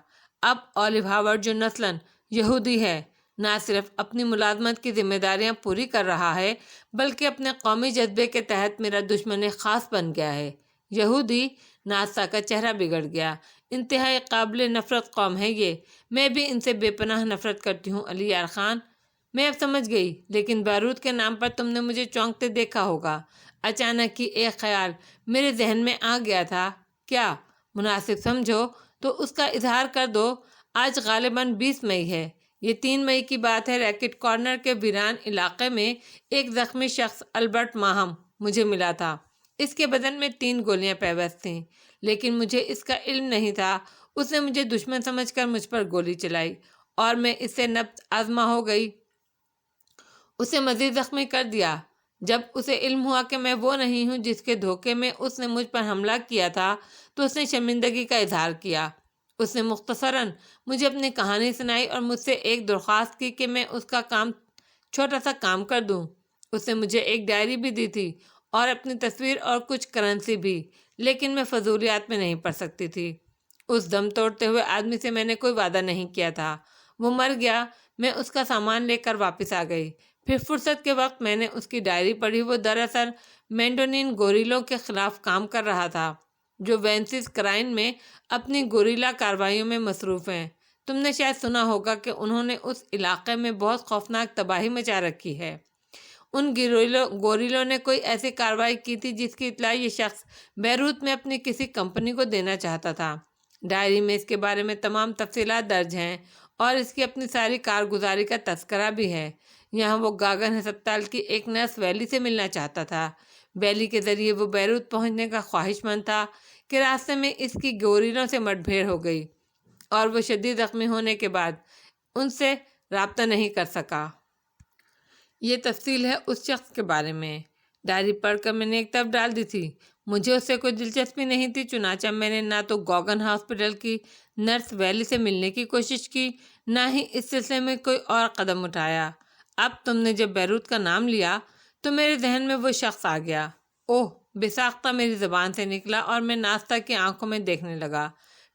اب اولیو ہاورڈ جو نسلاً یہودی ہے، نہ صرف اپنی ملازمت کی ذمہ داریاں پوری کر رہا ہے بلکہ اپنے قومی جذبے کے تحت میرا دشمن خاص بن گیا ہے۔ یہودی؟ ناصا کا چہرہ بگڑ گیا۔ انتہائی قابل نفرت قوم ہے یہ، میں بھی ان سے بے پناہ نفرت کرتی ہوں علی یار خان۔ میں اب سمجھ گئی، لیکن بیروت کے نام پر تم نے مجھے چونکتے دیکھا ہوگا۔ اچانک ہی ایک خیال میرے ذہن میں آ گیا تھا۔ کیا مناسب سمجھو تو اس کا اظہار کر دو۔ آج غالباً 20 مئی ہے۔ یہ 3 مئی کی بات ہے۔ ریکٹ کارنر کے ویران علاقے میں ایک زخمی شخص البرٹ ماہم مجھے ملا تھا۔ اس کے بدن میں 3 گولیاں پیوست تھیں، لیکن مجھے اس کا علم نہیں تھا۔ اس نے مجھے دشمن سمجھ کر مجھ پر گولی چلائی اور میں اس سے نبض آزما ہو گئی، اسے مزید زخمی کر دیا۔ جب اسے علم ہوا کہ میں وہ نہیں ہوں جس کے دھوکے میں اس نے مجھ پر حملہ کیا تھا تو اس نے شرمندگی کا اظہار کیا۔ اس نے مختصراً مجھے اپنی کہانی سنائی اور مجھ سے ایک درخواست کی کہ میں اس کا چھوٹا سا کام کر دوں۔ اس نے مجھے ایک ڈائری بھی دی تھی اور اپنی تصویر اور کچھ کرنسی بھی، لیکن میں فضولیات میں نہیں پڑھ سکتی تھی۔ اس دم توڑتے ہوئے آدمی سے میں نے کوئی وعدہ نہیں کیا تھا۔ وہ مر گیا۔ میں اس کا سامان لے کر واپس آ گئی۔ پھر فرصت کے وقت میں نے اس کی ڈائری پڑھی۔ وہ دراصل مینڈونین گوریلوں کے خلاف کام کر رہا تھا، جو وینسز کرائن میں اپنی گوریلا کارروائیوں میں مصروف ہیں۔ تم نے شاید سنا ہوگا کہ انہوں نے اس علاقے میں بہت خوفناک تباہی مچا رکھی ہے۔ ان گوریلوں نے کوئی ایسی کارروائی کی تھی جس کی اطلاع یہ شخص بیروت میں اپنی کسی کمپنی کو دینا چاہتا تھا۔ ڈائری میں اس کے بارے میں تمام تفصیلات درج ہیں اور اس کی اپنی ساری کارگزاری کا تذکرہ بھی ہے۔ یہاں وہ گاگن ہسپتال کی ایک نرس ویلی سے ملنا چاہتا تھا۔ ویلی کے ذریعے وہ بیروت پہنچنے کا خواہش مند تھا کہ راستے میں اس کی گوریلوں سے مٹ بھیڑ ہو گئی اور وہ شدید زخمی ہونے کے بعد ان سے رابطہ نہیں کر سکا۔ یہ تفصیل ہے اس شخص کے بارے میں۔ ڈائری پڑھ کر میں نے ایک طرف ڈال دی تھی۔ مجھے اس سے کوئی دلچسپی نہیں تھی، چنانچہ میں نے نہ تو گوگن ہاسپٹل کی نرس ویلی سے ملنے کی کوشش کی، نہ ہی اس سلسلے میں کوئی اور قدم اٹھایا۔ اب تم نے جب بیروت کا نام لیا تو میرے ذہن میں وہ شخص آ گیا۔ اوہ، بے ساختہ میری زبان سے نکلا اور میں ناستہ کی آنکھوں میں دیکھنے لگا۔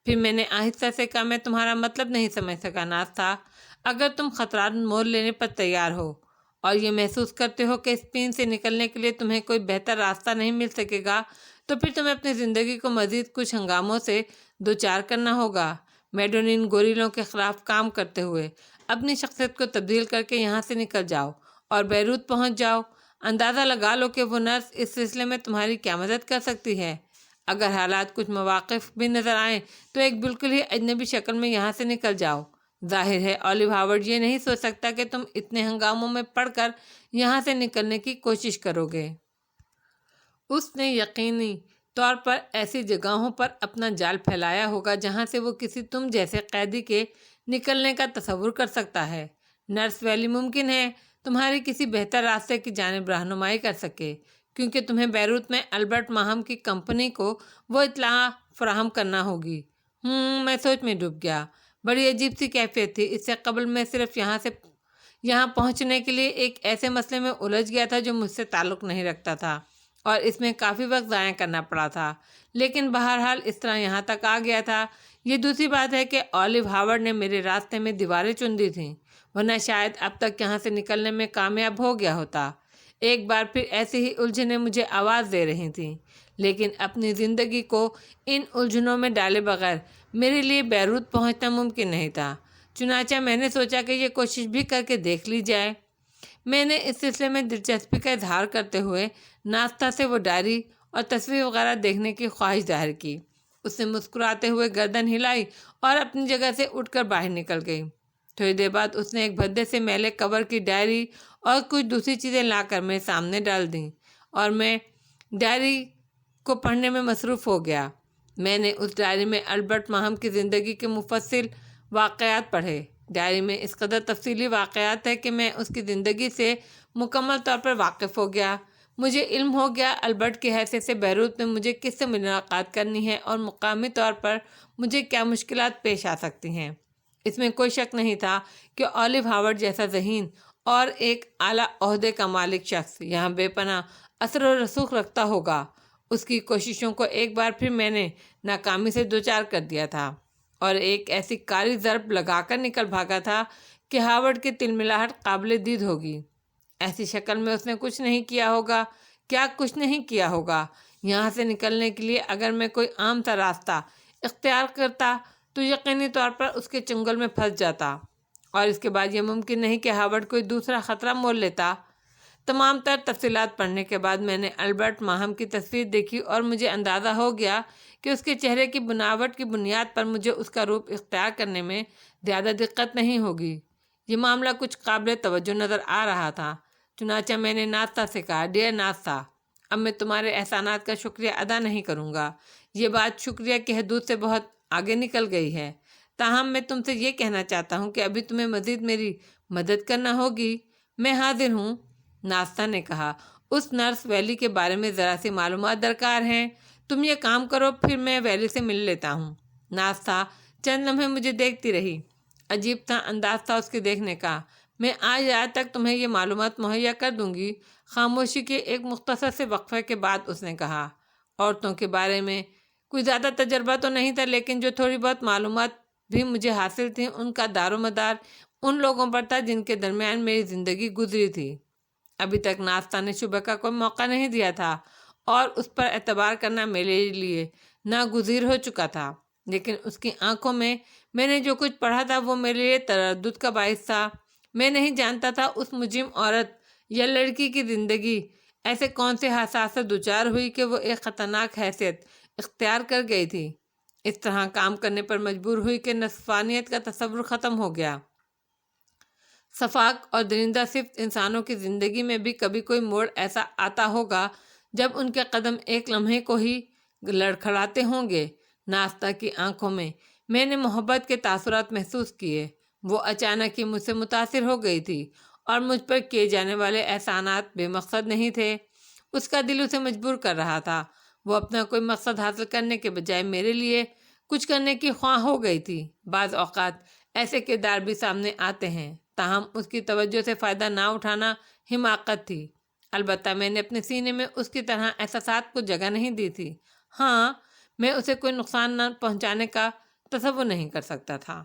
پھر میں نے آہستہ سے کہا، میں تمہارا مطلب نہیں سمجھ سکا ناستہ۔ اگر تم خطرات مول لینے پر تیار ہو اور یہ محسوس کرتے ہو کہ اسپین سے نکلنے کے لیے تمہیں کوئی بہتر راستہ نہیں مل سکے گا، تو پھر تمہیں اپنی زندگی کو مزید کچھ ہنگاموں سے دوچار کرنا ہوگا۔ میڈونین گوریلوں کے خلاف کام کرتے ہوئے اپنی شخصیت کو تبدیل کر کے یہاں سے نکل جاؤ اور بیروت پہنچ جاؤ۔ اندازہ لگا لو کہ وہ نرس اس سلسلے میں تمہاری کیا مدد کر سکتی ہے۔ اگر حالات کچھ مواقف بھی نظر آئیں تو ایک بالکل ہی اجنبی شکل میں یہاں سے نکل جاؤ۔ ظاہر ہے اولیو ہاورڈ یہ نہیں سوچ سکتا کہ تم اتنے ہنگاموں میں پڑ کر یہاں سے نکلنے کی کوشش کرو گے۔ اس نے یقینی طور پر ایسی جگہوں پر اپنا جال پھیلایا ہوگا جہاں سے وہ کسی تم جیسے قیدی کے نکلنے کا تصور کر سکتا ہے۔ نرس ویلی ممکن ہے تمہاری کسی بہتر راستے کی جانب رہنمائی کر سکے، کیونکہ تمہیں بیروت میں البرٹ ماہم کی کمپنی کو وہ اطلاع فراہم کرنا ہوگی۔ میں سوچ میں ڈوب گیا۔ بڑی عجیب سی کیفیت تھی۔ اس سے قبل میں صرف یہاں پہنچنے کے لیے ایک ایسے مسئلے میں الجھ گیا تھا جو مجھ سے تعلق نہیں رکھتا تھا اور اس میں کافی وقت ضائع کرنا پڑا تھا، لیکن بہرحال اس طرح یہاں تک آ گیا تھا۔ یہ دوسری بات ہے کہ اولیو ہاورڈ نے میرے راستے میں دیواریں چن دی تھیں، ورنہ شاید اب تک یہاں سے نکلنے میں کامیاب ہو گیا ہوتا۔ ایک بار پھر ایسی ہی الجھنیں مجھے آواز دے رہی تھیں، لیکن اپنی زندگی کو ان الجھنوں میں ڈالے بغیر میرے لیے بیروت پہنچنا ممکن نہیں تھا۔ چنانچہ میں نے سوچا کہ یہ کوشش بھی کر کے دیکھ لی جائے۔ میں نے اس سلسلے میں دلچسپی کا اظہار کرتے ہوئے ناستہ سے وہ ڈائری اور تصویر وغیرہ دیکھنے کی خواہش ظاہر کی۔ اس نے مسکراتے ہوئے گردن ہلائی اور اپنی جگہ سے اٹھ کر باہر نکل گئی۔ تھوڑی دیر بعد اس نے ایک بھدے سے میلے کور کی ڈائری اور کچھ دوسری چیزیں لا کر میرے سامنے ڈال دیں اور میں ڈائری کو پڑھنے میں مصروف ہو گیا۔ میں نے اس ڈائری میں البرٹ ماہم کی زندگی کے مفصل واقعات پڑھے۔ ڈائری میں اس قدر تفصیلی واقعات ہے کہ میں اس کی زندگی سے مکمل طور پر واقف ہو گیا۔ مجھے علم ہو گیا البرٹ کی حیثیت سے بیروت میں مجھے کس سے ملاقات کرنی ہے اور مقامی طور پر مجھے کیا مشکلات پیش آ سکتی ہیں۔ اس میں کوئی شک نہیں تھا کہ اولیو ہاورڈ جیسا ذہین اور ایک اعلیٰ عہدے کا مالک شخص یہاں بے پناہ اثر و رسوخ رکھتا ہوگا۔ اس کی کوششوں کو ایک بار پھر میں نے ناکامی سے دوچار کر دیا تھا اور ایک ایسی کاری ضرب لگا کر نکل بھاگا تھا کہ ہاورڈ کی تلملاہٹ قابل دید ہوگی۔ ایسی شکل میں اس نے کچھ نہیں کیا ہوگا۔ کیا کچھ نہیں کیا ہوگا؟ یہاں سے نکلنے کے لیے اگر میں کوئی عام سا راستہ اختیار کرتا تو یقینی طور پر اس کے چنگل میں پھنس جاتا، اور اس کے بعد یہ ممکن نہیں کہ ہاورڈ کوئی دوسرا خطرہ مول لیتا۔ تمام تر تفصیلات پڑھنے کے بعد میں نے البرٹ ماہم کی تصویر دیکھی اور مجھے اندازہ ہو گیا کہ اس کے چہرے کی بناوٹ کی بنیاد پر مجھے اس کا روپ اختیار کرنے میں زیادہ دقت نہیں ہوگی۔ یہ معاملہ کچھ قابل توجہ نظر آ رہا تھا۔ چنانچہ میں نے ناستہ سے کہا، ڈیئر ناستہ، اب میں تمہارے احسانات کا شکریہ ادا نہیں کروں گا۔ یہ بات شکریہ کی حدود سے بہت آگے نکل گئی ہے، تاہم میں تم سے یہ کہنا چاہتا ہوں کہ ابھی تمہیں مزید میری مدد کرنا ہوگی۔ میں حاضر ہوں، ناستہ نے کہا۔ اس نرس ویلی کے بارے میں ذرا سی معلومات درکار ہیں۔ تم یہ کام کرو، پھر میں ویلی سے مل لیتا ہوں۔ ناستہ چند لمحے مجھے دیکھتی رہی۔ عجیب تھا انداز تھا اس کے دیکھنے کا۔ میں آج رات تک تمہیں یہ معلومات مہیا کر دوں گی۔ خاموشی کے ایک مختصر سے وقفے کے بعد اس نے کہا، عورتوں کے بارے میں کوئی زیادہ تجربہ تو نہیں تھا، لیکن جو تھوڑی بہت معلومات بھی مجھے حاصل تھیں ان کا دار و مدار ان لوگوں پر تھا جن کے درمیان میری زندگی گزری تھی۔ ابھی تک ناستہ نے شبہ کا کوئی موقع نہیں دیا تھا اور اس پر اعتبار کرنا میرے لیے ناگزیر ہو چکا تھا، لیکن اس کی آنکھوں میں نے جو کچھ پڑھا تھا وہ میرے لیے تردد کا باعث تھا۔ میں نہیں جانتا تھا اس مجرم عورت یا لڑکی کی زندگی ایسے کون سے حادثات سے دوچار ہوئی کہ وہ ایک خطرناک حیثیت اختیار کر گئی تھی، اس طرح کام کرنے پر مجبور ہوئی کہ نفسانیت کا تصور ختم ہو گیا۔ شفاق اور درندہ صفت انسانوں کی زندگی میں بھی کبھی کوئی موڑ ایسا آتا ہوگا جب ان کے قدم ایک لمحے کو ہی لڑکھڑاتے ہوں گے۔ ناستہ کی آنکھوں میں نے محبت کے تاثرات محسوس کیے۔ وہ اچانک ہی مجھ سے متاثر ہو گئی تھی اور مجھ پر کیے جانے والے احسانات بے مقصد نہیں تھے۔ اس کا دل اسے مجبور کر رہا تھا۔ وہ اپنا کوئی مقصد حاصل کرنے کے بجائے میرے لیے کچھ کرنے کی خواہاں ہو گئی تھی۔ بعض اوقات ایسے کردار بھی سامنے آتے ہیں، تاہم اس کی توجہ سے فائدہ نہ اٹھانا حماقت تھی۔ البتہ میں نے اپنے سینے میں اس کی طرح احساسات کو جگہ نہیں دی تھی۔ ہاں، میں اسے کوئی نقصان نہ پہنچانے کا تصور نہیں کر سکتا تھا۔